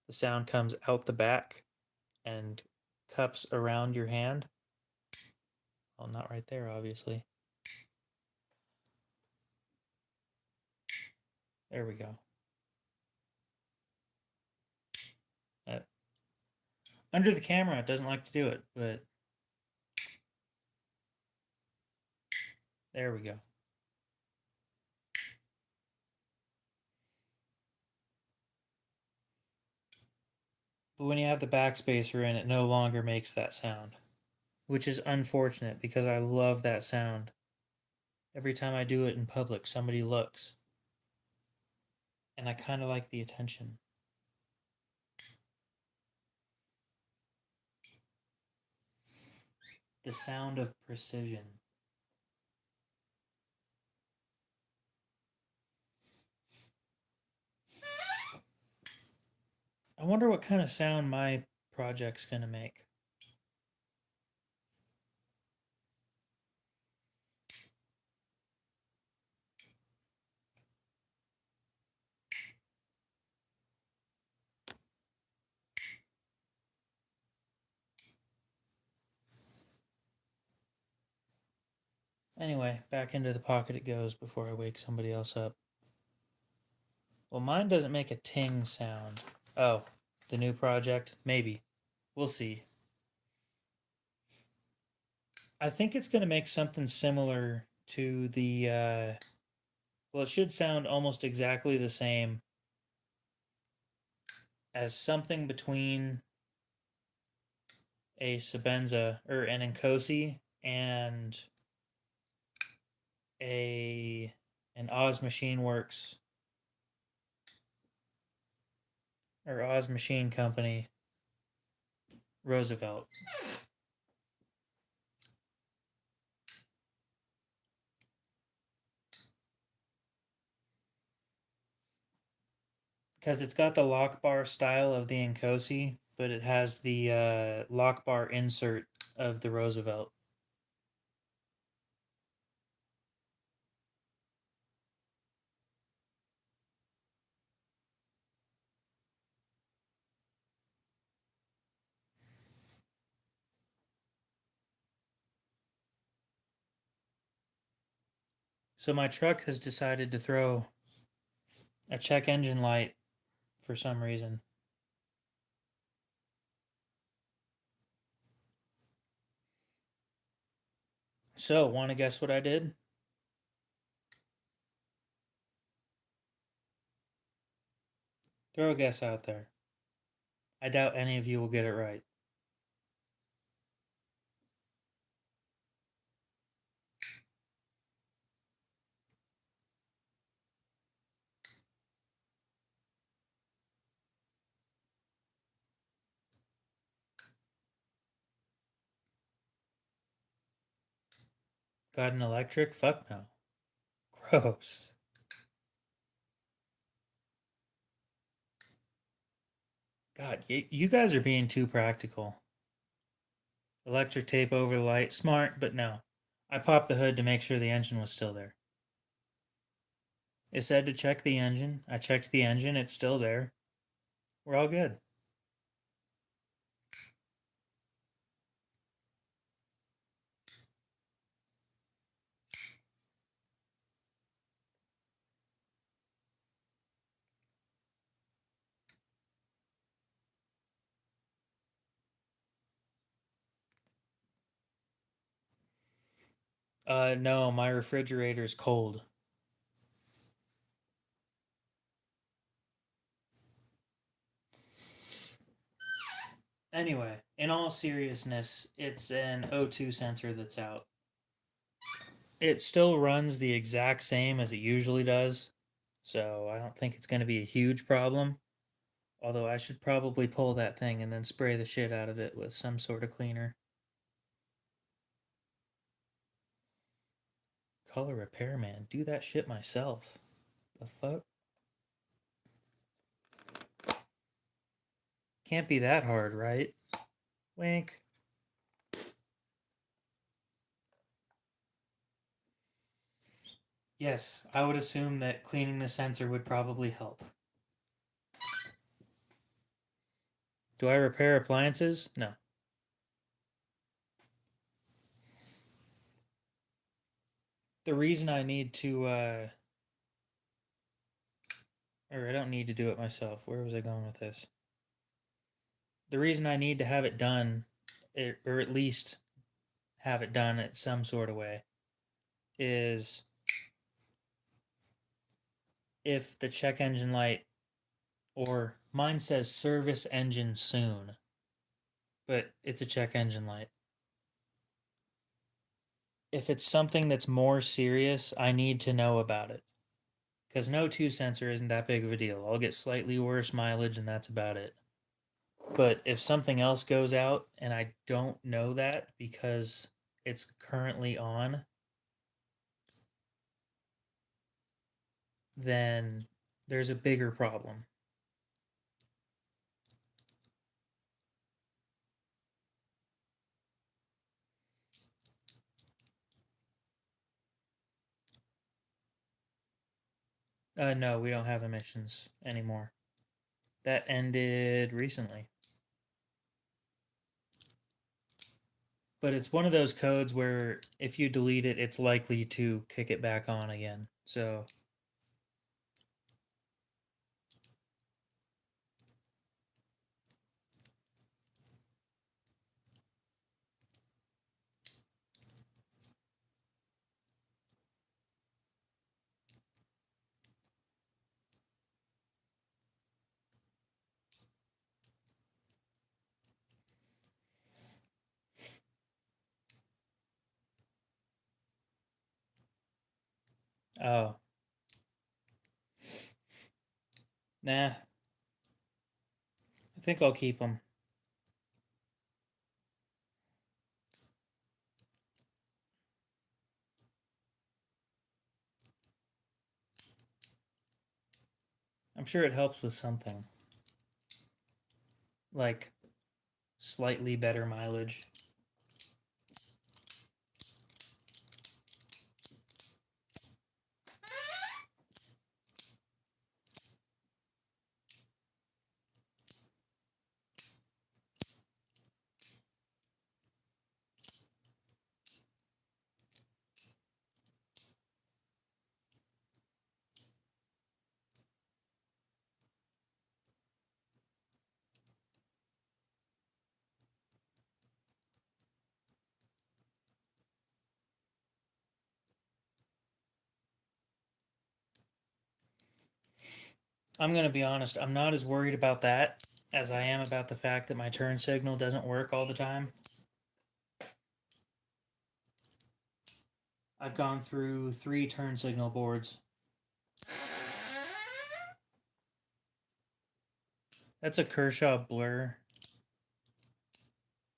the sound comes out the back and cups around your hand. Well, not right there, obviously. There we go. Uh, Under the camera, it doesn't like to do it, but there we go. But when you have the backspacer in, it no longer makes that sound, which is unfortunate because I love that sound. Every time I do it in public, somebody looks. And I kind of like the attention. The sound of precision. I wonder what kind of sound my project's going to make. Anyway, back into the pocket it goes before I wake somebody else up. Well, mine doesn't make a ting sound. Oh, the new project? Maybe. We'll see. I think it's going to make something similar to the. Well, it should sound almost exactly the same as something between a Sebenza or an Nkosi and an Oz Machine Works or Oz Machine Company Roosevelt. Because it's got the lock bar style of the Nkosi, but it has the lock bar insert of the Roosevelt. So my truck has decided to throw a check engine light for some reason. So, want to guess what I did? Throw a guess out there. I doubt any of you will get it right. Got an electric? Fuck no. Gross. God, you guys are being too practical. Electric tape over the light. Smart, but no. I popped the hood to make sure the engine was still there. It said to check the engine. I checked the engine. It's still there. We're all good. No, my refrigerator's cold. Anyway, in all seriousness, it's an O2 sensor that's out. It still runs the exact same as it usually does, so I don't think it's going to be a huge problem. Although I should probably pull that thing and then spray the shit out of it with some sort of cleaner. Color repairman, do that shit myself. The fuck? Can't be that hard, right? Wink. Yes, I would assume that cleaning the sensor would probably help. Do I repair appliances? No. The reason I need to, or I don't need to do it myself. Where was I going with this? The reason I need to have it done, or at least have it done at some sort of way, is if the check engine light, or mine says service engine soon, but it's a check engine light. If it's something that's more serious, I need to know about it. Because no O2 sensor isn't that big of a deal. I'll get slightly worse mileage, and that's about it. But if something else goes out and I don't know that because it's currently on, then there's a bigger problem. No, we don't have emissions anymore. That ended recently. But it's one of those codes where if you delete it, it's likely to kick it back on again. So oh, nah, I think I'll keep them. I'm sure it helps with something. Like slightly better mileage. I'm going to be honest, I'm not as worried about that as I am about the fact that my turn signal doesn't work all the time. I've gone through 3 turn signal boards. That's a Kershaw Blur.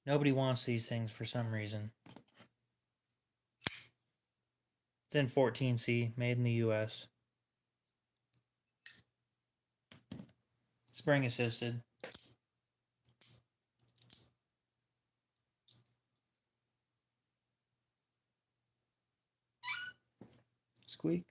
Nobody wants these things for some reason. It's in 14C, made in the US. Spring assisted. Squeak.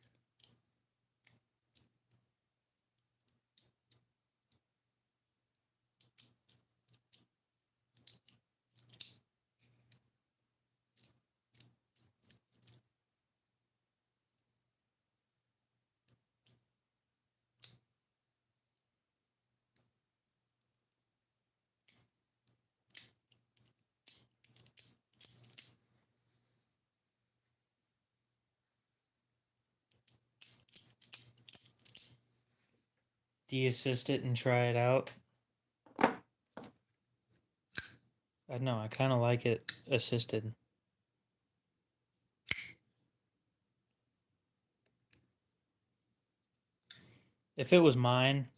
De-assist it and try it out. I don't know, I kind of like it assisted. If it was mine,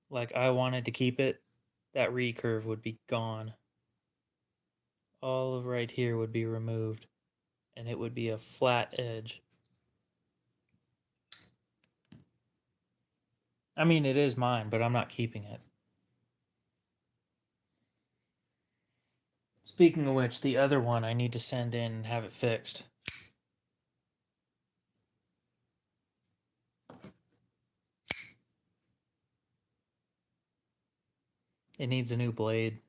like I wanted to keep it, that recurve would be gone. All of right here would be removed, and it would be a flat edge. I mean, it is mine, but I'm not keeping it. Speaking of which, the other one I need to send in and have it fixed. It needs a new blade.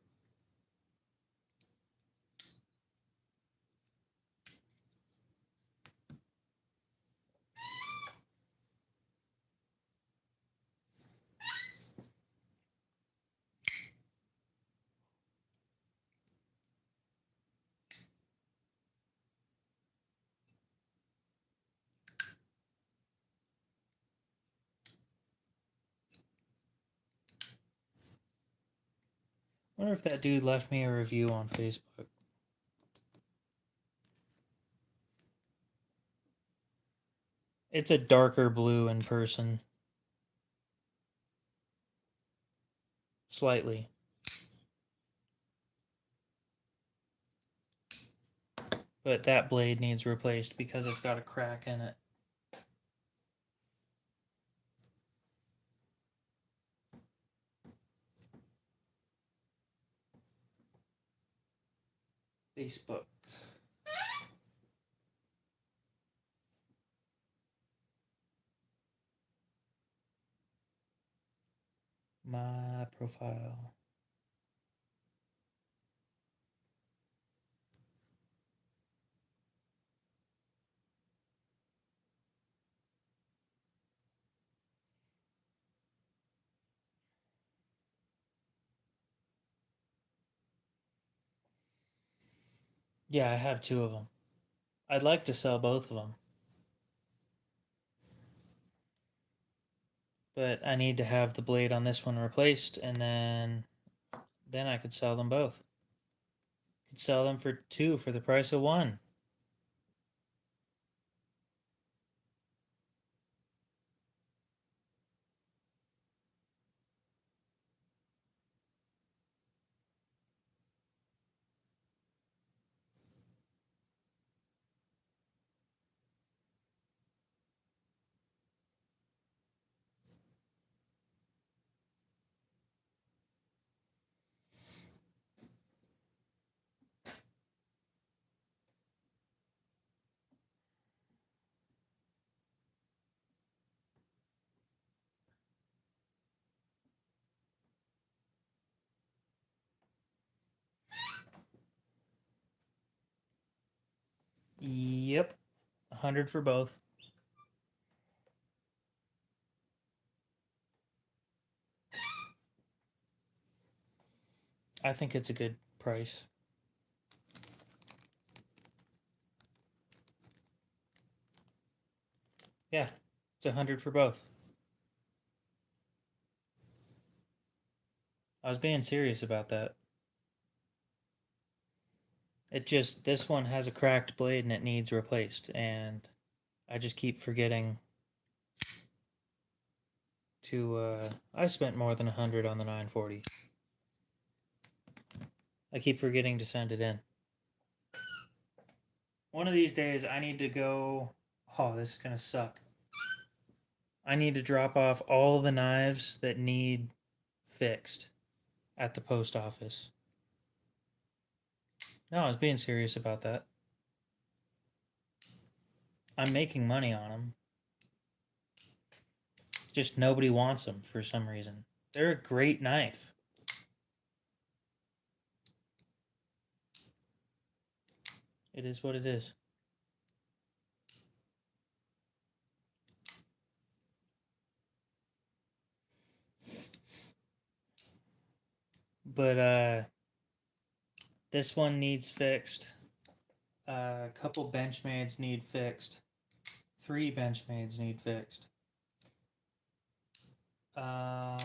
Wonder if that dude left me a review on Facebook. It's a darker blue in person. Slightly. But that blade needs replaced because it's got a crack in it. Facebook. My profile. Yeah, I have two of them. I'd like to sell both of them, but I need to have the blade on this one replaced, and then I could sell them both. Could sell them for two for the price of one. Yep, 100 for both. I think it's a good price. Yeah, it's 100 for both. I was being serious about that. It just, this one has a cracked blade and it needs replaced, and I just keep forgetting to, I spent more than 100 on the 940. I keep forgetting to send it in. One of these days, I need to go. Oh, this is gonna suck. I need to drop off all the knives that need fixed at the post office. No, I was being serious about that. I'm making money on them. Just nobody wants them for some reason. They're a great knife. It is what it is. But this one needs fixed. A couple Benchmades need fixed. 3 Benchmades need fixed. Well,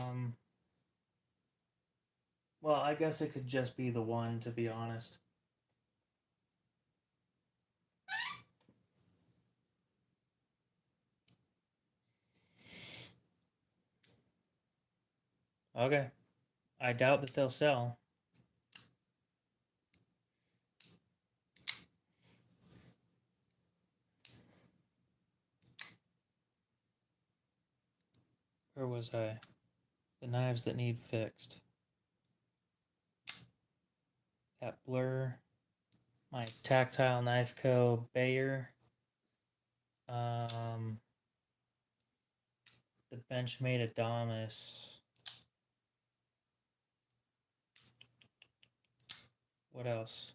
I guess it could just be the one, to be honest. Okay. I doubt that they'll sell. Where was I? The knives that need fixed. That Blur. My Tactile Knife Co. Bayer. The Benchmade Adamas. What else?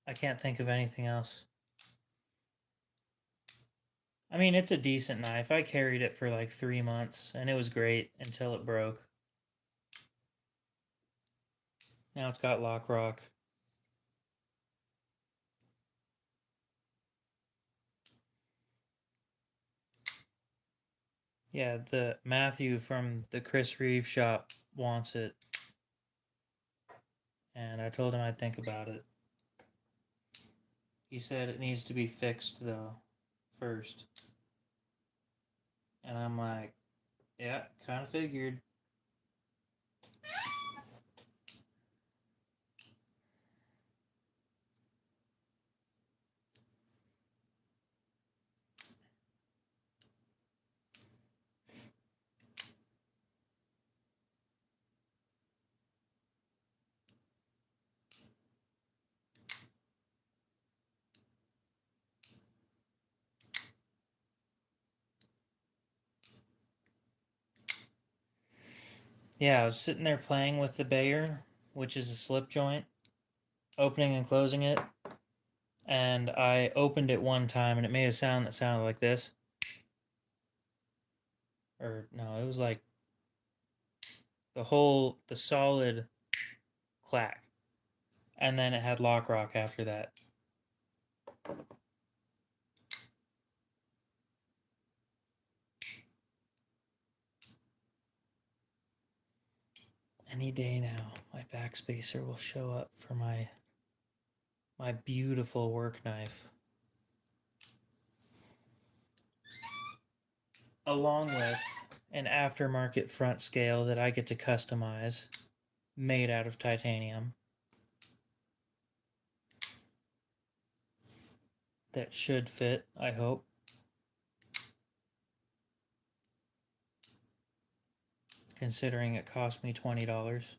I can't think of anything else. I mean, it's a decent knife. I carried it for like 3 months and it was great until it broke. Now it's got lock rock. Yeah, the Matthew from the Chris Reeve shop wants it. And I told him I'd think about it. He said it needs to be fixed though, first. And I'm like, yeah, kind of figured. Yeah, I was sitting there playing with the Bayer, which is a slip joint, opening and closing it, and I opened it one time and it made a sound that sounded like this. Or no, it was like the solid clack. And then it had lock rock after that. Any day now, my backspacer will show up for my beautiful work knife. Along with an aftermarket front scale that I get to customize, made out of titanium. That should fit, I hope. Considering it cost me $20.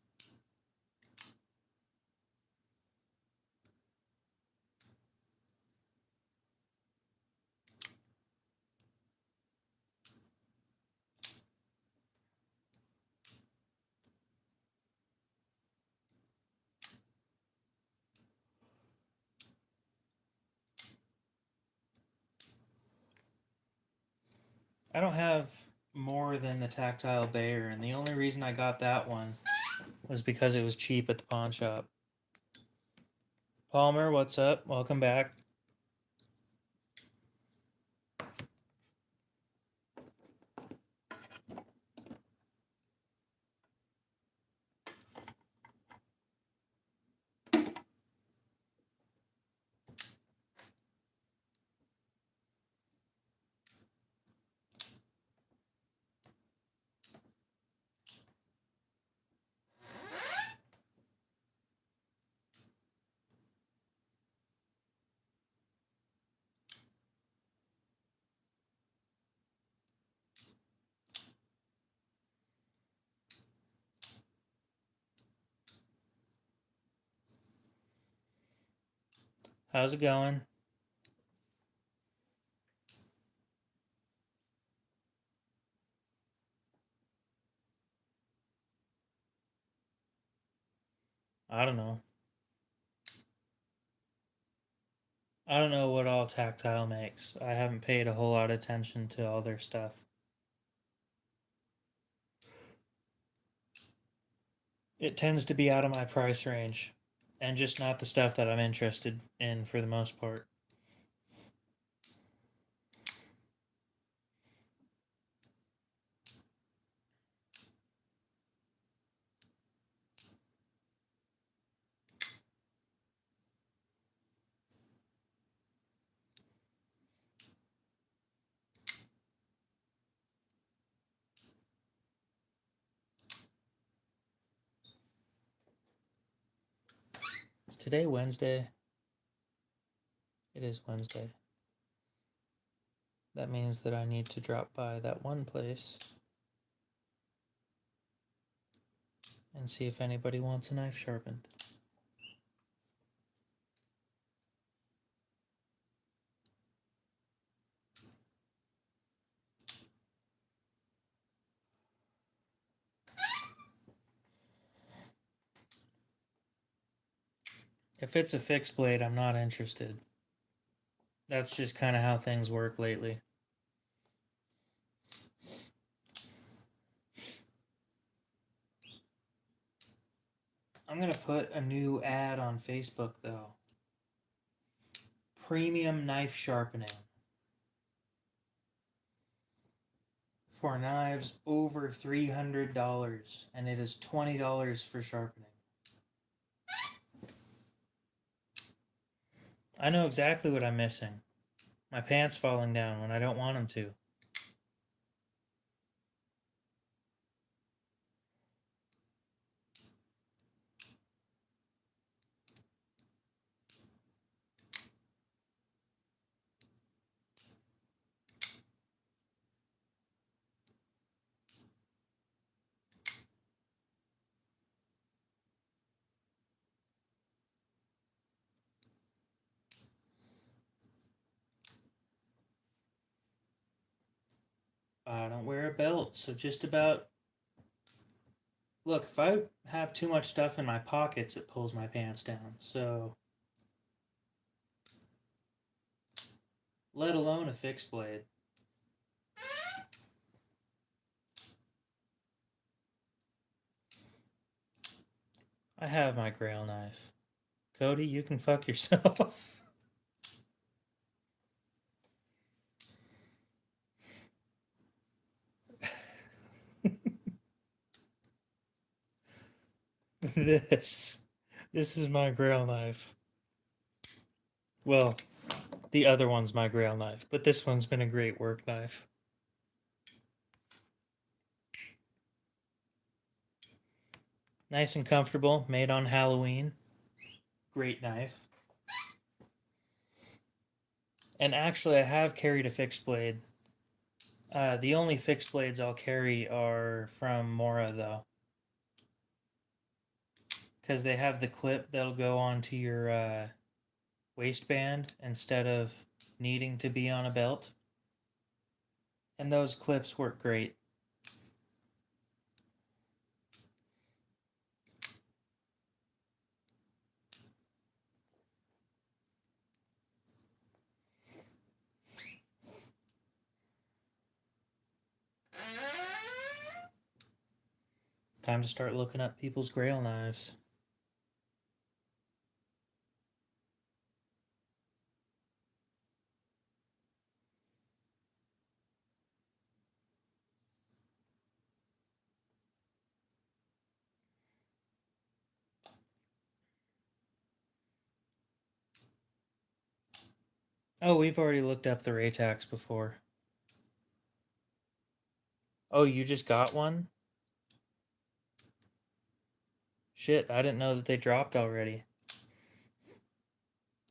I don't have more than the tactile Bayer, and the only reason I got that one was because it was cheap at the pawn shop. Palmer, what's up? Welcome back. How's it going? I don't know. I don't know what all tactile makes. I haven't paid a whole lot of attention to all their stuff. It tends to be out of my price range and just not the stuff that I'm interested in for the most part. Is today Wednesday? It is Wednesday. That means that I need to drop by that one place and see if anybody wants a knife sharpened. If it's a fixed blade, I'm not interested. That's just kind of how things work lately. I'm going to put a new ad on Facebook though. Premium knife sharpening. For knives over $300, and it is $20 for sharpening. I know exactly what I'm missing. My pants falling down when I don't want them to. I don't wear a belt, so just about Look, if I have too much stuff in my pockets, it pulls my pants down. So, let alone a fixed blade. I have my grail knife. Cody, you can fuck yourself. this. This is my grail knife. Well, the other one's my grail knife, but this one's been a great work knife. Nice and comfortable, made on Halloween. Great knife. And actually, I have carried a fixed blade. The only fixed blades I'll carry are from Mora, though. Because they have the clip that'll go onto your waistband instead of needing to be on a belt. And those clips work great. Time to start looking up people's grail knives. Oh, we've already looked up the Raytax before. Oh, you just got one? Shit, I didn't know that they dropped already.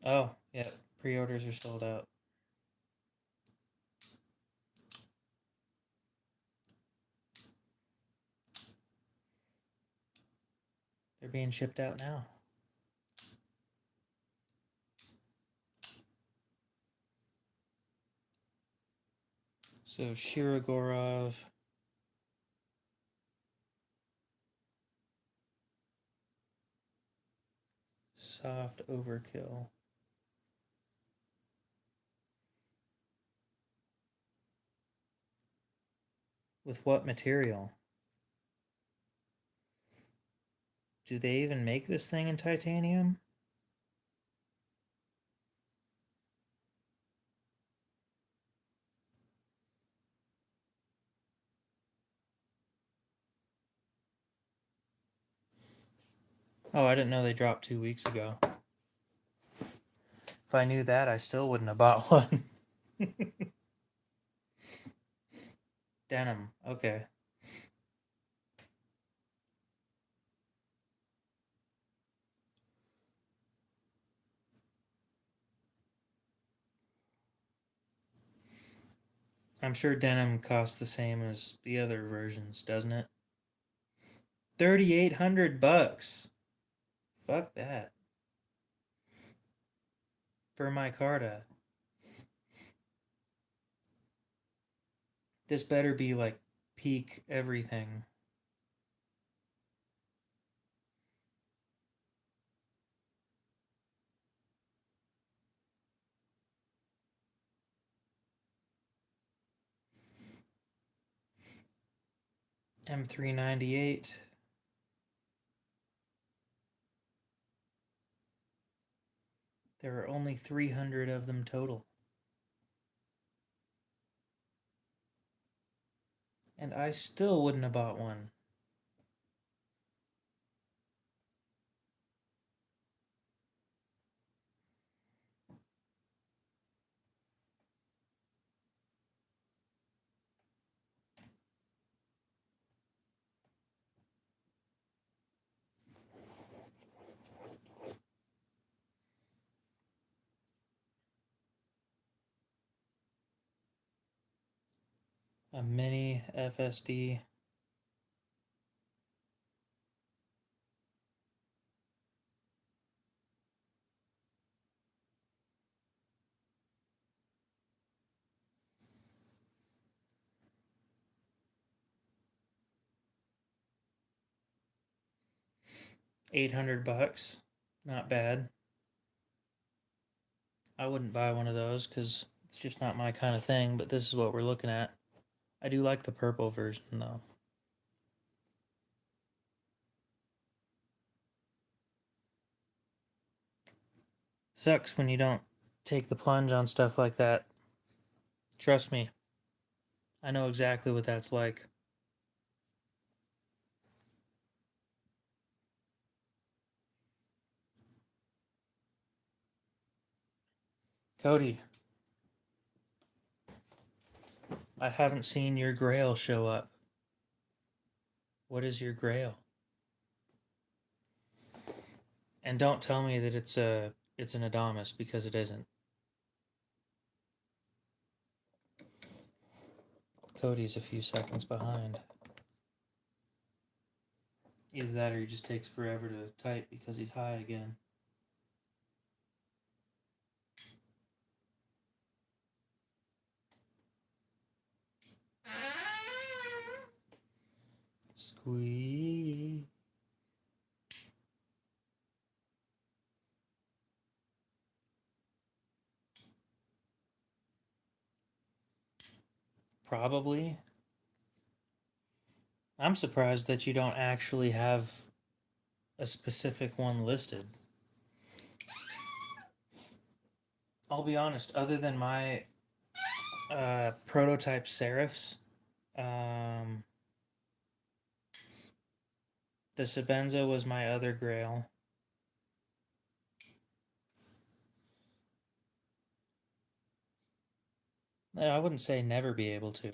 Oh, yeah, pre-orders are sold out. They're being shipped out now. So Shirogorov. Soft overkill. With what material? Do they even make this thing in titanium? Oh, I didn't know they dropped 2 weeks ago. If I knew that, I still wouldn't have bought one. Denim, okay. I'm sure denim costs the same as the other versions, doesn't it? $3,800. Fuck that. For my Carta. This better be like peak everything. M398. There are only 300 of them total. And I still wouldn't have bought one. A mini FSD. $800. Not bad. I wouldn't buy one of those because it's just not my kind of thing, but this is what we're looking at. I do like the purple version though. Sucks when you don't take the plunge on stuff like that. Trust me, I know exactly what that's like. Cody, I haven't seen your grail show up. What is your grail? And don't tell me that it's an Adamas because it isn't. Cody's a few seconds behind. Either that or he just takes forever to type because he's high again. Squeeze. Probably. I'm surprised that you don't actually have a specific one listed. I'll be honest, other than my prototype serifs, the Sabenza was my other grail. I wouldn't say never be able to.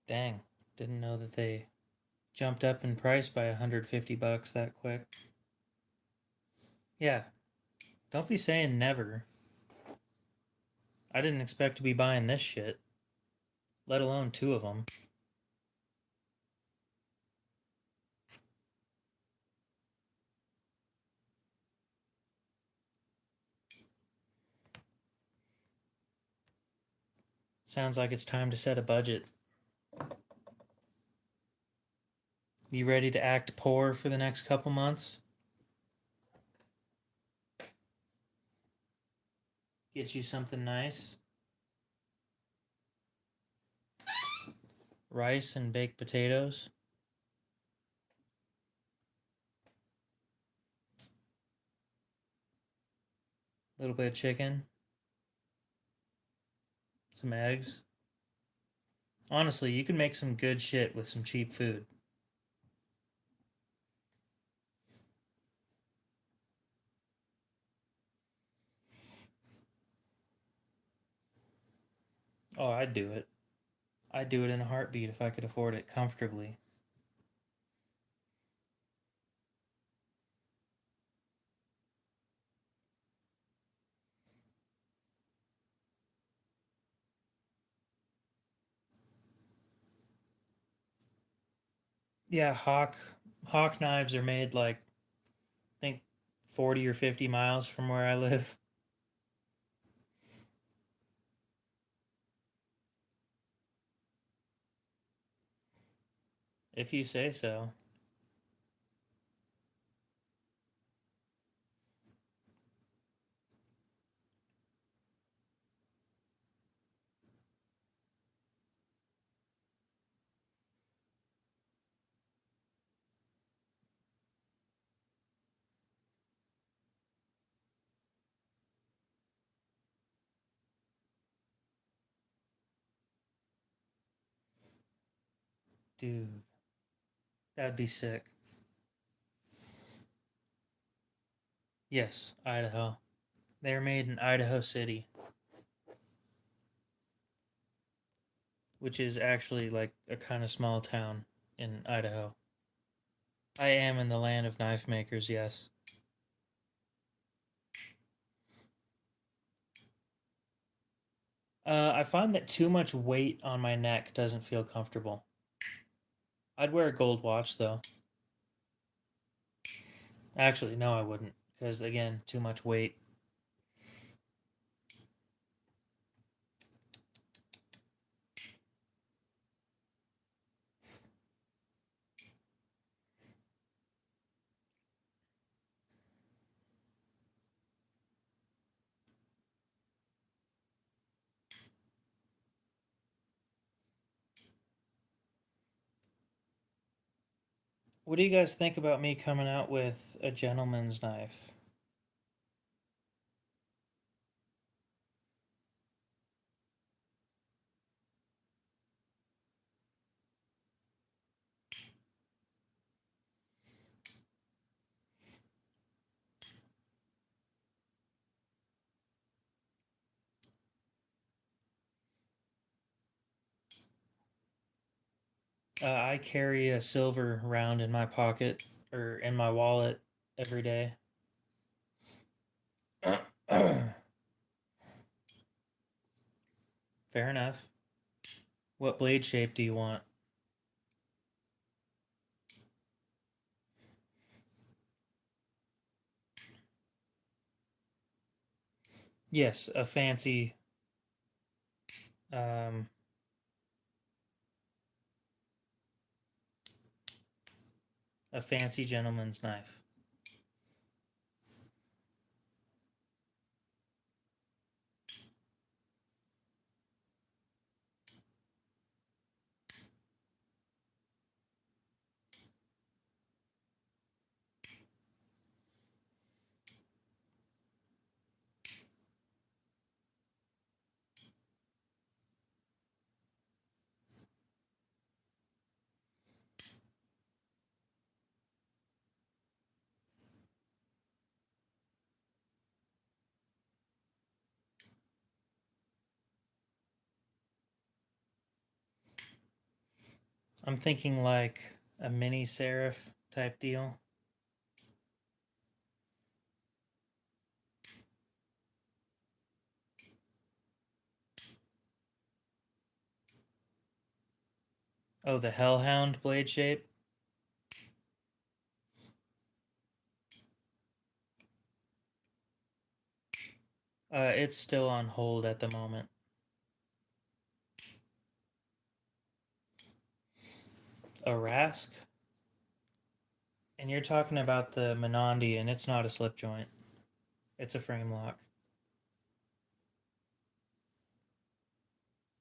Dang, didn't know that they jumped up in price by $150 that quick. Yeah, don't be saying never. I didn't expect to be buying this shit, let alone two of them. Sounds like it's time to set a budget. You ready to act poor for the next couple months? Get you something nice. Rice and baked potatoes. A little bit of chicken. Some eggs. Honestly, you can make some good shit with some cheap food. Oh, I'd do it. I'd do it in a heartbeat if I could afford it comfortably. Yeah, hawk knives are made like I think 40 or 50 miles from where I live. If you say so. Dude, that'd be sick. Yes, Idaho. They're made in Idaho City, which is actually like a kind of small town in Idaho. I am in the land of knife makers, yes. I find that too much weight on my neck doesn't feel comfortable. I'd wear a gold watch though. Actually, no, I wouldn't, because again, too much weight. What do you guys think about me coming out with a gentleman's knife? I carry a silver round in my pocket or in my wallet every day. Fair enough. What blade shape do you want? Yes, um, a fancy gentleman's knife. I'm thinking like a mini serif type deal. Oh, the Hellhound blade shape. It's still on hold at the moment. A Rask? And you're talking about the Menandi, and it's not a slip joint. It's a frame lock.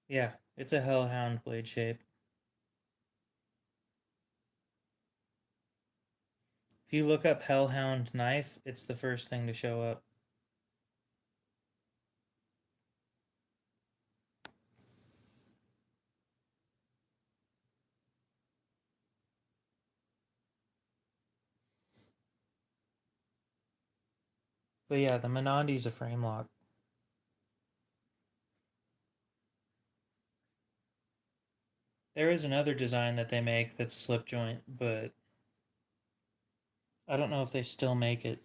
Yeah, it's a Hellhound blade shape. If you look up Hellhound knife, it's the first thing to show up. But yeah, the Menandi's a frame lock. There is another design that they make that's a slip joint, but I don't know if they still make it.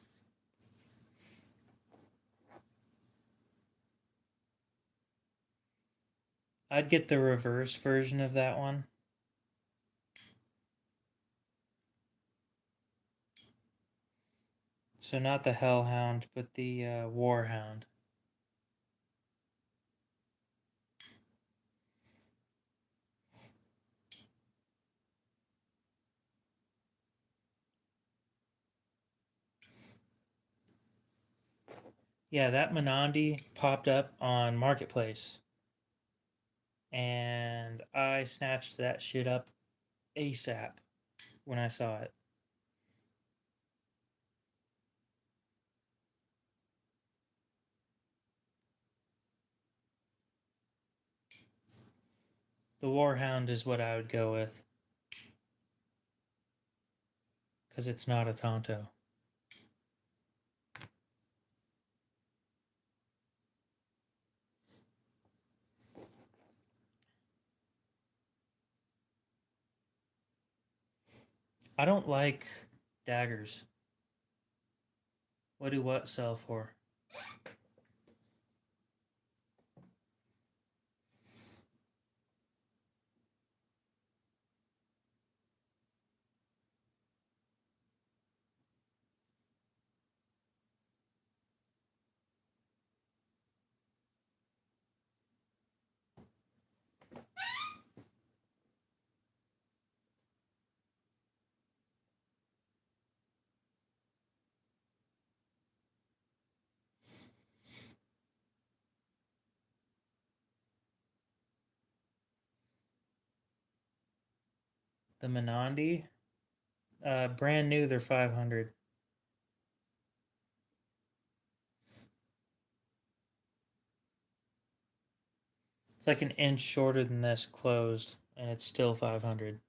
I'd get the reverse version of that one. So not the Hellhound, but the Warhound. Yeah, that Menandi popped up on Marketplace, and I snatched that shit up ASAP when I saw it. The Warhound is what I would go with, because it's not a Tonto. I don't like daggers. What do what sell for? The Menandi, brand new, they're 500. It's like an inch shorter than this closed, and it's still 500.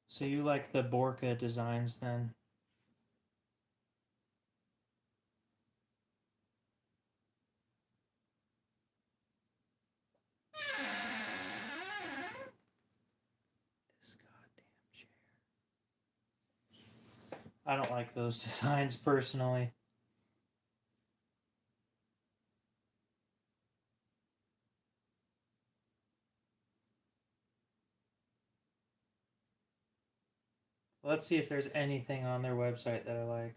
So you like the Borka designs then? This goddamn chair. I don't like those designs personally. Let's see if there's anything on their website that I like.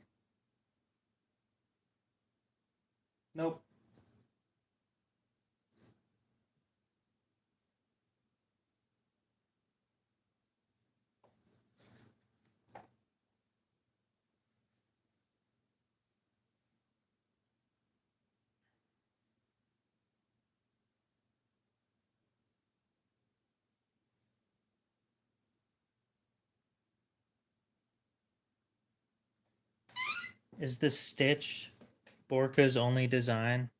Nope. Is this stitch Borka's only design?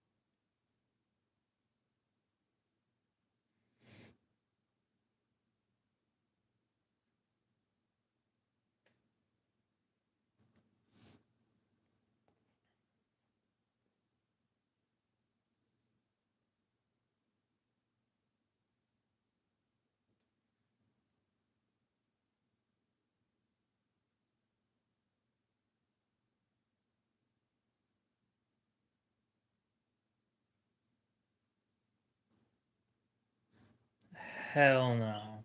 Hell no.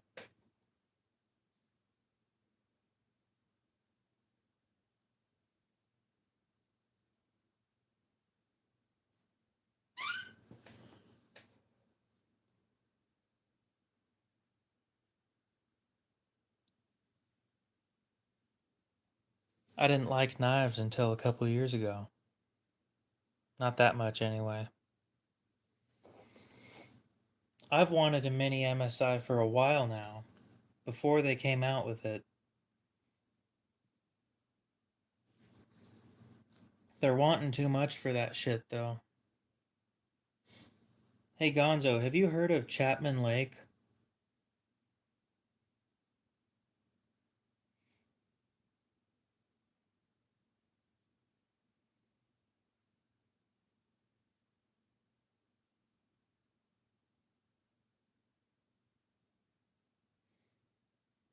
I didn't like knives until a couple years ago. Not that much, anyway. I've wanted a mini MSI for a while now, before they came out with it. They're wanting too much for that shit, though. Hey Gonzo, have you heard of Chapman Lake?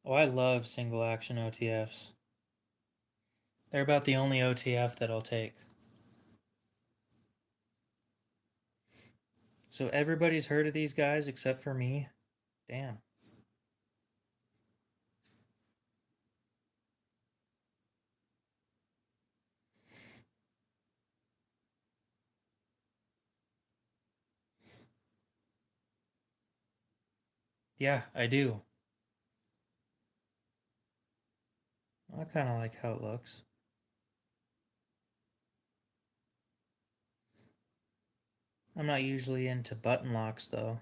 Oh, I love single action OTFs. They're about the only OTF that I'll take. So everybody's heard of these guys except for me? Damn. Yeah, I do. I kind of like how it looks. I'm not usually into button locks, though.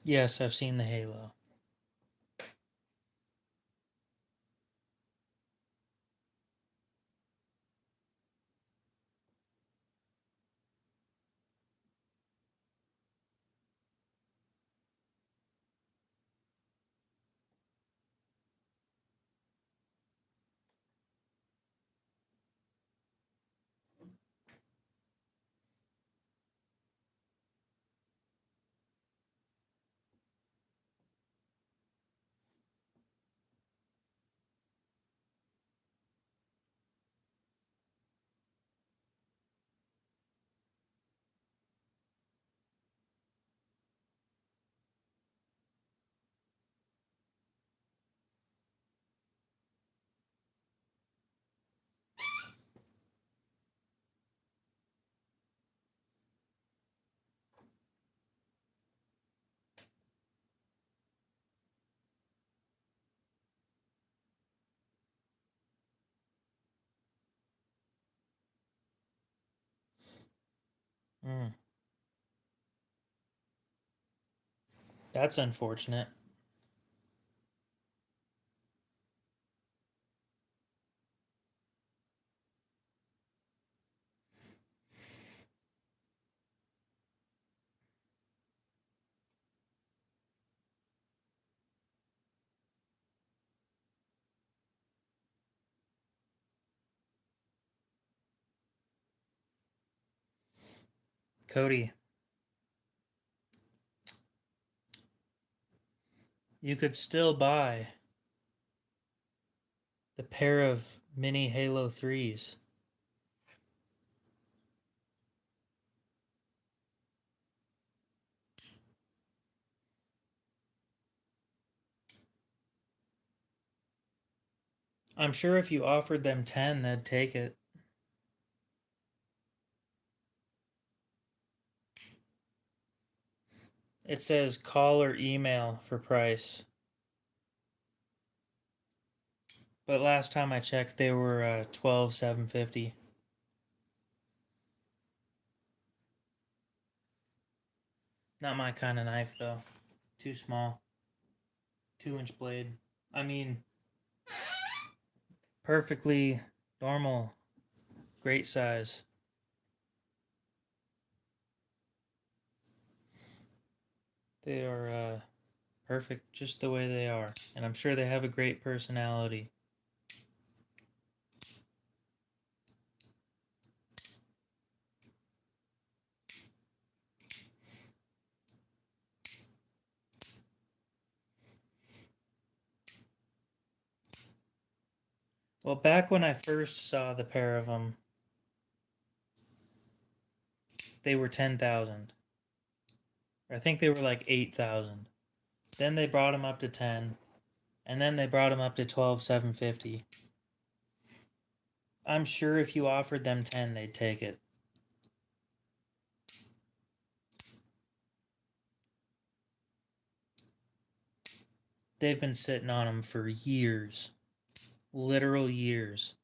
Yes, I've seen the Halo. Mm, that's unfortunate. Cody, you could still buy the pair of mini Halo 3s. I'm sure if you offered them 10, they'd take it. It says call or email for price. But last time I checked, they were 12,750. Not my kind of knife though. Too small. 2-inch blade. I mean, perfectly normal. Great size. They are perfect just the way they are. And I'm sure they have a great personality. Well, back when I first saw the pair of them, they were 10,000. I think they were like 8,000. Then they brought them up to 10, and then they brought them up to 12,750. I'm sure if you offered them 10, they'd take it. They've been sitting on them for years. Literal years.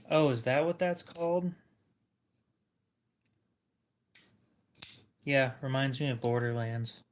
Oh, is that what that's called? Yeah, reminds me of Borderlands.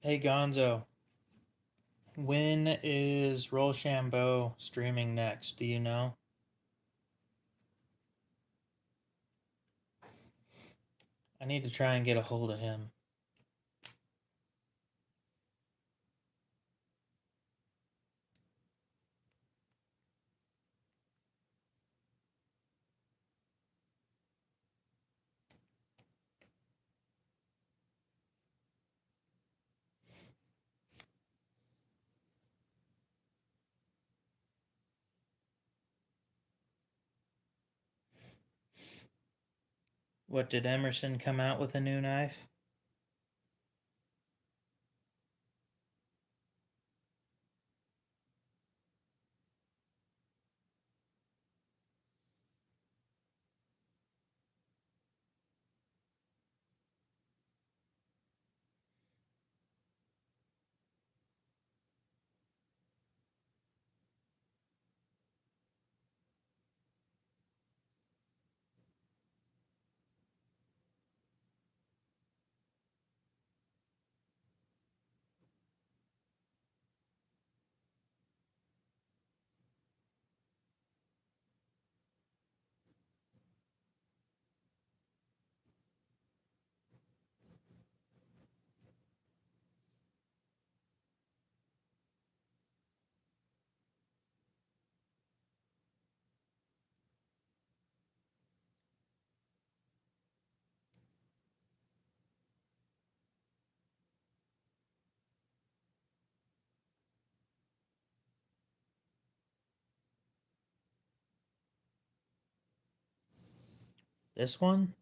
Hey Gonzo, when is Rochambeau streaming next? Do you know? I need to try and get a hold of him. What, did Emerson come out with a new knife? This one?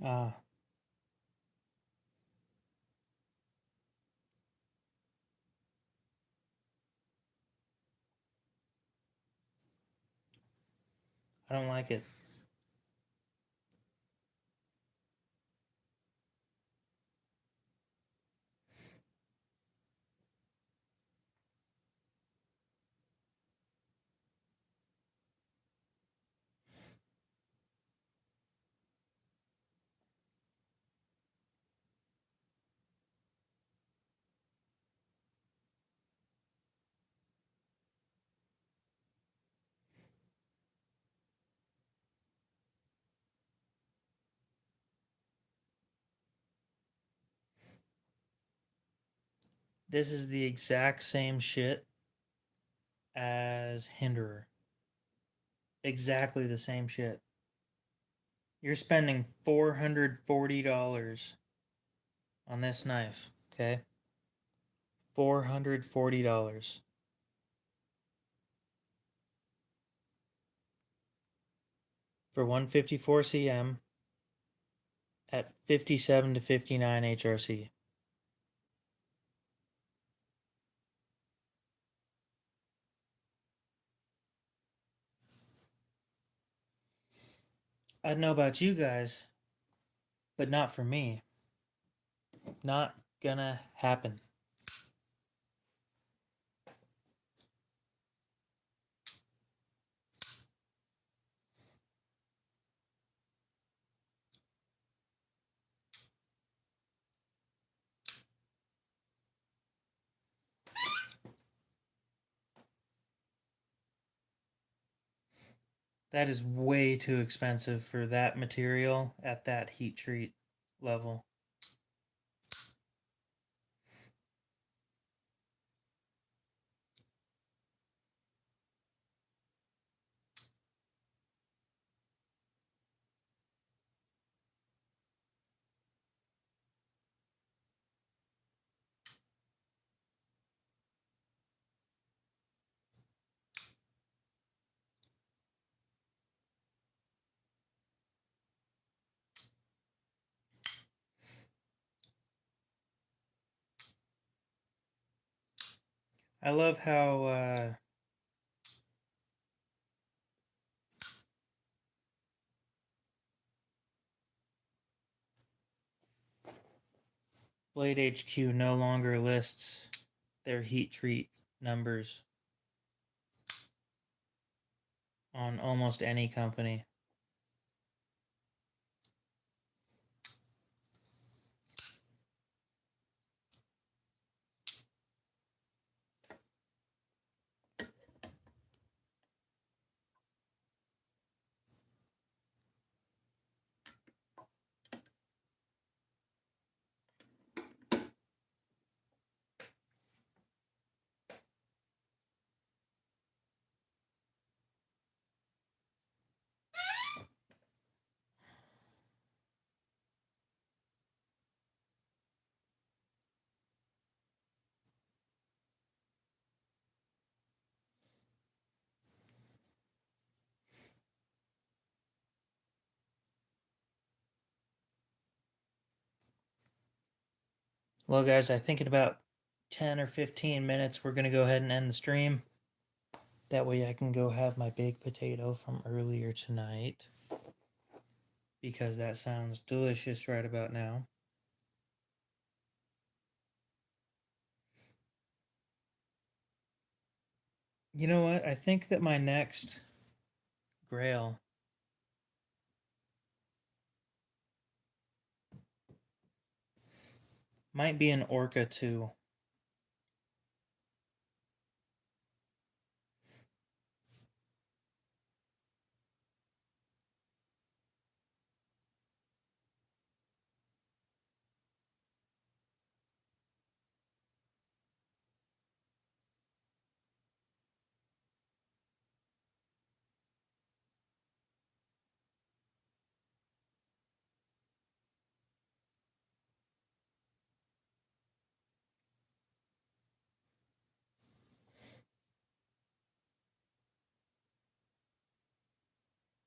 Ah, I don't like it. This is the exact same shit as Hinderer. Exactly the same shit. You're spending $440 on this knife, okay? $440 for 154 cm at 57 to 59 HRC. I don't know about you guys, but not for me. Not gonna happen. That is way too expensive for that material at that heat treat level. I love how Blade HQ no longer lists their heat treat numbers on almost any company. Well, guys, I think in about 10 or 15 minutes, we're going to go ahead and end the stream. That way I can go have my baked potato from earlier tonight. Because that sounds delicious right about now. You know what? I think that my next grail Might be an Orca too.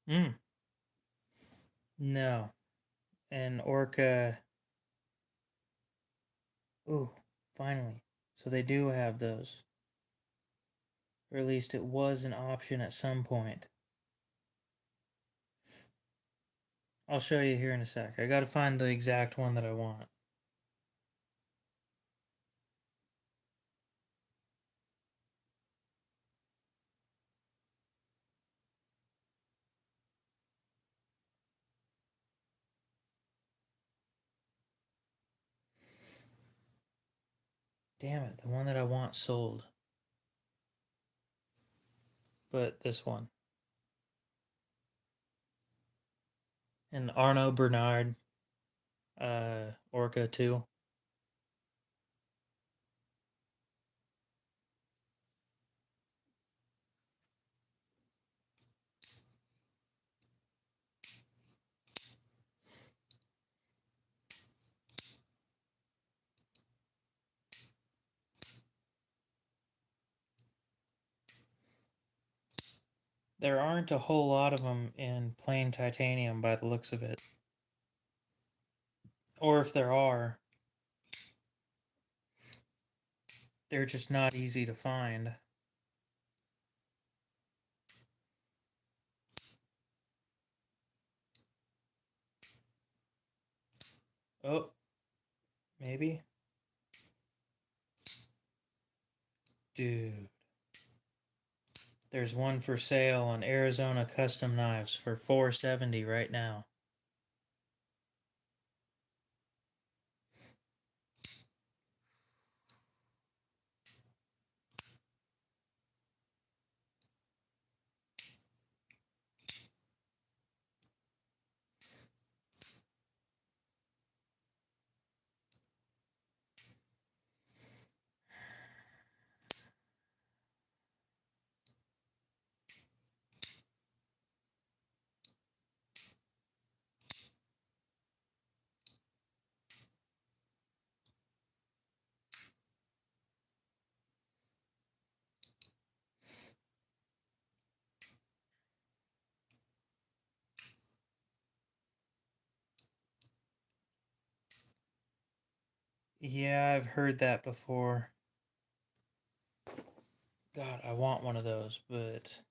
Hmm. No. An Orca. Ooh, finally. So they do have those. Or at least it was an option at some point. I'll show you here in a sec. I gotta find the exact one that I want. Damn it, the one that I want sold. But this one. And Arnaud Bernard, Orca too. There aren't a whole lot of them in plain titanium by the looks of it. Or if there are, they're just not easy to find. Oh, maybe? Dude. There's one for sale on Arizona Custom Knives for $470 right now. Yeah, I've heard that before. God, I want one of those, but.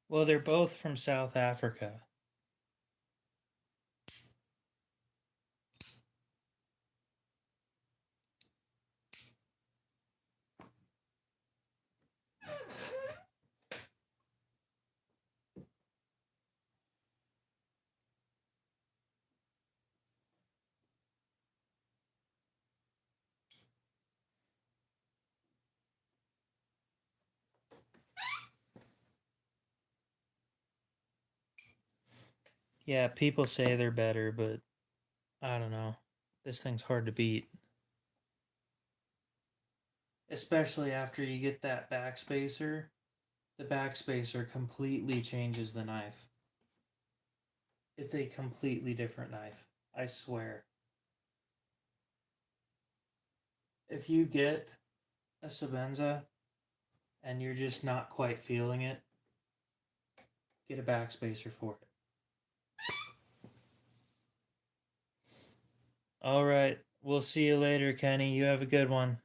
Well, they're both from South Africa. Yeah, people say they're better, but I don't know. This thing's hard to beat. Especially after you get that backspacer. The backspacer completely changes the knife. It's a completely different knife. I swear. If you get a Sebenza and you're just not quite feeling it, get a backspacer for it. All right. We'll see you later, Kenny. You have a good one.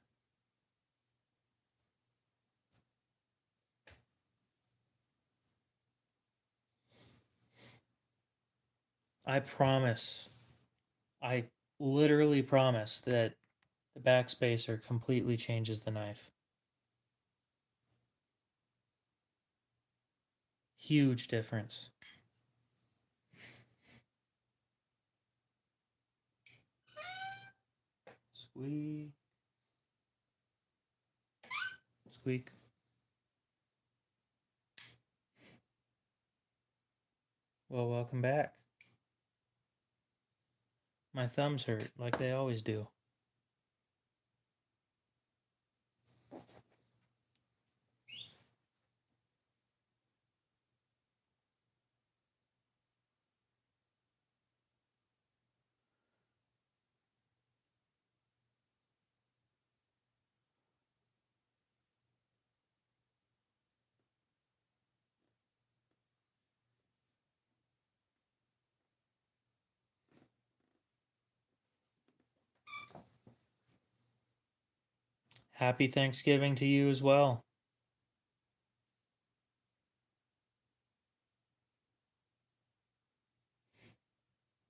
I promise. I literally promise that the backspacer completely changes the knife. Huge difference. Squeak. Squeak. Well, welcome back. My thumbs hurt, like they always do. Happy Thanksgiving to you as well.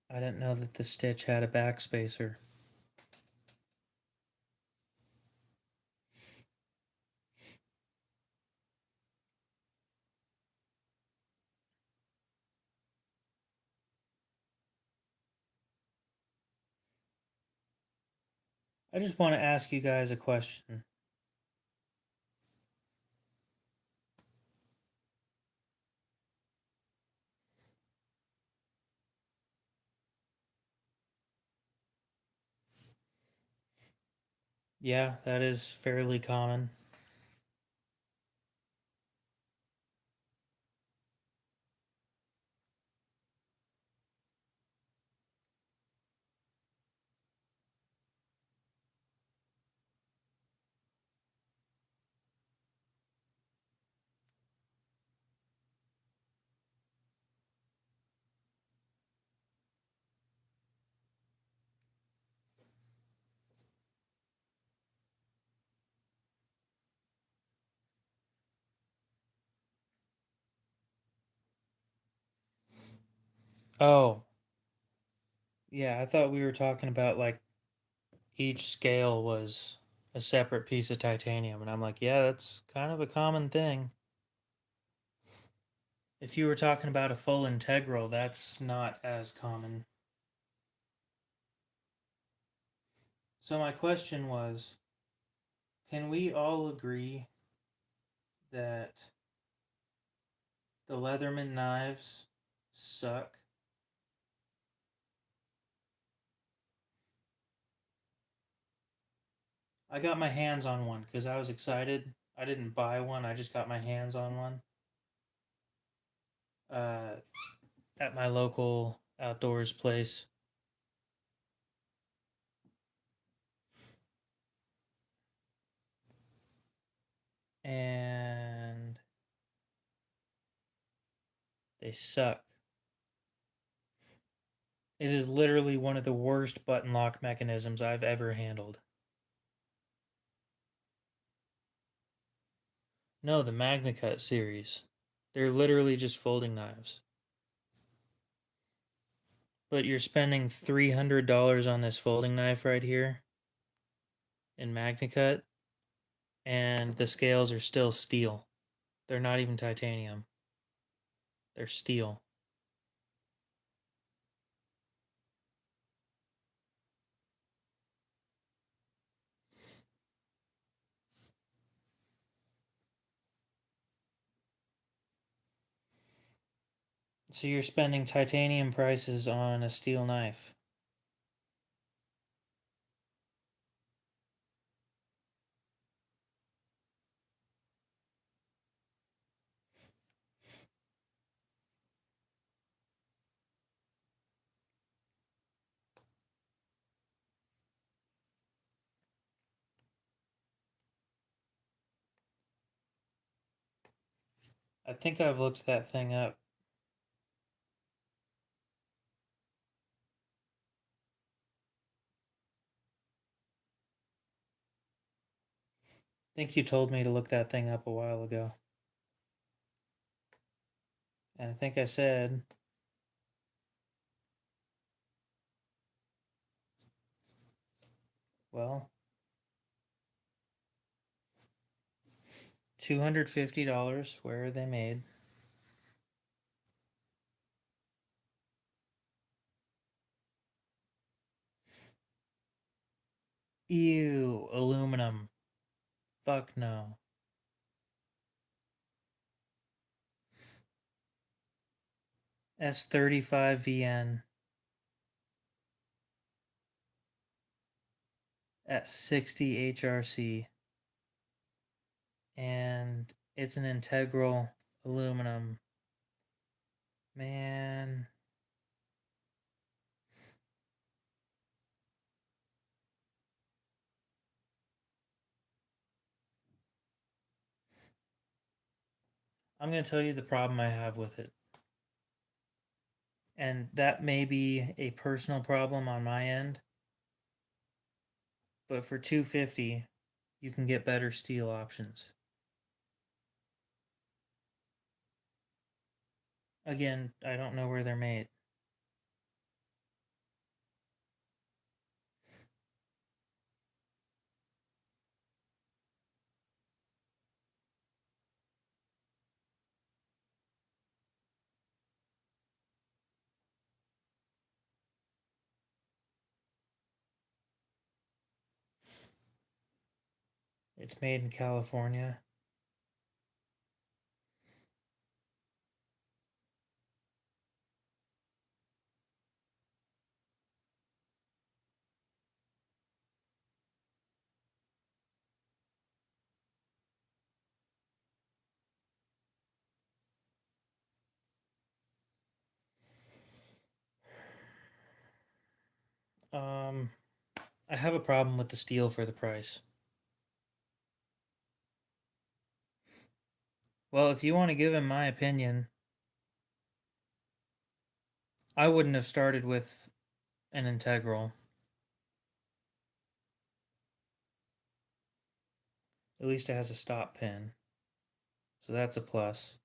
I didn't know that the Stitch had a backspacer. I just want to ask you guys a question. Yeah, that is fairly common. Oh, yeah, I thought we were talking about like each scale was a separate piece of titanium. And I'm like, yeah, that's kind of a common thing. If you were talking about a full integral, that's not as common. So my question was, can we all agree that the Leatherman knives suck? I got my hands on one because I was excited. I didn't buy one, I just got my hands on one uh, at my local outdoors place. And they suck. It is literally one of the worst button lock mechanisms I've ever handled. No, the MagnaCut series. They're literally just folding knives. But you're spending $300 on this folding knife right here in MagnaCut, and the scales are still steel. They're not even titanium. They're steel. So you're spending titanium prices on a steel knife. I think I've looked that thing up. I think you told me to look that thing up a while ago. And I think I said, well, $250. Where are they made? Ew, aluminum. Fuck no. S35VN at 60 HRC. And it's an integral aluminum. Man. I'm going to tell you the problem I have with it. And that may be a personal problem on my end. But for $250, you can get better steel options. Again, I don't know where they're made. It's made in California. Um, I have a problem with the steel for the price. Well, if you want to give him my opinion, I wouldn't have started with an integral. At least it has a stop pin. So that's a plus.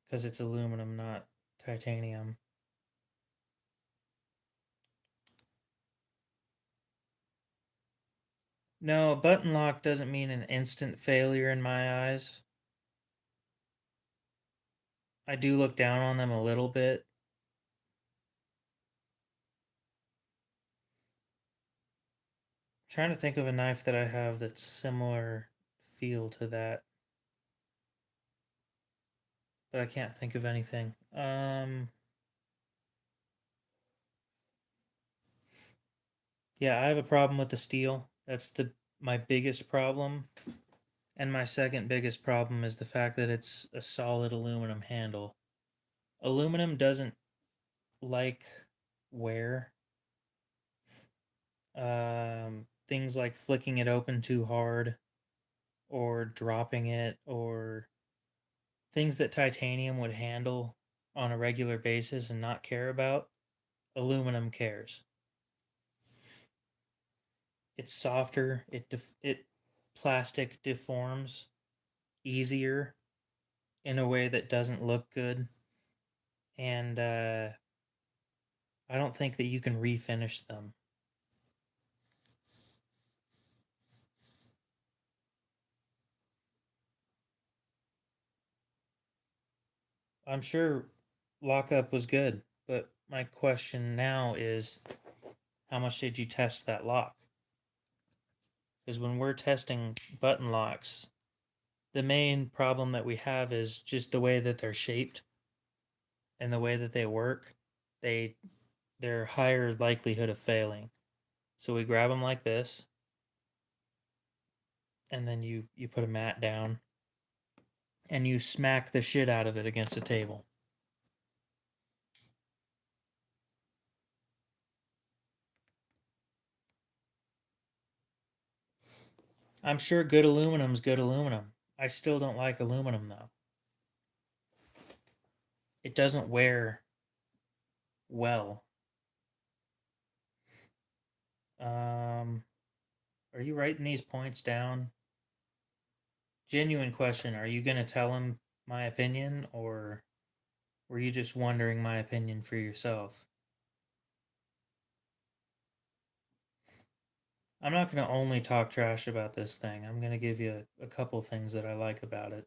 Because it's aluminum, not titanium. No, a button lock doesn't mean an instant failure in my eyes. I do look down on them a little bit. I'm trying to think of a knife that I have that's similar feel to that. But I can't think of anything. Yeah, I have a problem with the steel. That's my biggest problem. And my second biggest problem is the fact that it's a solid aluminum handle. Aluminum doesn't like wear. Things like flicking it open too hard or dropping it or things that titanium would handle on a regular basis and not care about, aluminum cares. It's softer, it plastic deforms easier in a way that doesn't look good. And I don't think that you can refinish them. I'm sure lockup was good, but my question now is how much did you test that lock? Because when we're testing button locks, the main problem that we have is just the way that they're shaped and the way that they work. They they're higher likelihood of failing. So we grab them like this, and then you put a mat down, and you smack the shit out of it against a table. I'm sure good aluminum's good aluminum. I still don't like aluminum though. It doesn't wear well. Um, are you writing these points down? Genuine question. Are you gonna tell him my opinion, or were you just wondering my opinion for yourself? I'm not gonna only talk trash about this thing. I'm gonna give you a couple things that I like about it.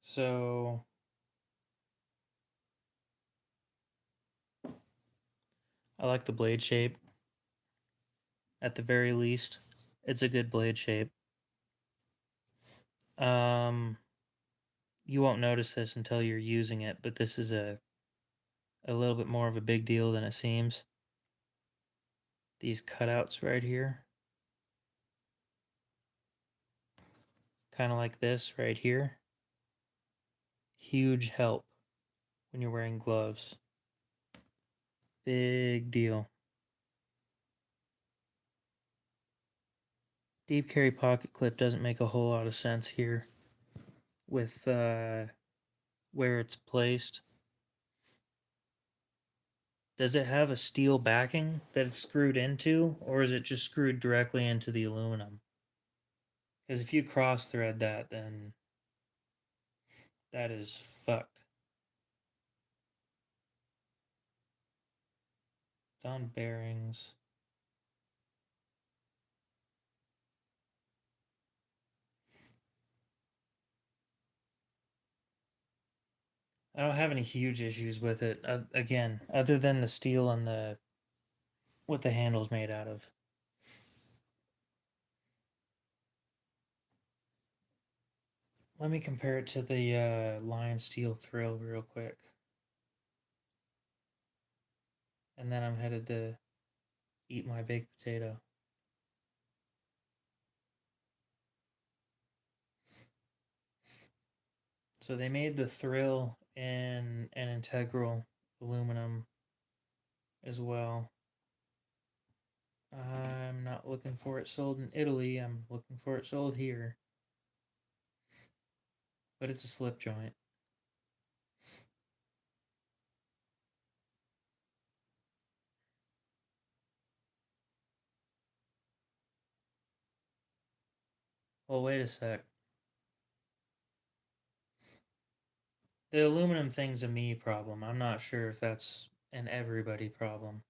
So I like the blade shape. At the very least, it's a good blade shape. You won't notice this until you're using it, but this is a little bit more of a big deal than it seems. These cutouts right here, kind of like this right here, huge help when you're wearing gloves. Big deal. Deep carry pocket clip doesn't make a whole lot of sense here with where it's placed. Does it have a steel backing that it's screwed into, or is it just screwed directly into the aluminum? Because if you cross thread that, then that is fucked. It's on bearings. I don't have any huge issues with it. Again, other than the steel and the what the handle's made out of. Let me compare it to the Lion Steel Thrill real quick. And then I'm headed to eat my baked potato. So they made the Thrill in an integral aluminum as well. I'm not looking for it sold in Italy. I'm looking for it sold here. But it's a slip joint. Well, wait a sec. The aluminum thing's a me problem. I'm not sure if that's an everybody problem.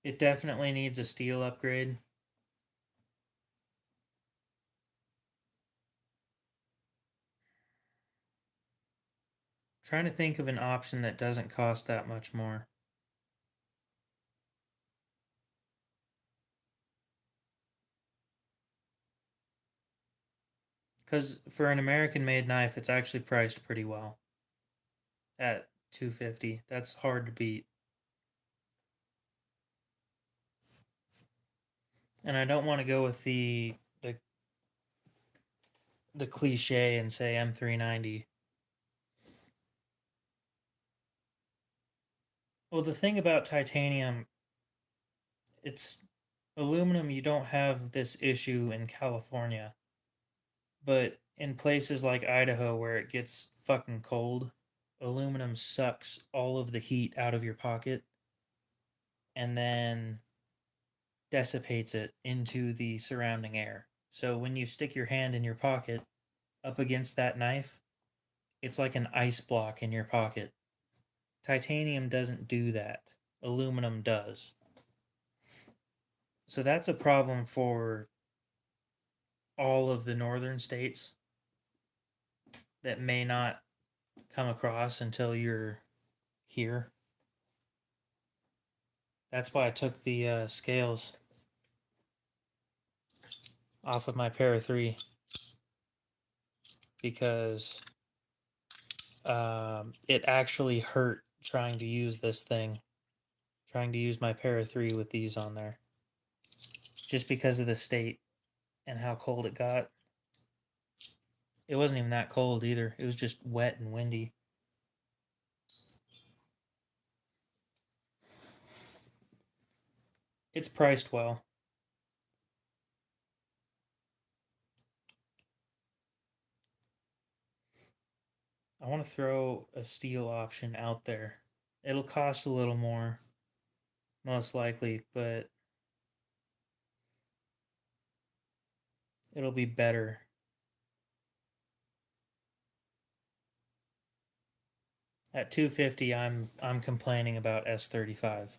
It definitely needs a steel upgrade. Trying to think of an option that doesn't cost that much more. Because for an American made knife, it's actually priced pretty well at $250. That's hard to beat. And I don't want to go with the cliche and say M390. Well, the thing about titanium, it's aluminum, you don't have this issue in California. But in places like Idaho where it gets fucking cold, aluminum sucks all of the heat out of your pocket and then dissipates it into the surrounding air. So when you stick your hand in your pocket up against that knife, it's like an ice block in your pocket. Titanium doesn't do that. Aluminum does. So that's a problem for all of the northern states that may not come across until you're here. That's why I took the scales off of my Para 3 because it actually hurt trying to use this thing, trying to use my Para 3 with these on there, just because of the state and how cold it got. It wasn't even that cold either. It was just wet and windy. It's priced well. I want to throw a steel option out there. It'll cost a little more, most likely, but it'll be better. At 250, I'm complaining about S35.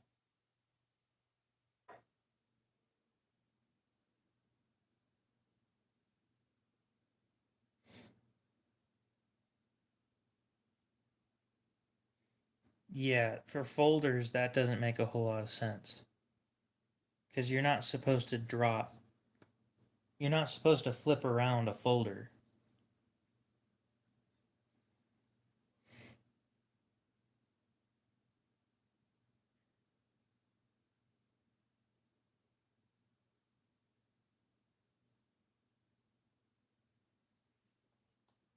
Yeah, for folders that doesn't make a whole lot of sense because you're not supposed to drop. You're not supposed to flip around a folder.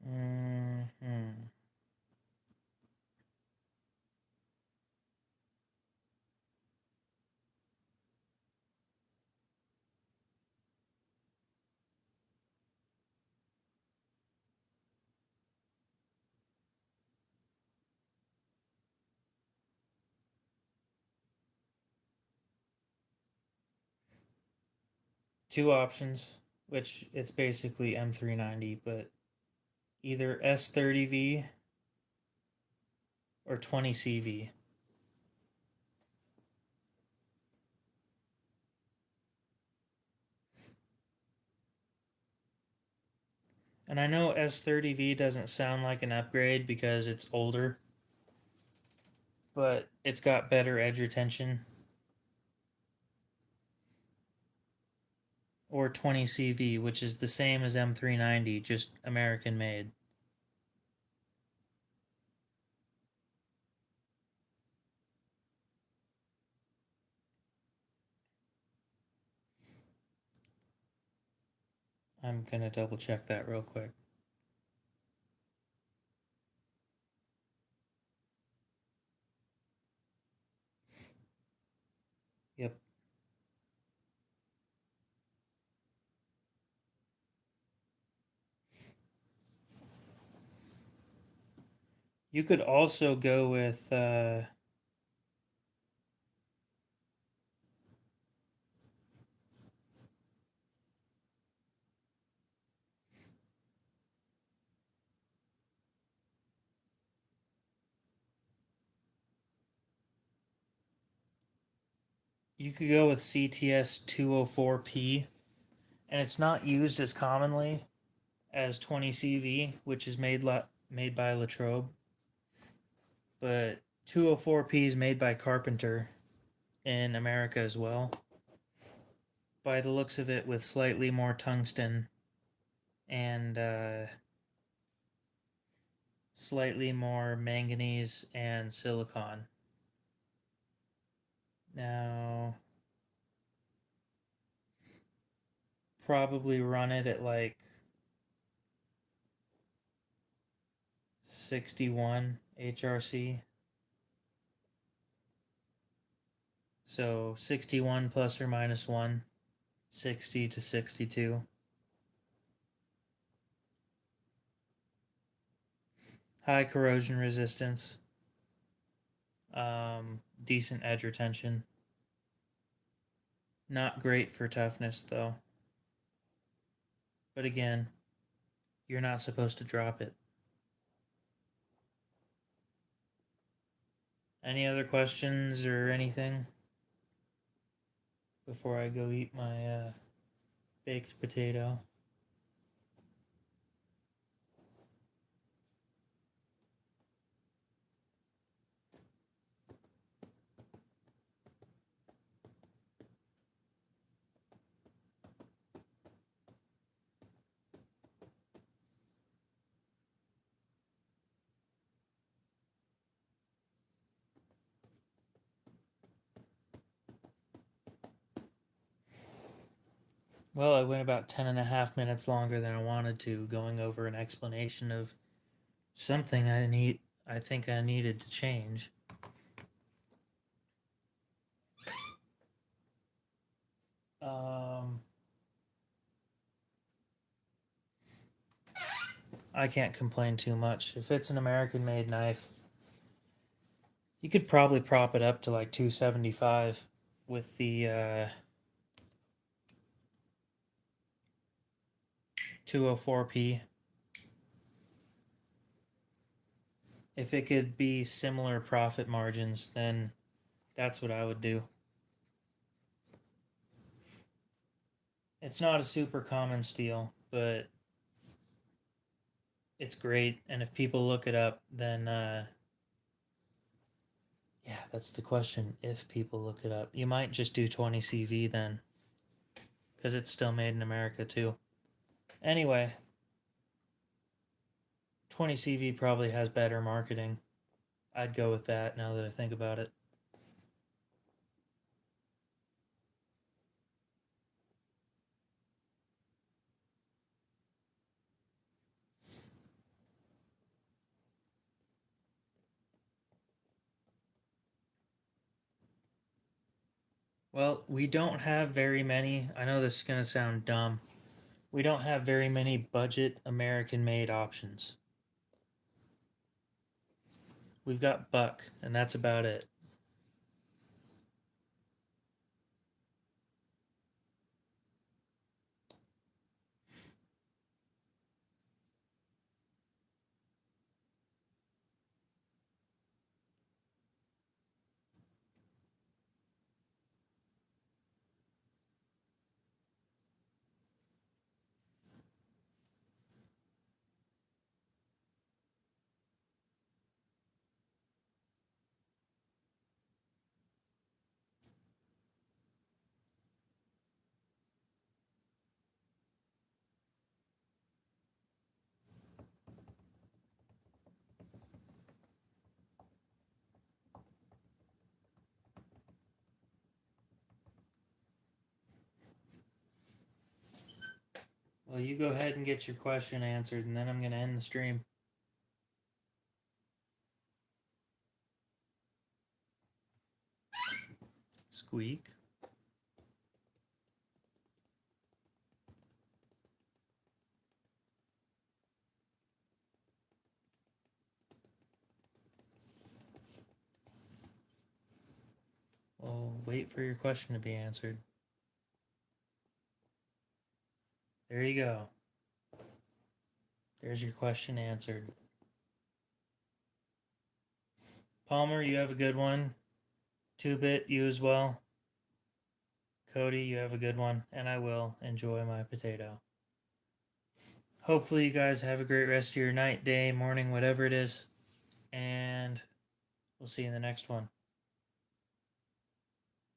Hmm. Two options, which it's basically M390, but either S30V or 20CV. And I know S30V doesn't sound like an upgrade because it's older, but it's got better edge retention. Or 20CV, which is the same as M390, just American made. I'm gonna double check that real quick. Yep. You could also go with CTS 204P, and it's not used as commonly as 20CV, which is made by Latrobe, but 204P is made by Carpenter in America as well. By the looks of it, with slightly more tungsten and slightly more manganese and silicon. Now, probably run it at like 61 HRC. So 61 plus or minus 1, 60 to 62. High corrosion resistance. Decent edge retention. Not great for toughness though. But again, you're not supposed to drop it. Any other questions or anything before I go eat my baked potato? Well, I went about 10.5 minutes longer than I wanted to, going over an explanation of something I think I needed to change. Um, I can't complain too much. If it's an American made knife, you could probably prop it up to like 275 with the 204P. If it could be similar profit margins, then that's what I would do. It's not a super common steel, but it's great. And if people look it up, then yeah, that's the question. If people look it up, you might just do 20 CV then, because it's still made in America too. Anyway, 20 CV probably has better marketing. I'd go with that now that I think about it. Well, we don't have very many. I know this is going to sound dumb. We don't have very many budget American made options. We've got Buck, and that's about it. Well, you go ahead and get your question answered, and then I'm going to end the stream. Squeak. Well, wait for your question to be answered. There you go. There's your question answered. Palmer, you have a good one. 2-bit, you as well. Cody, you have a good one, and I will enjoy my potato. Hopefully, you guys have a great rest of your night, day, morning, whatever it is, and we'll see you in the next one.